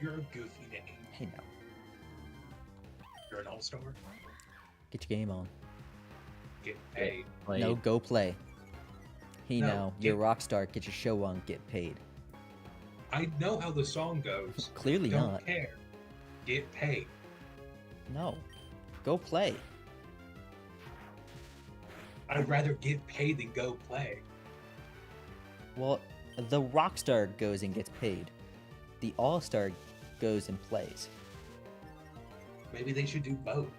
You're a goofy name. Hey now, You're an all-star. get your game on. Get paid. Like, No, go play. Hey No, now, you're a get- rock star, get your show on, get paid. I know how the song goes. Clearly Don't not. care. Get paid. No. Go play. I'd rather get paid than go play. Well, The Rockstar goes and gets paid. The All-Star goes and plays. Maybe they should do both.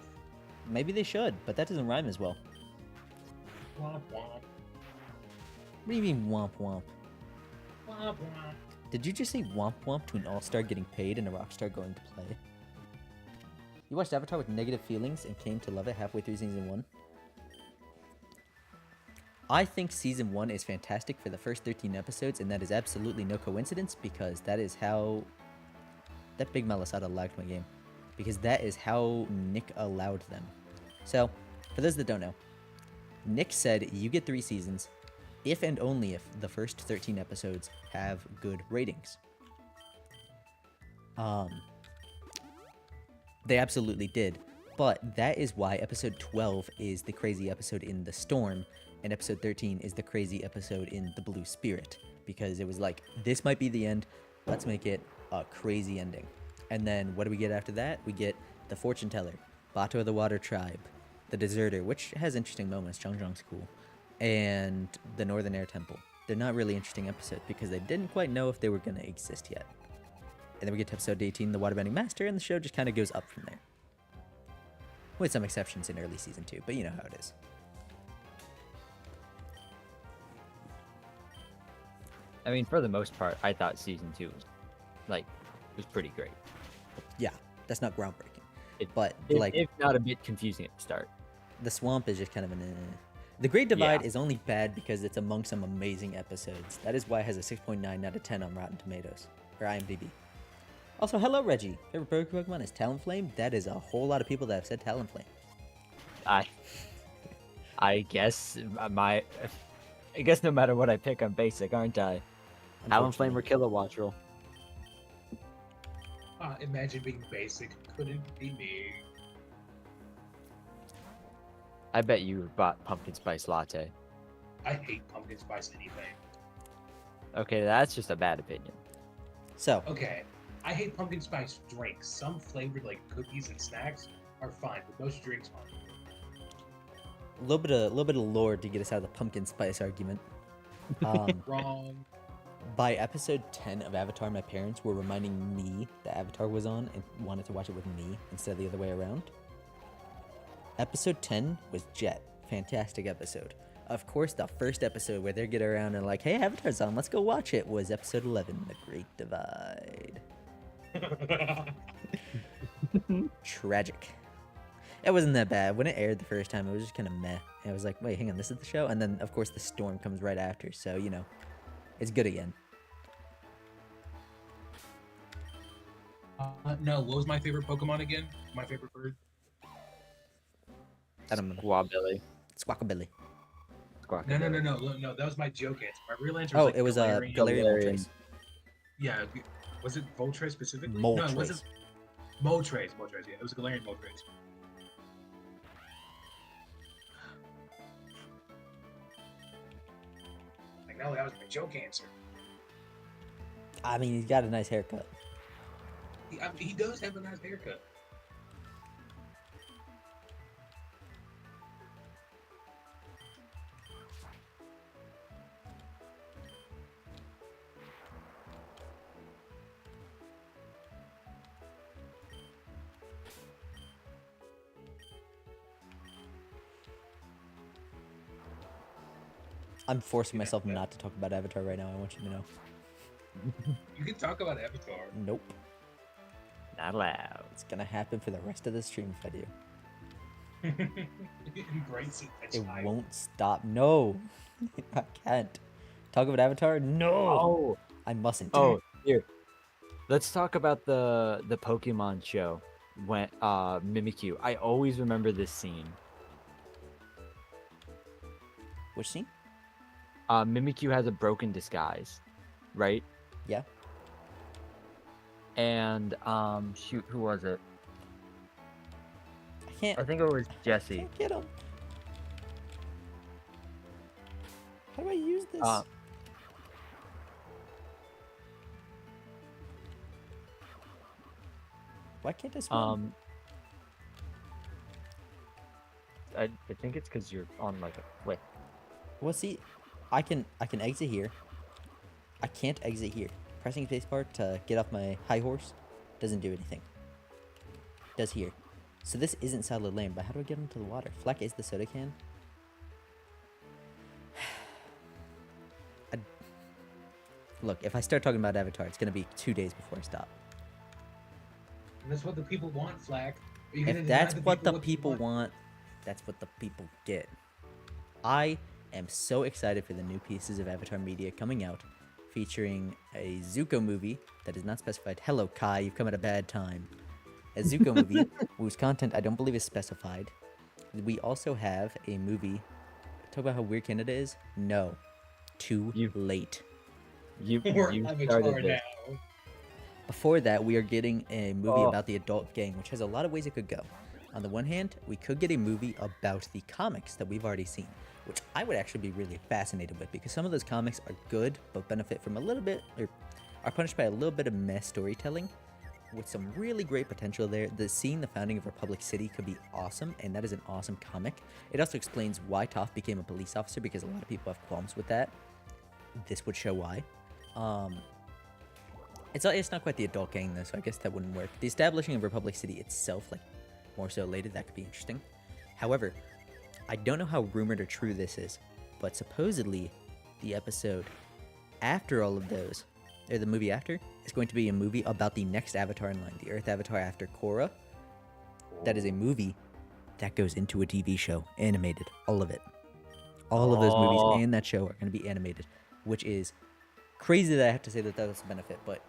Maybe they should, but that doesn't rhyme as well. Womp womp. What do you mean womp womp? Womp womp. Did you just say womp womp to an All-Star getting paid and a Rockstar going to play? You watched Avatar with negative feelings and came to love it halfway through season 1? I think season 1 is fantastic for the first 13 episodes, and that is absolutely no coincidence because that is how... That big Malasada lagged my game. Because that is how Nick allowed them. So, for those that don't know, Nick said you get 3 seasons if and only if the first 13 episodes have good ratings. They absolutely did. But that is why episode 12 is the crazy episode in the storm, and episode 13 is the crazy episode in the blue spirit. Because it was like, this might be the end, let's make it a crazy ending. And then what do we get after that? We get the fortune teller, Bato of the Water Tribe, the deserter, which has interesting moments, Zhangzhang's cool, and the Northern Air Temple. They're not really interesting episodes because they didn't quite know if they were going to exist yet. And then we get to episode 18, the Waterbending Master, and the show just kind of goes up from there. With some exceptions in early season 2, but you know how it is. I mean, for the most part, I thought season 2 was pretty great. Yeah, that's not groundbreaking. But if not a bit confusing at the start. The swamp is just kind of an The Great Divide is only bad because it's among some amazing episodes. That is why it has a 6.9 out of 10 on Rotten Tomatoes, or IMDb. Also, hello Reggie. Favorite Pokemon is Talonflame? That is a whole lot of people that have said Talonflame. I guess no matter what I pick, I'm basic, aren't I? Talonflame or Kilowattrel. Imagine being basic. Couldn't be me. I bet you bought pumpkin spice latte. I hate pumpkin spice anything. Okay, that's just a bad opinion. So, Okay, I hate pumpkin spice drinks. Some flavored like cookies and snacks are fine, but most drinks aren't. a little bit of lore to get us out of the pumpkin spice argument. Wrong. By episode 10 of Avatar, my parents were reminding me that Avatar was on and wanted to watch it with me instead of the other way around. Episode 10 was Jet. Fantastic episode. Of course, the first episode where they get around and like, hey, Avatar's on, let's go watch it, was episode 11, The Great Divide. Tragic. It wasn't that bad. When it aired the first time, it was just kind of meh. And I was like, wait, hang on, this is the show? And then, of course, the storm comes right after, so, you know, it's good again. No, what was my favorite Pokemon again? My favorite bird? I don't remember. Squawbilly. Squawkabilly. No. That was my joke answer. My real answer Oh, was like it was Galarian. Galarian Moltres. Yeah, was it Moltres specifically? Moltres. No, it wasn't. Moltres. Yeah, it was Galarian Moltres. Like, no, that was my joke answer. I mean, he's got a nice haircut. He does have a nice haircut. I'm forcing myself not to talk about Avatar right now. I want you to know. You can talk about Avatar. Nope. Not allowed. It's gonna happen for the rest of the stream if I do. Embrace it. That's It fine. won't stop. No. I can't. Talk about Avatar? No. Oh, I mustn't. here. Let's talk about the Pokemon show when Mimikyu. I always remember this scene. Which scene? Mimikyu has a broken disguise, right? Yeah. And shoot, who was it? I can't. I think it was I Jesse. can't get him. How do I use this? Why can't I swim? I think it's because you're on like a cliff. Well, see, I can exit here. I can't exit here. Pressing spacebar to get off my high horse doesn't do anything. Does here. So this isn't solid land, but how do I get into the water? Fleck is the soda can. Look, if I start talking about Avatar, it's gonna be 2 days before I stop. And that's what the people want, Flack. Are you gonna If deny that's what the they people want, that's what the people get. I am so excited for the new pieces of Avatar media coming out, featuring a Zuko movie that is not specified. Hello, Kai, you've come at a bad time. A Zuko movie whose content I don't believe is specified. We also have a movie. Talk about how weird Canada is? No. Too late. You We're started Avatar this. now. Before that, we are getting a movie about the adult gang, which has a lot of ways it could go. On the one hand, we could get a movie about the comics that we've already seen, which I would actually be really fascinated with, because some of those comics are good, but benefit from a little bit, or are punished by a little bit of mess storytelling, with some really great potential there. Seeing the founding of Republic City could be awesome, and that is an awesome comic. It also explains why Toph became a police officer, because a lot of people have qualms with that. This would show why. It's not quite the adult gang though, so I guess that wouldn't work. The establishing of Republic City itself, like more so later, that could be interesting. However, I don't know how rumored or true this is, but supposedly the episode after all of those, or the movie after, is going to be a movie about the next Avatar in line, the Earth Avatar after Korra. That is a movie that goes into a TV show, animated, all of it. All of those movies and that show are going to be animated, which is crazy that I have to say that that was a benefit, but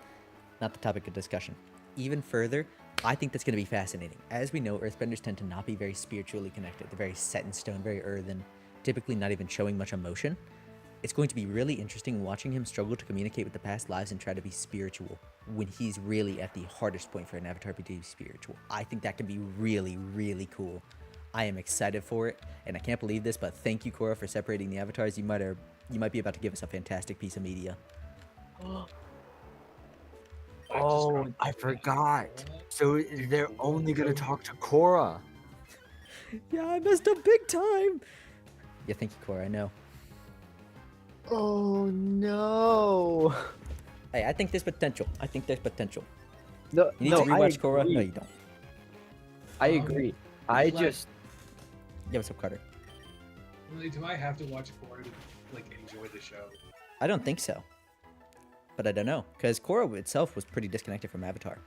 not the topic of discussion. Even further, I think that's going to be fascinating. As we know, Earthbenders tend to not be very spiritually connected. They're very set in stone, very earthen, typically not even showing much emotion. It's going to be really interesting watching him struggle to communicate with the past lives and try to be spiritual when he's really at the hardest point for an Avatar to be spiritual. I think that can be really, really cool. I am excited for it, and I can't believe this, but thank you, Korra, for separating the avatars. You might be about to give us a fantastic piece of media. Oh, I forgot. So they're only gonna talk to Korra. Yeah, I messed up big time. Yeah, thank you, Korra. I know. Oh no. Hey, I think there's potential. No, You need no, to rewatch I Korra? agree. No, you don't. I agree. I Flack, just Yeah, what's up, Carter? Really, do I have to watch Korra to like enjoy the show? I don't think so. But I don't know, because Korra itself was pretty disconnected from Avatar.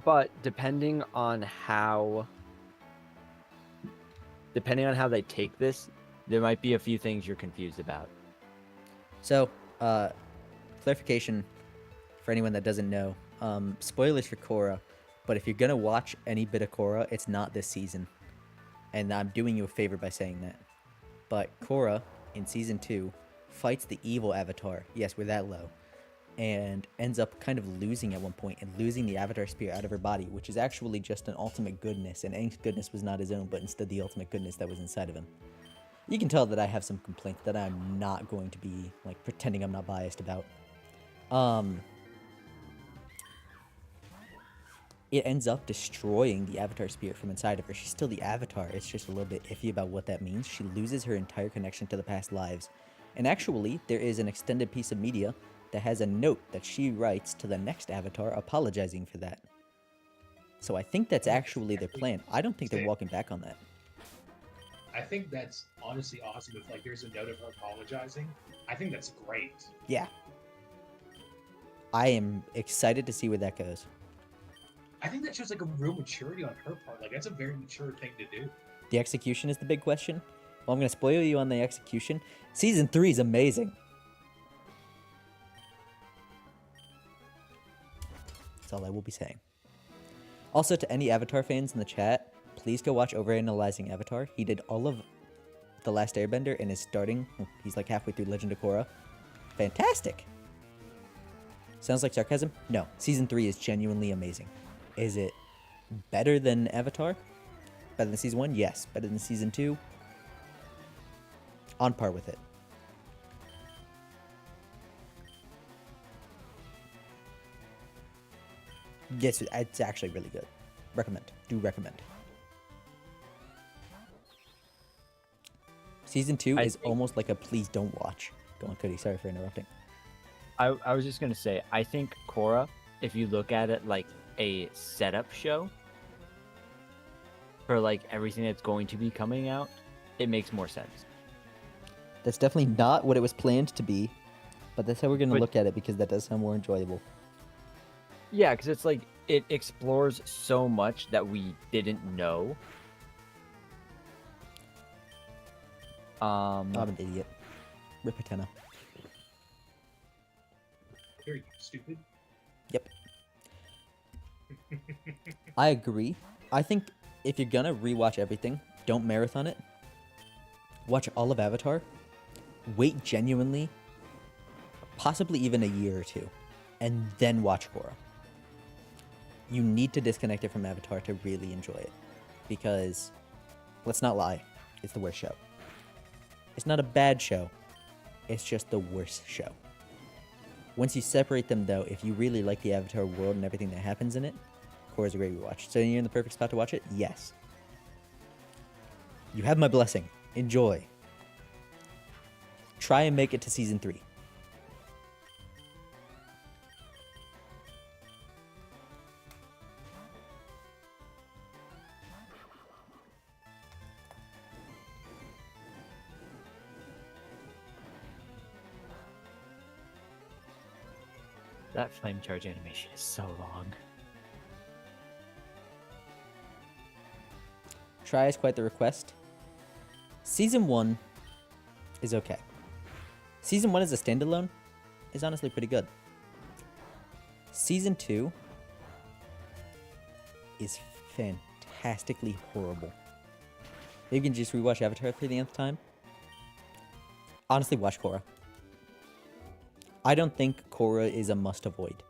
but depending on how they take this, there might be a few things you're confused about. So, clarification for anyone that doesn't know. Spoilers for Korra, but if you're gonna watch any bit of Korra, it's not this season. And I'm doing you a favor by saying that. But Korra, in Season 2, fights the evil Avatar. Yes, we're that low. And ends up kind of losing at one point, and losing the Avatar Spirit out of her body, which is actually just an ultimate goodness. And Aang's goodness was not his own, but instead the ultimate goodness that was inside of him. You can tell that I have some complaints that I'm not going to be, like, pretending I'm not biased about. It ends up destroying the Avatar Spirit from inside of her. She's still the Avatar. It's just a little bit iffy about what that means. She loses her entire connection to the past lives. And actually, there is an extended piece of media that has a note that she writes to the next Avatar apologizing for that. So I think that's actually their plan. I don't think they're walking back on that. I think that's honestly awesome. If like there's a note of her apologizing, I think that's great. Yeah. I am excited to see where that goes. I think that shows like a real maturity on her part. Like that's a very mature thing to do. The execution is the big question. Well, I'm going to spoil you on the execution. Season 3 is amazing. That's all I will be saying. Also, to any Avatar fans in the chat, please go watch Overanalyzing Avatar. He did all of The Last Airbender and is starting. He's like halfway through Legend of Korra. Fantastic. Sounds like sarcasm? No. Season 3 is genuinely amazing. Is it better than Avatar? Better than Season 1? Yes. Better than Season 2? On par with it. Yes, it's actually really good. Recommend. Do recommend. Season 2 is almost like a please don't watch. Go on, Cody. Sorry for interrupting. I was just gonna say, I think Korra, if you look at it like a setup show for like everything that's going to be coming out, it makes more sense. That's definitely not what it was planned to be, but that's how we're gonna But- look at it because that does sound more enjoyable. Yeah, because it's like it explores so much that we didn't know. I'm an idiot. Rip Patena. Here, you stupid. Yep. I agree. I think if you're gonna rewatch everything, don't marathon it. Watch all of Avatar. Wait genuinely, possibly even a year or two, and then watch Korra. You need to disconnect it from Avatar to really enjoy it. Because, let's not lie, it's the worst show. It's not a bad show, it's just the worst show. Once you separate them, though, if you really like the Avatar world and everything that happens in it, Korra's a great rewatch. So you're in the perfect spot to watch it? Yes. You have my blessing. Enjoy. Try and make it to season 3. That flame charge animation is so long. Try is quite the request. Season 1 is okay. Season 1 as a standalone is honestly pretty good. Season 2 is fantastically horrible. You can just rewatch Avatar for the nth time. Honestly, watch Korra. I don't think Korra is a must avoid.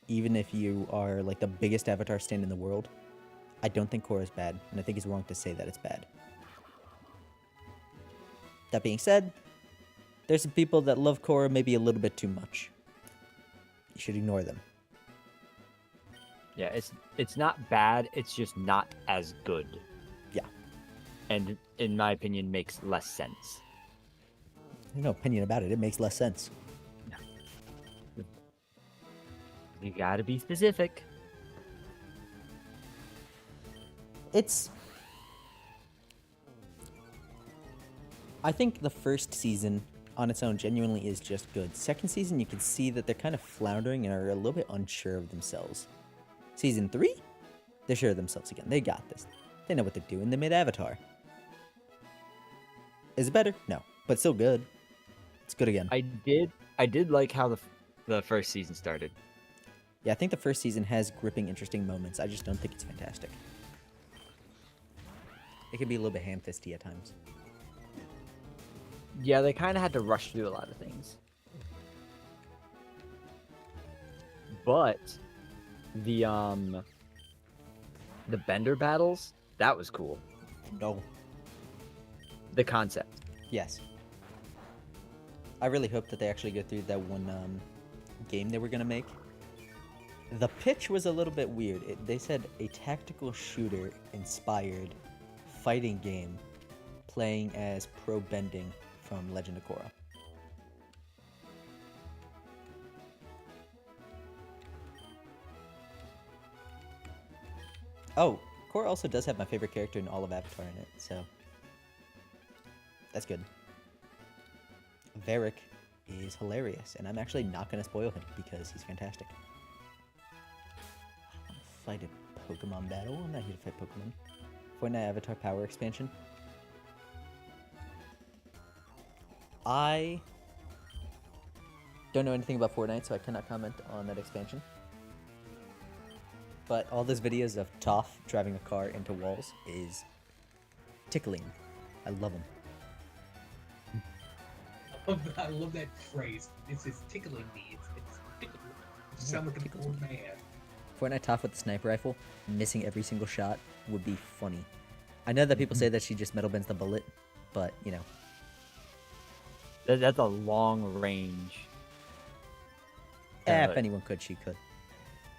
Even if you are like the biggest Avatar stan in the world, I don't think Korra is bad, and I think it's wrong to say that it's bad. That being said, there's some people that love Korra maybe a little bit too much. You should ignore them. Yeah, it's not bad, it's just not as good. Yeah. And in my opinion makes less sense. There's no opinion about it. It makes less sense. You gotta be specific. I think the first season on its own genuinely is just good. Second season, you can see that they're kind of floundering and are a little bit unsure of themselves. Season 3, they're sure of themselves again. They got this. They know what they're doing. They made Avatar. Is it better? No, but still good. It's good again. I did like how the first season started. Yeah, I think the first season has gripping, interesting moments. I just don't think it's fantastic. It can be a little bit ham-fisty at times. Yeah, they kind of had to rush through a lot of things. But the Bender battles, that was cool. No. The concept. Yes. I really hope that they actually go through that one game they were going to make. The pitch was a little bit weird. They said a tactical shooter inspired fighting game playing as Pro Bending from Legend of Korra. Oh, Korra also does have my favorite character in all of Avatar in it, so that's good. Varric is hilarious, and I'm actually not going to spoil him because he's fantastic. I want to fight a Pokemon battle. I'm not here to fight Pokemon. Fortnite Avatar Power Expansion. I don't know anything about Fortnite, so I cannot comment on that expansion. But all those videos of Toph driving a car into walls is tickling. I love them. I love that phrase. It's tickling me. It's tickling. You sound like an old man. Fortnite Toph with the sniper rifle, missing every single shot, would be funny. I know that people say that she just metal bends the bullet, but, you know. That's a long range. If anyone could, she could.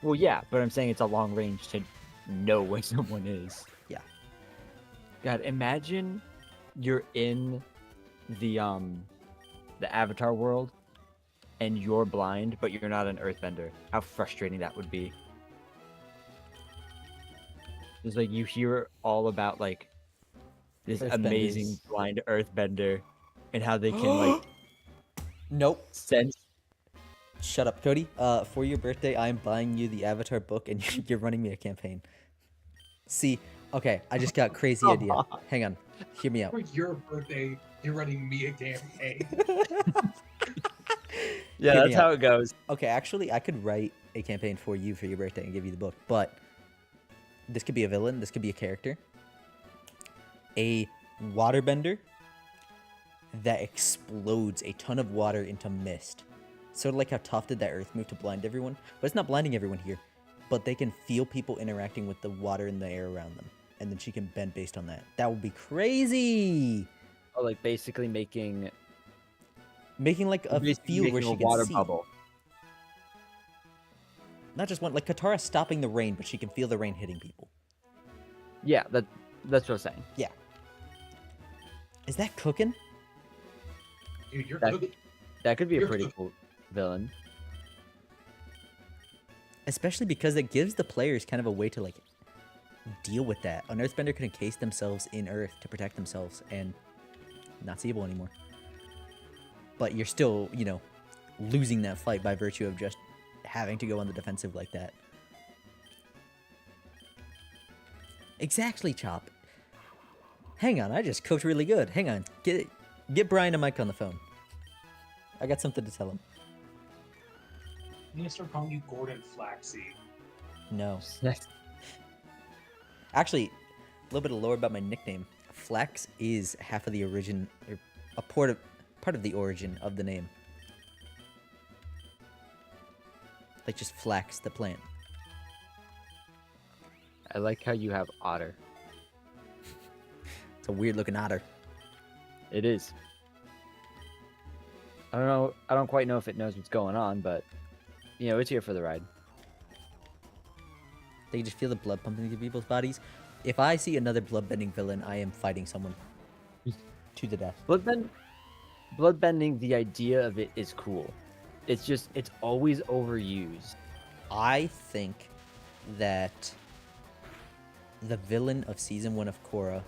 Well, yeah, but I'm saying it's a long range to know where someone is. Yeah. God, imagine you're in the the Avatar world, and you're blind, but you're not an Earthbender. How frustrating that would be. It's like you hear all about like this amazing Earthbenders. blind Earthbender, and how they can like Nope. sense. Shut up, Cody. For your birthday, I'm buying you the Avatar book, and you're running me a campaign. See, okay, I just got a crazy idea. Hang on, hear me out. For your birthday, you're running me a campaign. Yeah, Hear me that's how out. it goes. Okay, actually, I could write a campaign for you for your birthday and give you the book, but this could be a villain, this could be a character. A waterbender that explodes a ton of water into mist. Sort of like how Toph did that earth move to blind everyone. But it's not blinding everyone here. But they can feel people interacting with the water in the air around them. And then she can bend based on that. That would be crazy! Oh, like basically making Making like a basically field where making she a can water see. bubble. Not just one, like Katara stopping the rain, but she can feel the rain hitting people. Yeah, that's what I'm saying. Yeah. Is that cooking? Dude, you're That- cooking. That could be a You're pretty cook- cool villain. Especially because it gives the players kind of a way to like deal with that. An earthbender can encase themselves in earth to protect themselves and not seeable anymore. But you're still, you know, losing that fight by virtue of just having to go on the defensive like that. Exactly, Chop. Hang on, I just cooked really good. Hang on. Get Brian a mic on the phone. I got something to tell him. I'm gonna start calling you Gordon Flaxseed. No. Actually, a little bit of lore about my nickname. Flax is half of the origin, or a part of the origin of the name. Like just flax, the plant. I like how you have otter. It's a weird looking otter. It is. I don't know. I don't quite know if it knows what's going on, but you know, it's here for the ride. They just feel the blood pumping through people's bodies. If I see another bloodbending villain, I am fighting someone to the death. Bloodbending, the idea of it is cool. It's just, it's always overused. I think that the villain of season 1 of Korra,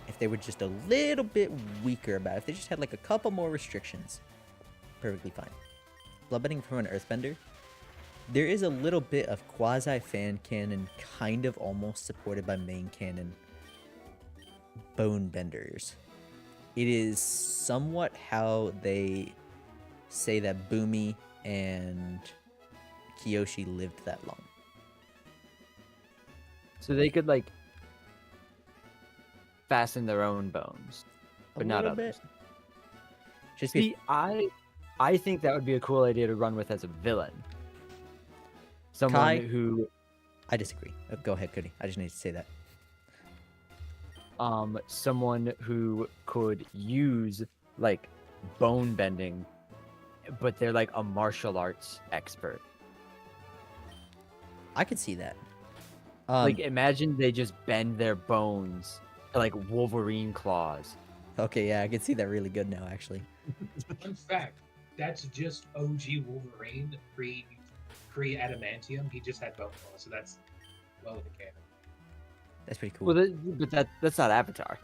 if they were just a little bit weaker about it, if they just had like a couple more restrictions, perfectly fine. Bloodbending from an earthbender, there is a little bit of quasi-fan canon, kind of almost supported by main canon, bone benders. It is somewhat how they say that Boomy and Kyoshi lived that long. So they could like fasten their own bones, but not little others. bit. Just be See, I think that would be a cool idea to run with as a villain. Someone Kai? who I disagree. Go ahead, Cody. I just need to say that. someone who could use like bone bending, but they're like a martial arts expert. I could see that. Like imagine they just bend their bones to like Wolverine claws. Okay, yeah, I can see that really good now, actually. Fun fact, that's just OG Wolverine pre adamantium. He just had bone claws, so that's well with the canon. That's pretty cool. Well, that's not Avatar.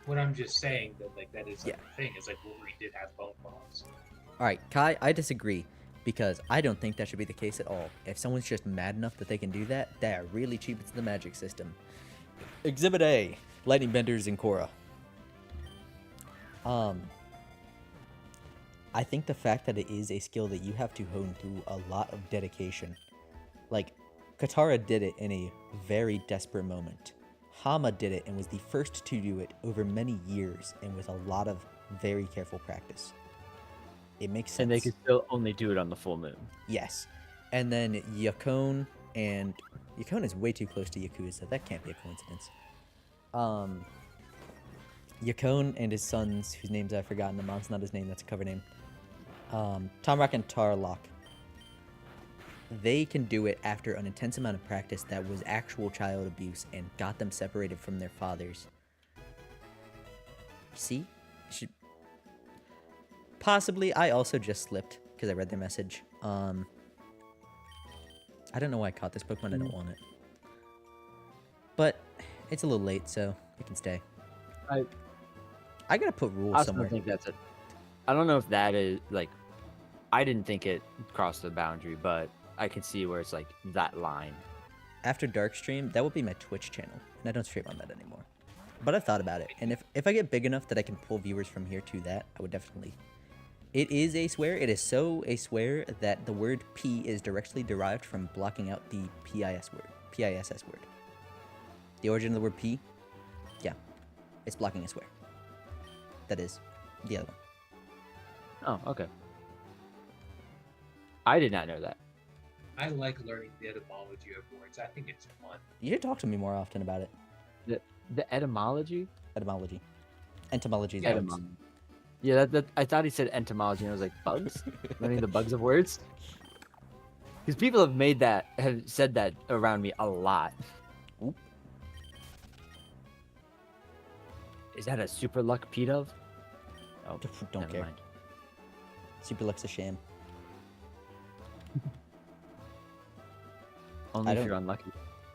What I'm just saying that like that is like Yeah. the thing is like Wolverine did have bone claws. All right, Kai, I disagree because I don't think that should be the case at all. If someone's just mad enough that they can do that, that really cheapens the magic system. Exhibit A: Lightning Benders in Korra. I think the fact that it is a skill that you have to hone through a lot of dedication. Like, Katara did it in a very desperate moment. Hama did it and was the first to do it over many years and with a lot of very careful practice. It makes sense. And they could still only do it on the full moon. Yes. And then Yakone, and Yakone is way too close to Yakuza. That can't be a coincidence. Yakone and his sons, whose names I've forgotten, Amon's not his name, that's a cover name. Tomrak and Tarlok. They can do it after an intense amount of practice that was actual child abuse and got them separated from their fathers. See? possibly. I also just slipped because I read their message. I don't know why I caught this Pokemon. I don't want it. But it's a little late, so it can stay. I gotta put rules I also somewhere. think that's it. I don't know if that is like. I didn't think it crossed the boundary, but I can see where it's like that line. After Dark Stream, that would be my Twitch channel, and I don't stream on that anymore. But I've thought about it, and if I get big enough that I can pull viewers from here to that, I would definitely. It is a swear. It is so a swear that the word P is directly derived from blocking out the PIS word, PISS word. The origin of the word P, yeah, it's blocking a swear. That is the other one. Oh, okay. I did not know that. I like learning the etymology of words. I think it's fun. You should talk to me more often about it. The etymology? Etymology. Entomology. Yeah, Etymology. Yeah, that I thought he said entomology, and I was like, bugs? Learning the bugs of words? Because people have said that around me a lot. Oop. Is that a super luck P dove? Oh, Don't never care. mind. Super Luck's a sham. Only I if don't- you're unlucky.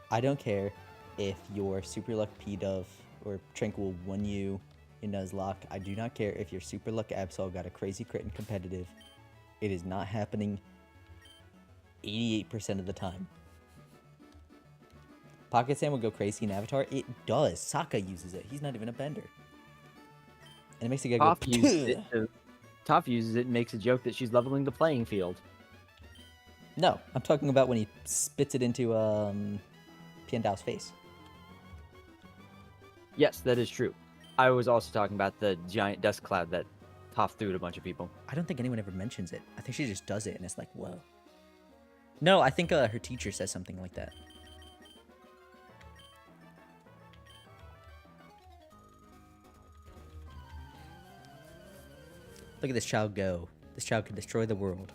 I don't care if your Super Luck P-Dove or Tranquil won you in Nuzlocke. I do not care if your Super Luck Absol got a crazy crit in competitive. It is not happening 88% of the time. Pocket Sand would go crazy in Avatar. It does. Sokka uses it. He's not even a bender. And it makes the guy Toph go... uses it. Toph uses it and makes a joke that she's leveling the playing field. No, I'm talking about when he spits it into Piandao's face. Yes, that is true. I was also talking about the giant dust cloud that Toph threw at a bunch of people. I don't think anyone ever mentions it. I think she just does it, and it's like, whoa. No, I think her teacher says something like that. Look at this child go. This child can destroy the world.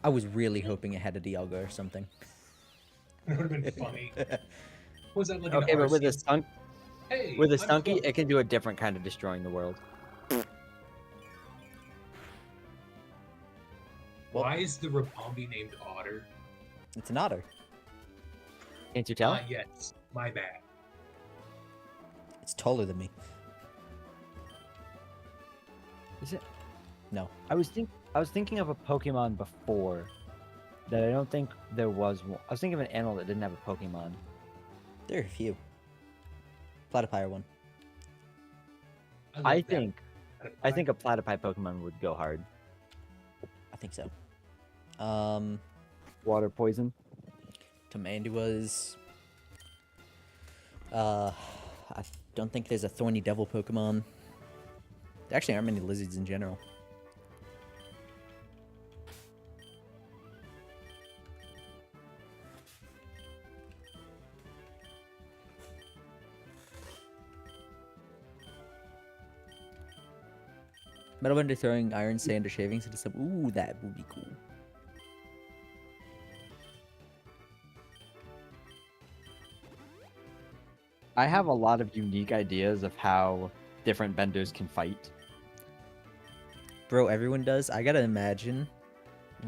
I was really hoping it had a Dialga or something. It would have been funny. Was that like Okay, an but with a Arceus? stunk, Hey, with a I'm stunky, close. it can do a different kind of destroying the world. Why is the Rabombi named Otter? It's an otter. Can't you tell? Yes, my bad. It's taller than me. Is it? No. I was thinking of a Pokemon before that I don't think there was one. I was thinking of an animal that didn't have a Pokemon. There are a few. Platypire one. love I that. think a Platypi Pokemon would go hard. I think so. Water poison. Tamanduas. I don't think there's a thorny devil Pokemon. There actually aren't many lizards in general. Metal Bender throwing iron, sand, or shavings into some. Ooh, that would be cool. I have a lot of unique ideas of how different benders can fight. Bro, everyone does. I gotta imagine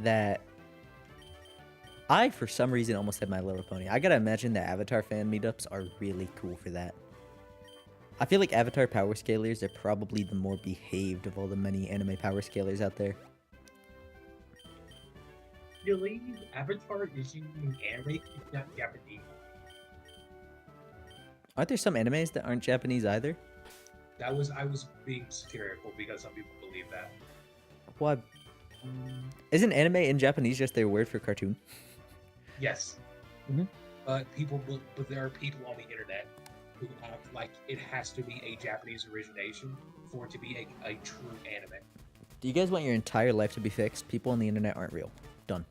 that I, for some reason, almost had My Little Pony. I gotta imagine that Avatar fan meetups are really cool for that. I feel like Avatar power scalers are probably the more behaved of all the many anime power scalers out there. Really? Avatar is using anime? It's not Japanese. Aren't there some animes that aren't Japanese either? I was being satirical because some people believe that. What? Isn't anime in Japanese just their word for cartoon? Yes. Mhm. But there are people on the internet who act like it has to be a Japanese origination for it to be a true anime. Do you guys want your entire life to be fixed? People on the internet aren't real. Done.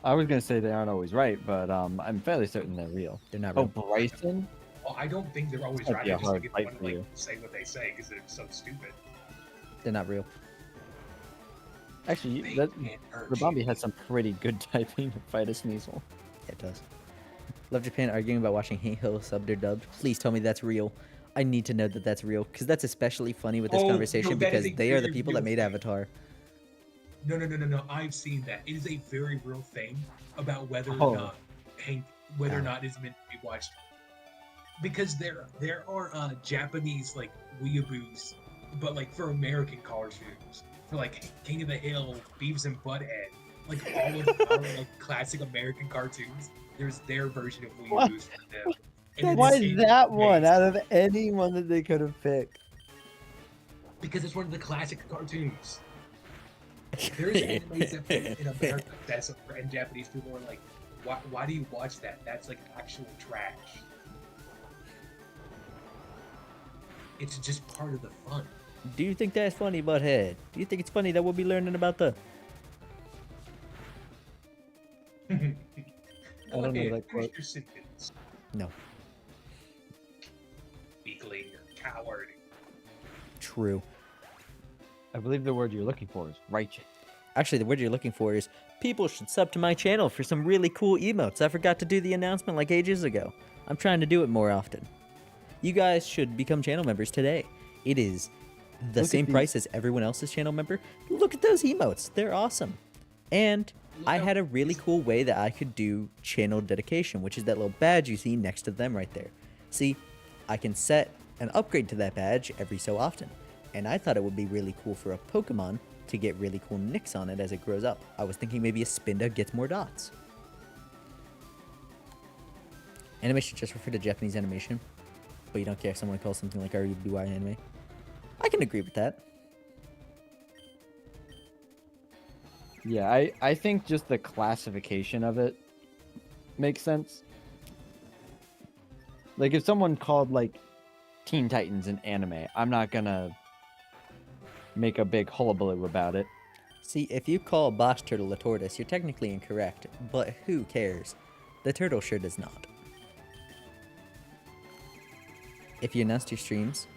I was gonna say they aren't always right, but I'm fairly certain they're real. They're not Oh, real. Bryson? Well, I don't think they're always That'd right. be a I just hard think it's fight fun to for you. say what they say because they're so stupid. They're not real. Actually, They that can't hurt Rabambi you. has some pretty good typing to fight a Sneasel. It does. Love Japan arguing about watching Hey Ho subbed or dubbed. Please tell me that's real. I need to know that that's real because that's especially funny with this Oh, no, conversation that is because a they are the very people that real made thing. Avatar. No. I've seen that. It is a very real thing about whether Oh. or not whether or Wow. not it's meant to be watched. Because there are Japanese like weeaboos, but like for American cartoons, for like King of the Hill, Beavis and Butthead, like all of our like classic American cartoons. There's their version of What? weeaboos for them. And Why it's is that one amazing. out of any one that they could have picked? Because it's one of the classic cartoons. There's animes that play in America that's and Japanese people are like, why do you watch that? That's like actual trash. It's just part of the fun. Do you think that's funny, Butthead? Do you think it's funny that we'll be learning about the... don't know Butthead, that finish quote. your sentence. No. Weakling, coward. True. I believe the word you're looking for is righteous. Actually, the word you're looking for is people should sub to my channel for some really cool emotes. I forgot to do the announcement like ages ago. I'm trying to do it more often. You guys should become channel members today. It is the Look at same these- price as everyone else's channel member. Look at those emotes. They're awesome. And I had a really cool way that I could do channel dedication, which is that little badge you see next to them right there. See, I can set an upgrade to that badge every so often. And I thought it would be really cool for a Pokemon to get really cool nicks on it as it grows up. I was thinking maybe a Spinda gets more dots. Anime should just refer to Japanese animation, but you don't care if someone calls something like RUBY anime. I can agree with that. Yeah, I think just the classification of it makes sense. Like if someone called like Teen Titans an anime, I'm not gonna make a big hullabaloo about it. See, if you call a box turtle a tortoise, you're technically incorrect, but who cares? The turtle sure does not. If you announced your streams,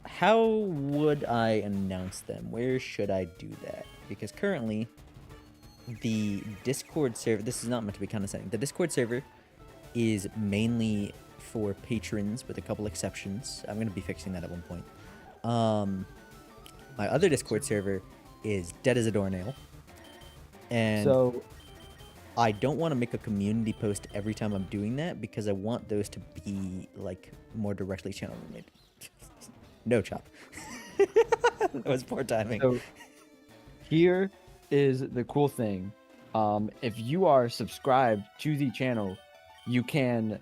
how would I announce them? Where should I do that? Because currently, the Discord server, this is not meant to be condescending, the Discord server is mainly for patrons with a couple exceptions. I'm going to be fixing that at one point. My other Discord server is dead as a doornail. And So I don't want to make a community post every time I'm doing that because I want those to be like more directly channel related. No chop. That was poor timing. So here is the cool thing. If you are subscribed to the channel, you can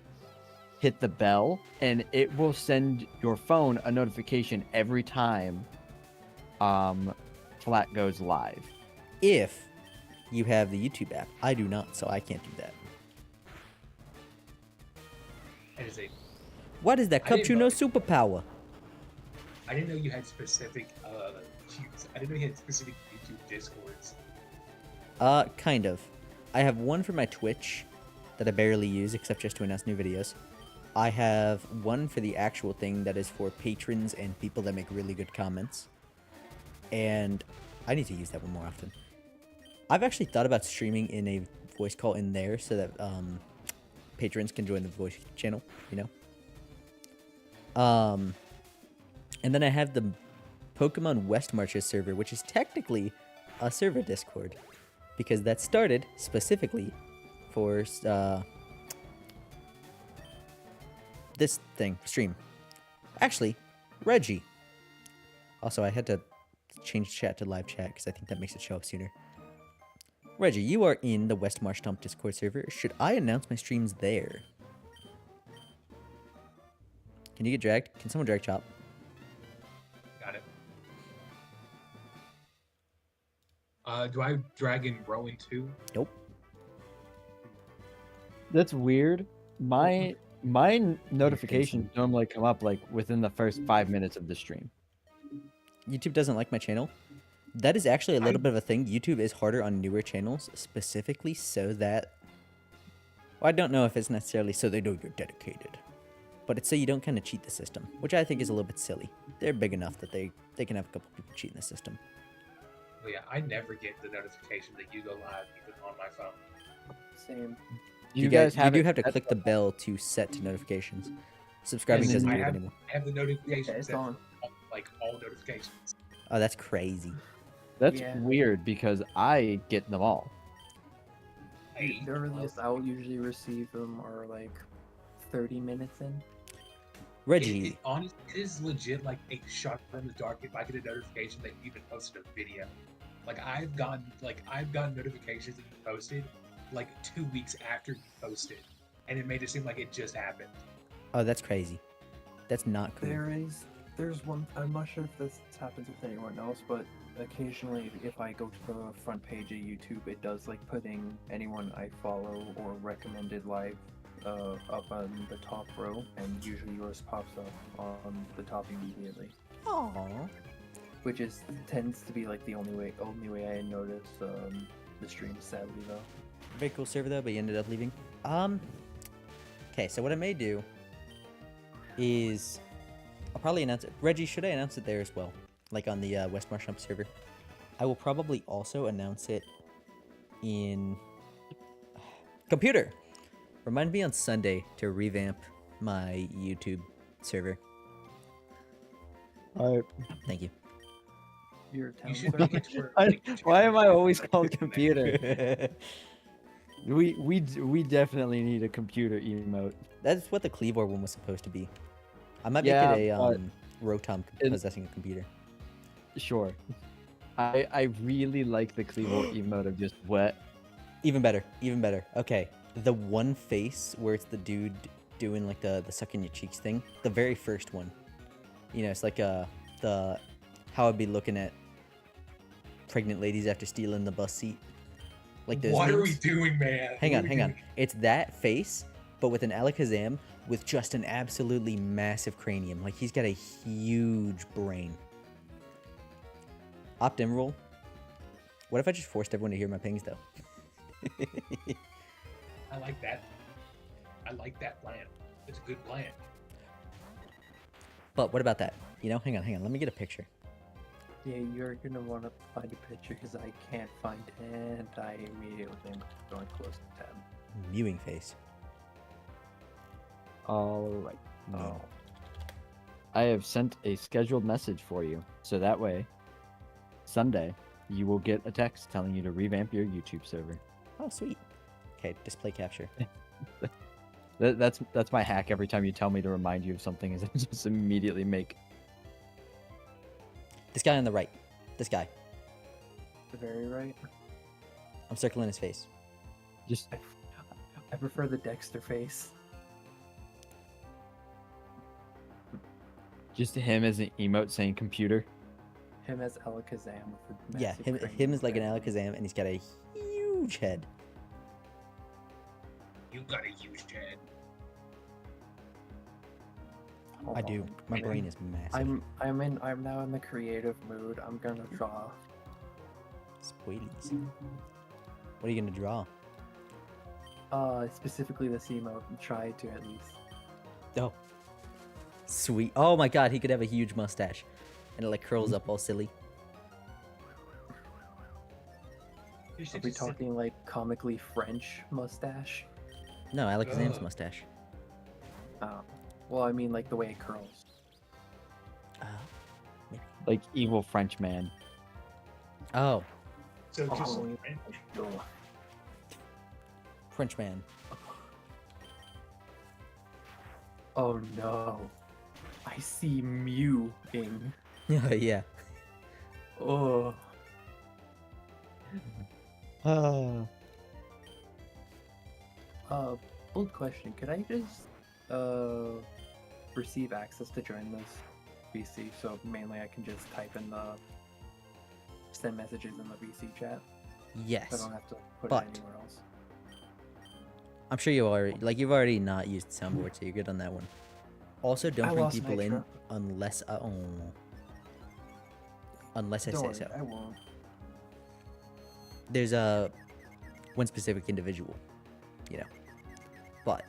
hit the bell and it will send your phone a notification every time Flat goes live. If you have the YouTube app, I do not, so I can't do that. That is a. What is that I didn't Cappuccino know- superpower? I didn't know you had specific. I didn't know you had specific YouTube Discords. Kind of. I have one for my Twitch that I barely use except just to announce new videos. I have one for the actual thing that is for patrons and people that make really good comments. And I need to use that one more often. I've actually thought about streaming in a voice call in there so that patrons can join the voice channel, you know? And then I have the Pokemon West Marches server, which is technically a server Discord. Because that started specifically for this thing, stream. Actually, Reggie. Also, I had to change chat to live chat because I think that makes it show up sooner. Reggie, you are in the West March Stomp Discord server. Should I announce my streams there? Can you get dragged? Can someone drag Chop? Got it. Do I drag in Rowan too? Nope. That's weird. My notifications normally come up like within the first 5 minutes of the stream. YouTube doesn't like my channel. That is actually a little bit of a thing. YouTube is harder on newer channels, specifically so that... Well, I don't know if it's necessarily so they know you're dedicated. But it's so you don't kind of cheat the system, which I think is a little bit silly. They're big enough that they can have a couple people cheating the system. Well, yeah, I never get the notification that you go live even on my phone. Same. You do have to click the bell to set to notifications. Subscribing Yes, doesn't I do it have, anymore. I have the notifications it's set on. for, like all notifications. Oh, that's crazy. That's Yeah. weird because I get them all. Hey, The earliest I'll usually receive them are like 30 minutes in. Reggie, honestly, it is legit like a shot from the dark if I get a notification that you even posted a video. Like I've gotten notifications that you posted like 2 weeks after you posted, and it made it seem like it just happened. oh, that's crazy. That's not cool. There's one. I'm not sure if this happens with anyone else, but occasionally, if I go to the front page of YouTube, it does like putting anyone I follow or recommended live up on the top row, and usually yours pops up on the top immediately, Aww. which tends to be like the only way I notice the stream. Sadly though. Very cool server though, but you ended up leaving. Okay, so what I may do is I'll probably announce it. Reggie, should I announce it there as well? Like on the West Marsh Hump server? I will probably also announce it in computer. Remind me on Sunday to revamp my YouTube server. All right. Thank you. Your town You should server? make it to where, Why am I always called computer? We definitely need a computer emote. That's what the Cleavor one was supposed to be. I might make Yeah, it a but Rotom in- possessing a computer. Sure. I really like the Clevo emote of just wet. Even better, even better. Okay, the one face where it's the dude doing like the suck in your cheeks thing. The very first one. You know, it's like the how I'd be looking at pregnant ladies after stealing the bus seat. Like those what are we memes. doing, man? Hang What on, are we hang on. doing? It's that face, but with an Alakazam with just an absolutely massive cranium. Like he's got a huge brain. Opt-in What if I just forced everyone to hear my pings though? I like that. I like that plan. It's a good plan. But what about that? You know, hang on. Let me get a picture. Yeah, you're gonna want to find a picture because I can't find it, and I immediately am going to close the tab. Mewing face. All right. No. I have sent a scheduled message for you, so that way, Sunday, you will get a text telling you to revamp your YouTube server. Oh, sweet. Okay, display capture. That's my hack. Every time you tell me to remind you of something, is I just immediately make. This guy on the right. This guy. The very right. I'm circling his face. Just I prefer the Dexter face. him as an emote saying computer. Him as Alakazam with the Yeah, massive him cranium is like an thing. Alakazam, and he's got a huge head. You got a huge head. Hold I do. on. My brain is massive. I'm now in the creative mood. I'm gonna draw. Spoilies. What are you gonna draw? Specifically this emote. Try to at least. Oh. Sweet. Oh my god, he could have a huge mustache. And it like curls up all silly. You Are should we just sit- talking like comically French mustache? No, Alakazam's Ugh. mustache. Well, I mean like the way it curls. Maybe. Like evil French man. Oh, So just Oh, no. Frenchman. Oh no. I see Mew-ing. Yeah. Oh. Bold question. Could I just receive access to join this VC? So mainly I can just type in the send messages in the VC chat. I Yes. don't have to put But- it anywhere else. I'm sure you you've already not used soundboard, so you're good on that one. Also, don't I bring lost people my in trip. unless unless I Don't say worry, so. I won't. There's one specific individual, you know. But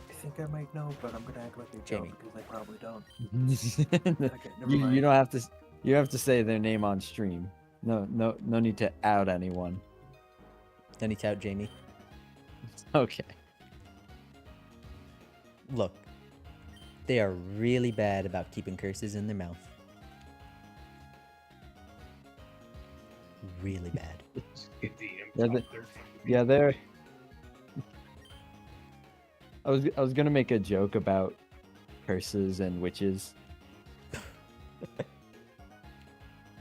I think I might know, but I'm gonna act like I Jamie. don't because I probably don't. you, Okay, never you mind. don't have to. You have to say their name on stream. No need to out anyone. don't need to out Jamie. Okay. Look, they are really bad about keeping curses in their mouth. Really bad. Get the Yeah, improper. Yeah, they're. I was gonna make a joke about curses and witches.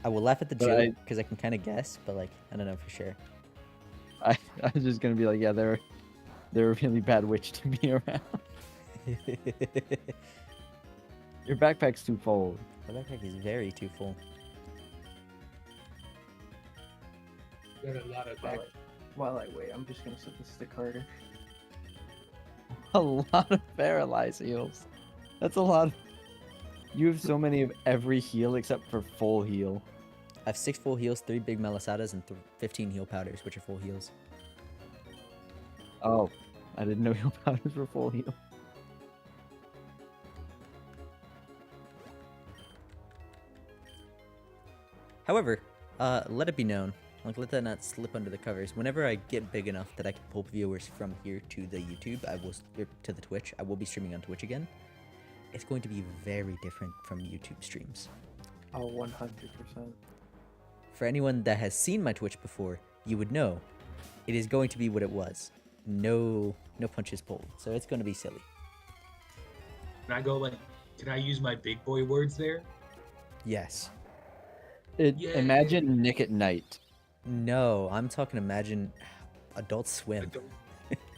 I will laugh at the But joke because I can kind of guess, but like I don't know for sure. I was just gonna be like, yeah, they're a really bad witch to be around. Your backpack's too full. My backpack is very too full. Got a lot of While back. while I wait, I'm just gonna set this to Carter. A lot of paralyzed heals. That's a lot. You have so many of every heal except for full heal. I have 6 full heals, 3 big malasadas, and 15 heal powders, which are full heals. Oh, I didn't know heal powders were full heal. However, let it be known, like let that not slip under the covers. Whenever I get big enough that I can pull viewers from here to the YouTube, to the Twitch. I will be streaming on Twitch again. It's going to be very different from YouTube streams. Oh, 100%. For anyone that has seen my Twitch before, you would know it is going to be what it was. No punches pulled. So it's going to be silly. Can I go like? Can I use my big boy words there? Yes. Imagine Nick at Night. No, I'm talking imagine Adult Swim. Adult-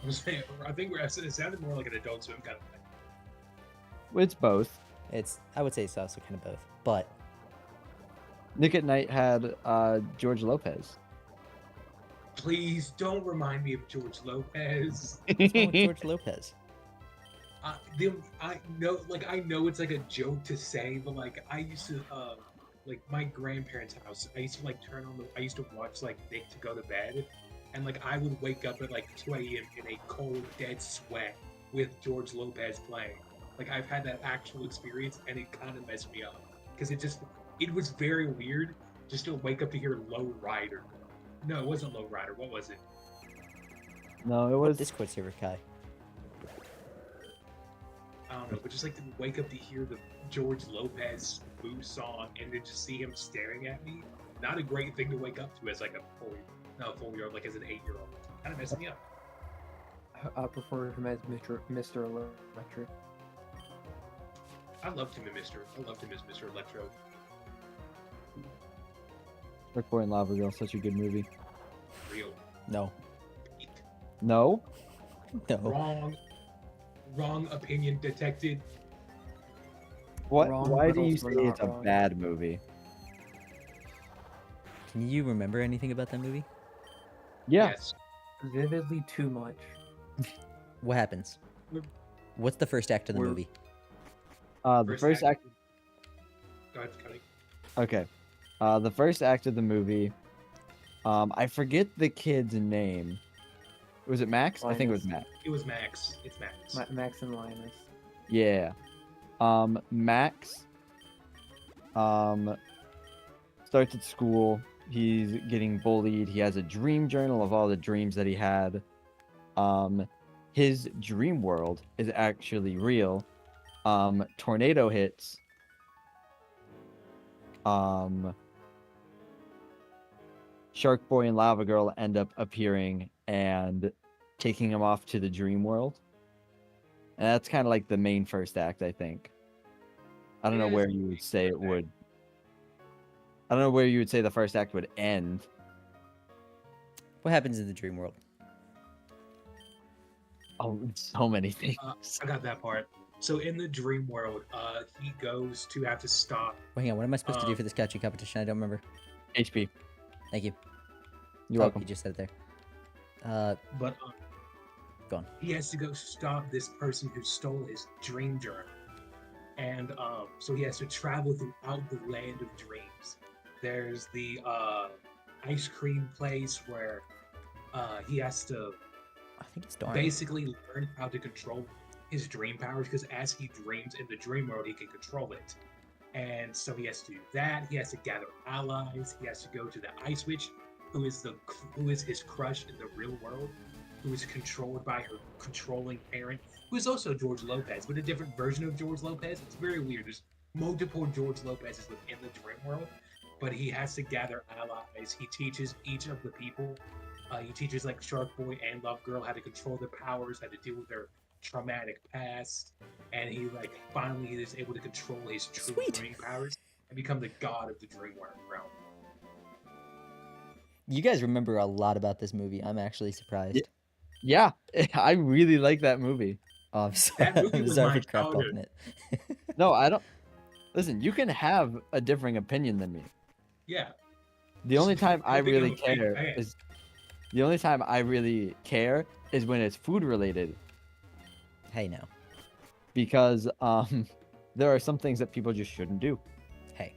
I'm saying, I think it sounded more like an Adult Swim kind of thing. It's both. I would say it's also kind of both. But Nick at Night had George Lopez. Please don't remind me of George Lopez. what's wrong with George Lopez? I know it's like a joke to say, but like I used to like my grandparents' house. I used to like I used to watch like Nick to go to bed, and like I would wake up at like 2 a.m. in a cold, dead sweat with George Lopez playing. Like I've had that actual experience, and it kind of messed me up because it was very weird just to wake up to hear Low Rider. No, it wasn't Low Rider. What was it? No, it was. Discord server, Kai. I don't know, but just like to wake up to hear the George Lopez Boo song and then just see him staring at me. Not a great thing to wake up to as like a 4-year-old, like as an 8-year-old. Kind of messed me up. I prefer him as Mr. Electric. I loved him as Mr. Electro. Shark Boy and Lava Girl, such a good movie. Real. No. No? No. Wrong opinion detected. What? Wrong, Why but do you also say not it's a wrong. bad movie? Can you remember anything about that movie? Yeah. Yes. Vividly too much. What happens? What's the first act of the We're- movie? The first act. Go ahead, Cody. Okay. The first act of the movie. I forget the kid's name. Was it Max? I think it was Linus. Max. It was Max. It's Max. Max and Linus. Yeah. Max. Starts at school. He's getting bullied. He has a dream journal of all the dreams that he had. His dream world is actually real. Tornado hits. Shark Boy and Lava Girl end up appearing and taking him off to the dream world. And that's kind of like the main first act, I think. I don't know Yeah, where it's you the would main say it first act. would. I don't know where you would say the first act would end. What happens in the dream world? Oh, so many things. I got that part. So in the dream world, he goes to have to stop. Well, hang on. What am I supposed to do for this catching competition? I don't remember. HP. Thank you. You're Oh, welcome. You just said it there. But Go on. he has to go stop this person who stole his dream journal, and so he has to travel throughout the land of dreams. There's the ice cream place where he has to I think it's darn. basically learn how to control his dream powers, because as he dreams in the dream world, he can control it. And so he has to do that. He has to gather allies. He has to go to the Ice Witch, who is his crush in the real world. who is controlled by her controlling parent, who is also George Lopez, but a different version of George Lopez. It's very weird. There's multiple George Lopez's within the dream world, but he has to gather allies. He teaches each of the people. He teaches like Shark Boy and Love Girl how to control their powers, how to deal with their traumatic past, and he like finally is able to control his true Sweet. dream powers and become the god of the dream realm. You guys remember a lot about this movie. I'm actually surprised. Yeah, I really like that movie. Oh, I'm so, That movie I'm was sorry my for crap talking childhood. it. No, I don't. Listen, you can have a differing opinion than me. Yeah, The only time I think I'm really a big care fan. is the only time I really care is when it's food related, Hey now. because there are some things that people just shouldn't do. Hey.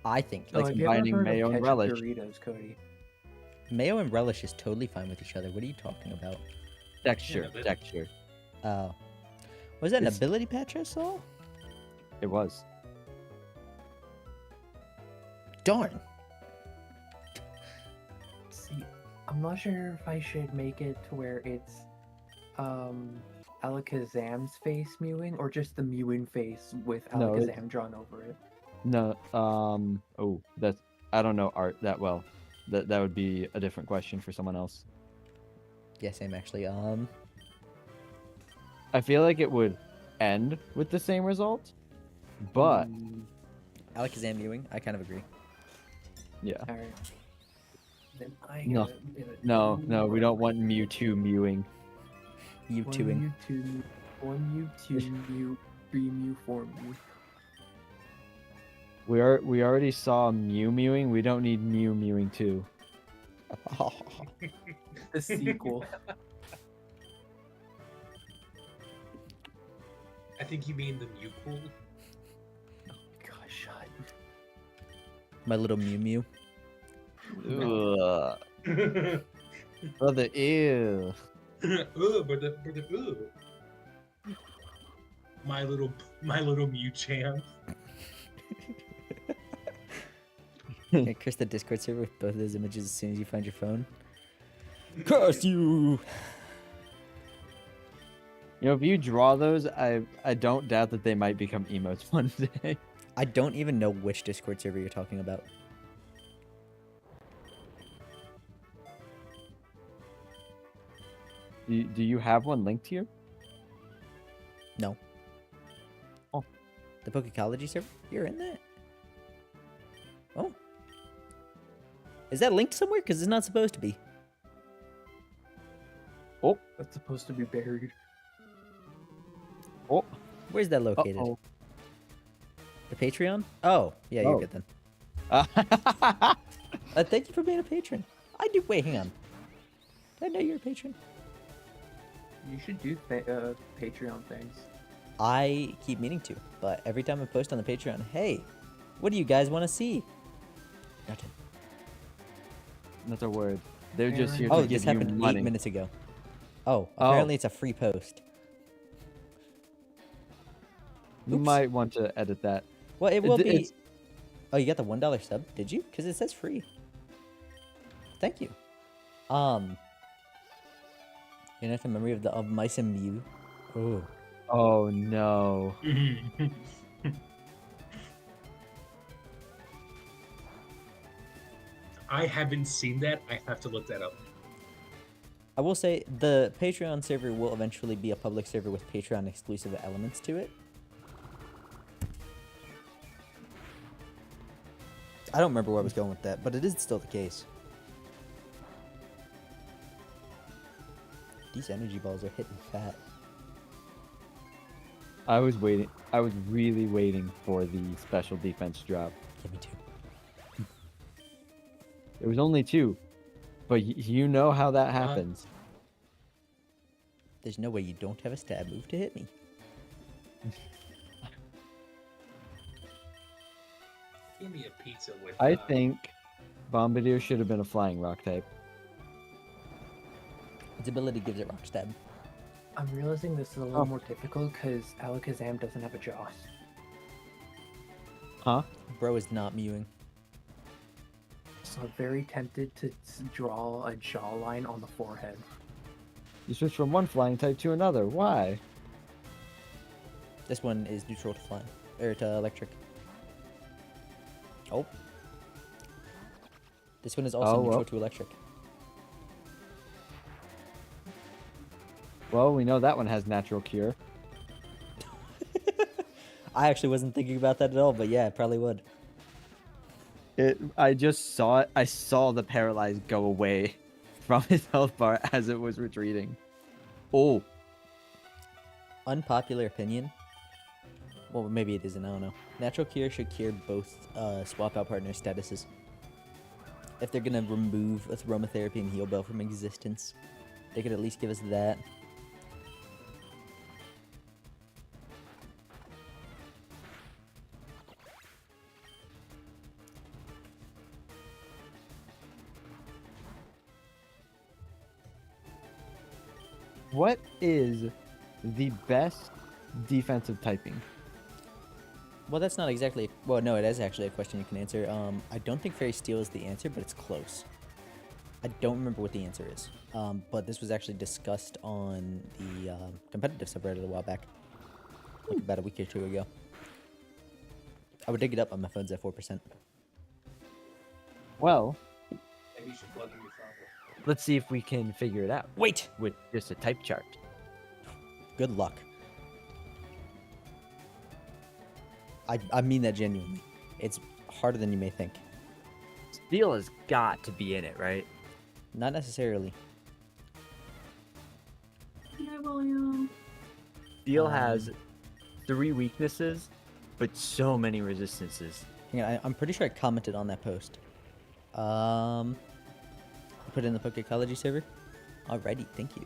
I think Like have you ever combining heard of mayo and ketchup relish. Doritos, Cody? mayo and relish is totally fine with each other. What are you talking about? Texture, but- texture. Oh. Was that an It's- ability patch I saw? It was. Darn. See, I'm not sure if I should make it to where it's Alakazam's face mewing or just the mewing face with No, it's- Alakazam drawn over it. No, oh, that's I don't know art that well. That would be a different question for someone else. Yeah, same actually. I feel like it would end with the same result, but Alakazam mewing, I kind of agree. yeah. Alright. Then I No. gotta get it. No, we don't want Mewtwo mewing. You One twoing. Mewtwo, one Mewtwo, Mew, 3 Mew, 4 Mew. We already saw Mew mewing. We don't need Mew mewing too. The sequel. I think you mean the Mewpool. Gosh, shut. My little Mew Mew. Ugh. Brother, ew. Ugh. My little Mewchamp. Yeah, curse the Discord server with both of those images as soon as you find your phone. Curse you! You know, if you draw those, I don't doubt that they might become emotes one day. I don't even know which Discord server you're talking about. Do you have one linked here? No. Oh. The Pokecology server? You're in that? Oh. Is that linked somewhere? Because it's not supposed to be. That's supposed to be buried. Oh, Where's that located? uh-oh. The Patreon? Oh, yeah, you're Oh. good then. Thank you for being a patron. I do. Wait, hang on. Did I know you're a patron? You should do Patreon things. I keep meaning to, but every time I post on the Patreon, hey, what do you guys want to see? Nothing. That's a word. They're just here Oh, to this give you happened money. 8 minutes ago. Oh, Oh. apparently it's a free post. You Oops. might want to edit that. Well, it will be. It's- Oh, you got the $1 sub? Did you? Because it says free. Thank you. You know, the memory of Mice and Mew. Oh. Oh no. I haven't seen that. I have to look that up. I will say the Patreon server will eventually be a public server with Patreon exclusive elements to it. I don't remember where I was going with that, but it is still the case. These energy balls are hitting fat. I was waiting. I was really waiting for the special defense drop. Yeah, me too. There was only 2, but you know how that happens. There's no way you don't have a stab move to hit me. Give me a pizza with. I think Bombardier should have been a flying rock type. Its ability gives it rock stab. I'm realizing this is a little more difficult because Alakazam doesn't have a jaw. Huh? Bro is not mewing. So I'm very tempted to draw a jawline on the forehead. You switch from one flying type to another. Why? This one is neutral to flying, or to electric. Oh. This one is also Oh, neutral well. to electric. Well, we know that one has natural cure. I actually wasn't thinking about that at all, but yeah, it probably would. I just saw it. I saw the paralyzed go away from his health bar as it was retreating. Oh, Unpopular opinion. Well, maybe it isn't. I don't know. Natural cure should cure both swap out partner statuses. If they're gonna remove aromatherapy and heal bell from existence, they could at least give us that. what is the best defensive typing? Well, that's not exactly. Well, no, it is actually a question you can answer. I don't think Fairy Steel is the answer, but it's close. I don't remember what the answer is. But this was actually discussed on the competitive subreddit a while back, like about a week or two ago. I would dig it up, but my phone's at 4%. Well, Maybe you should plug in your software. let's see if we can figure it out Wait. with just a type chart. Good luck. I mean that genuinely. It's harder than you may think. Steel has got to be in it, right? Not necessarily. Hi, William. Steel has 3 weaknesses, but so many resistances. Hang on, I'm pretty sure I commented on that post. I put it in the Pokecology server. Alrighty, thank you.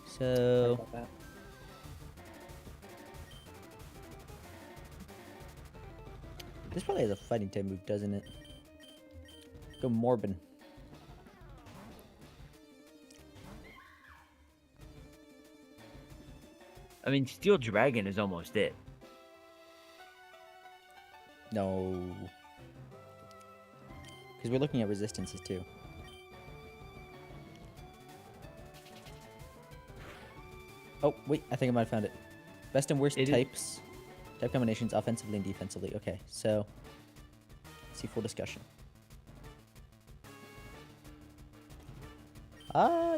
So About that. this probably has a fighting type move, doesn't it? Go Morbin. I mean, Steel Dragon is almost it. No. Because we're looking at resistances too. Oh, wait, I think I might have found it. Best and worst It is- types. Type combinations offensively and defensively. Okay, so see full discussion.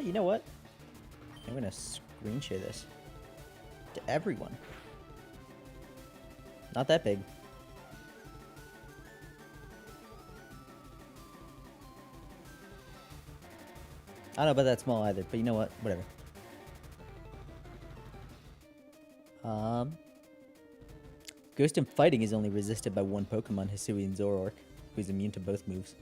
You know what? I'm gonna screen share this to everyone. Not that big. I don't know about that small either, but you know what? Whatever. Ghost and Fighting is only resisted by one Pokemon, Hisuian Zoroark, who's immune to both moves.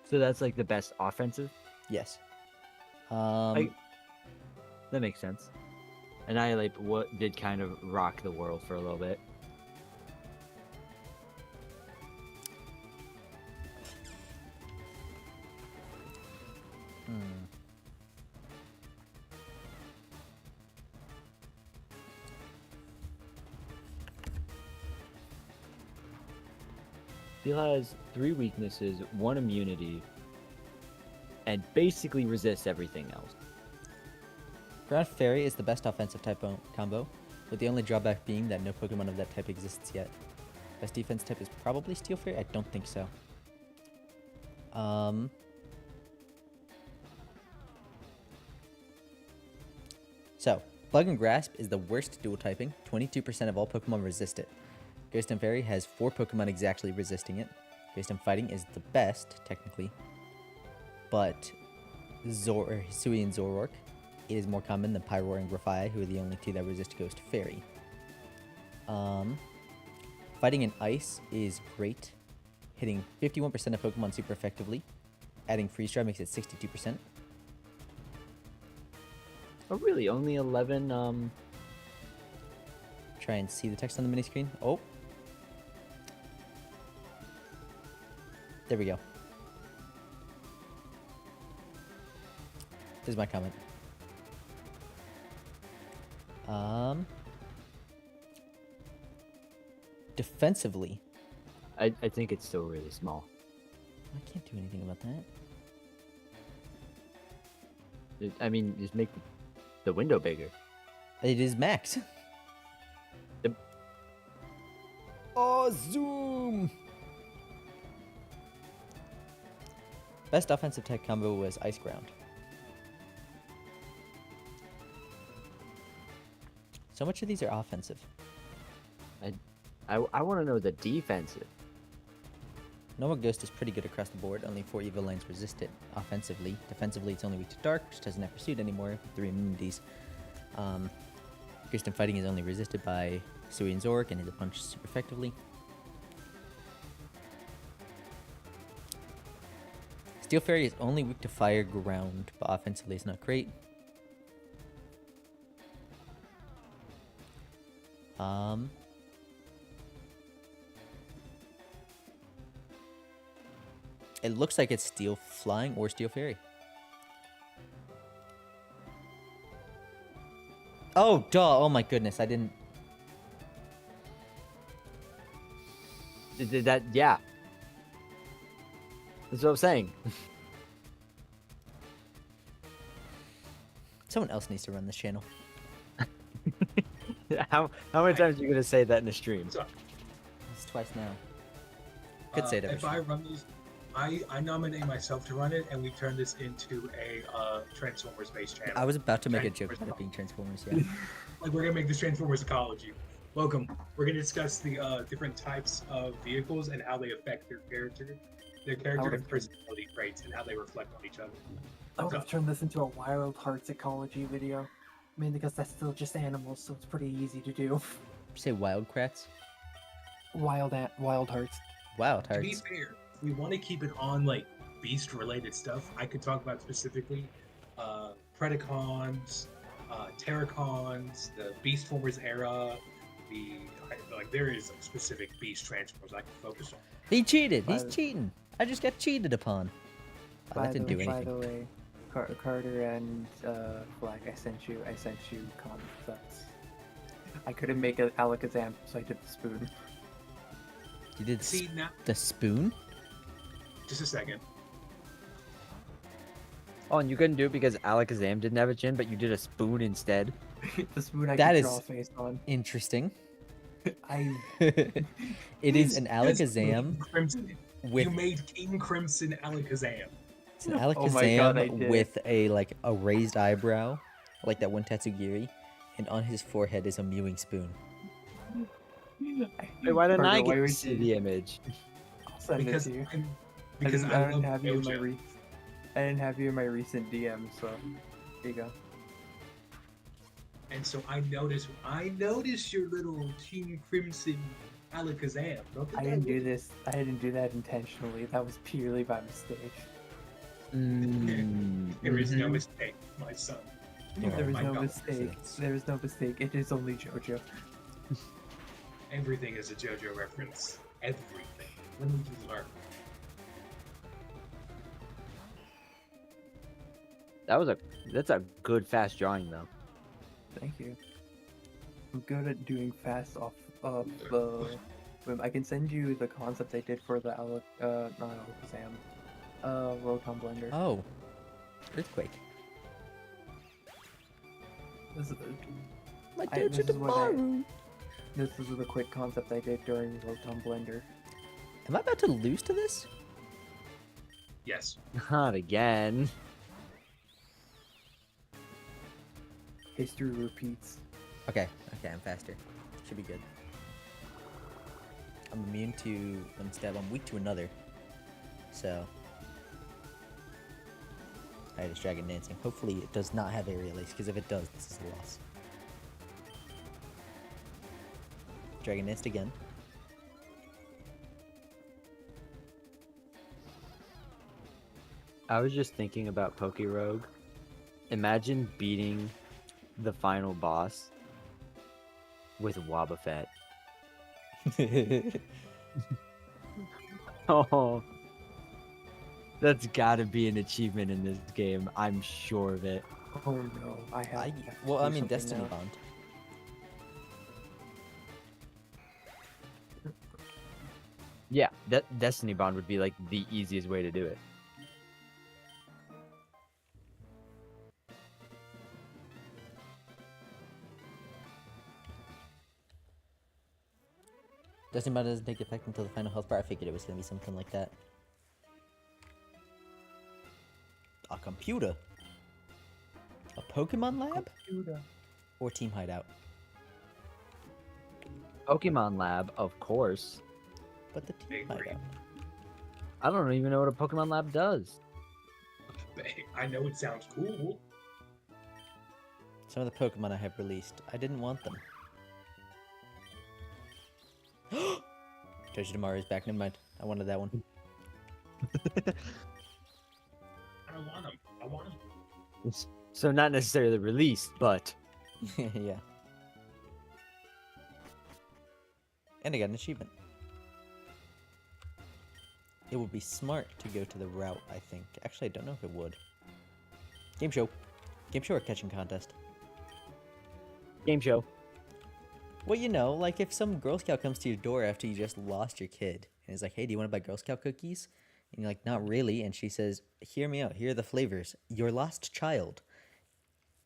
So that's like the best offensive. Yes. That makes sense. And I like what did kind of rock the world for a little bit. Hmm. Steel has 3 weaknesses, 1 immunity, and basically resists everything else. Ground Fairy is the best offensive type combo, with the only drawback being that no Pokemon of that type exists yet. Best defense type is probably Steel Fairy? I don't think so. So, Bug and Grasp is the worst dual typing. 22% of all Pokemon resist it. Ghost and Fairy has 4 Pokemon exactly resisting it. Ghost and Fighting is the best, technically. But Hisui and Zoroark is more common than Pyroar and Grafai, who are the only 2 that resist Ghost Fairy. Fighting in Ice is great, hitting 51% of Pokemon super effectively. Adding Freeze Dry makes it 62%. Oh, really? Only 11. Try and see the text on the mini screen. Oh. There we go. There's my comment. Defensively, I think it's still really small. I can't do anything about that. I mean, just make the window bigger. It is max. Yep. Oh, zoom! Best offensive type combo was Ice Ground. So much of these are offensive. I want to know the defensive. Normal Ghost is pretty good across the board, only 4 evil lanes resist it offensively. Defensively, it's only weak to Dark, which doesn't have Pursuit anymore, with 3 immunities. Ghost in Fighting is only resisted by Sui and Zork, and is a punch super effectively. Steel Fairy is only weak to Fire Ground, but offensively is not great. It looks like it's Steel Flying or Steel Fairy. Oh, duh. Oh my goodness, I didn't... That, yeah. That's what I'm saying. Someone else needs to run this channel. How many times are you gonna say that in a stream? So, It's twice now. Could say it every if I run these, I nominate myself to run it, and we turn this into a Transformers-based channel. I was about to make a joke Transformers about it being Transformers, yeah. Like, we're gonna make this Transformers ecology. Welcome. We're gonna discuss the different types of vehicles and how they affect their character and personality traits, and how they reflect on each other. I would have turned this into a Wild Hearts ecology video. Mainly because that's still just animals, so it's pretty easy to do. Did you say Wildcrats? Wild Hearts. Wild To be Hearts. fair, if we want to keep it on like beast-related stuff, I could talk about specifically Predacons, Terracons, the Beastformers era. There is specific beast transformers I can focus on. He cheated! By He's the- cheating! I just got cheated upon. Oh, that didn't do By anything. the way, Carter and Black, I sent you concepts. I couldn't make an Alakazam, so I did the spoon. You did See now, the spoon? just a second. Oh, and you couldn't do it because Alakazam didn't have a chin, but you did a spoon instead. The spoon I That could is- draw a face on. Interesting. I It is an That's Alakazam Crimson. with You made King Crimson Alakazam. it's an Oh my God, I Alakazam did. with a raised eyebrow, like that one Tatsugiri, and on his forehead is a mewing spoon. Wait, why didn't Carter, I why get to would see you- the image? I'll send Because it to you. I I love didn't have you in my JoJo. I didn't have you in my recent DM, so here you go. And so I noticed your little King Crimson Alakazam. Don't think I didn't do this. I didn't do that intentionally. That was purely by mistake. There is no Mhm. mistake, my son. Oh There is my no God. mistake. There is no mistake. It is only JoJo. Everything is a JoJo reference. Everything. When did you learn? That's a good fast drawing though. Thank you. I'm good at doing fast off of the. I can send you the concept I did for the not Alakazam, Rotom Blender. Oh, Earthquake. This is, My I- dad this to is what I- tomorrow. this is the quick concept I did during Rotom Blender. Am I about to lose to this? Yes. Not again. History repeats. Okay, I'm faster. Should be good. I'm immune to one stab. I'm weak to another. So. Alright, it's Dragon Dancing. Hopefully it does not have Aerial Ace, because if it does, this is a loss. Dragon Danced again. I was just thinking about PokeRogue. Imagine beating the final boss with Wobbuffet. Oh, that's gotta be an achievement in this game. I'm sure of it. Oh no, I have. I, to well, do I mean, something Destiny now. Bond. Yeah, that Destiny Bond would be like the easiest way to do it. Dusting Bond doesn't take effect until the final health bar. I figured it was gonna be something like that. A computer? A Pokemon lab? Or Team Hideout? Pokemon Lab, of course. But the Team I agree. Hideout. I don't even know what a Pokemon Lab does. I know it sounds cool. Some of the Pokemon I have released. I didn't want them. Toshi Tomorrow is back. Never mind. I wanted that one. I don't want them. I want them. So not necessarily released, but Yeah. And I got an achievement. It would be smart to go to the route, I think. Actually, I don't know if it would. Game show. Game show or catching contest? game show. Well, you know, like if some Girl Scout comes to your door after you just lost your kid and is like, hey, do you want to buy Girl Scout cookies? And you're like, not really. And she says, hear me out. Here are the flavors. Your lost child.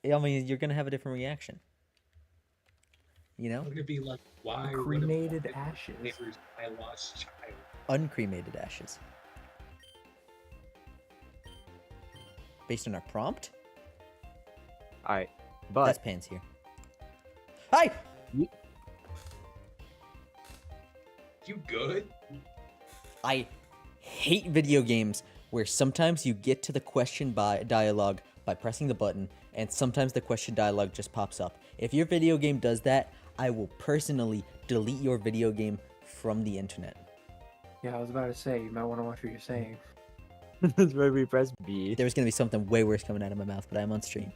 I mean, you're going to have a different reaction. You know? I'm gonna be like, why? would a Cremated Pokemon ashes. flavors my lost child? Uncremated ashes. Based on our prompt? All right, but That's Pan's here. Hi! You good? I hate video games where sometimes you get to the question by dialogue by pressing the button, and sometimes the question dialogue just pops up. If your video game does that, I will personally delete your video game from the internet. Yeah, I was about to say, you might want to watch what you're saying. that's where we press B. There's gonna be something way worse coming out of my mouth, but I'm on stream.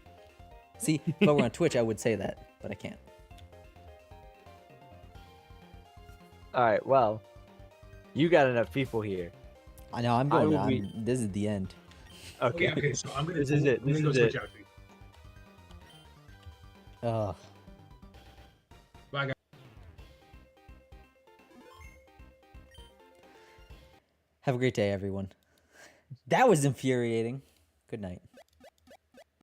See, if I were on Twitch, I would say that, but I can't. All right, well, you got enough people here. I know, I'm I going will on. be- This is the end. Okay. Okay, so I'm gonna. This is it, I'm gonna this go is switch it. out. Ugh. Bye, guys. Have a great day, everyone. That was infuriating. Good night.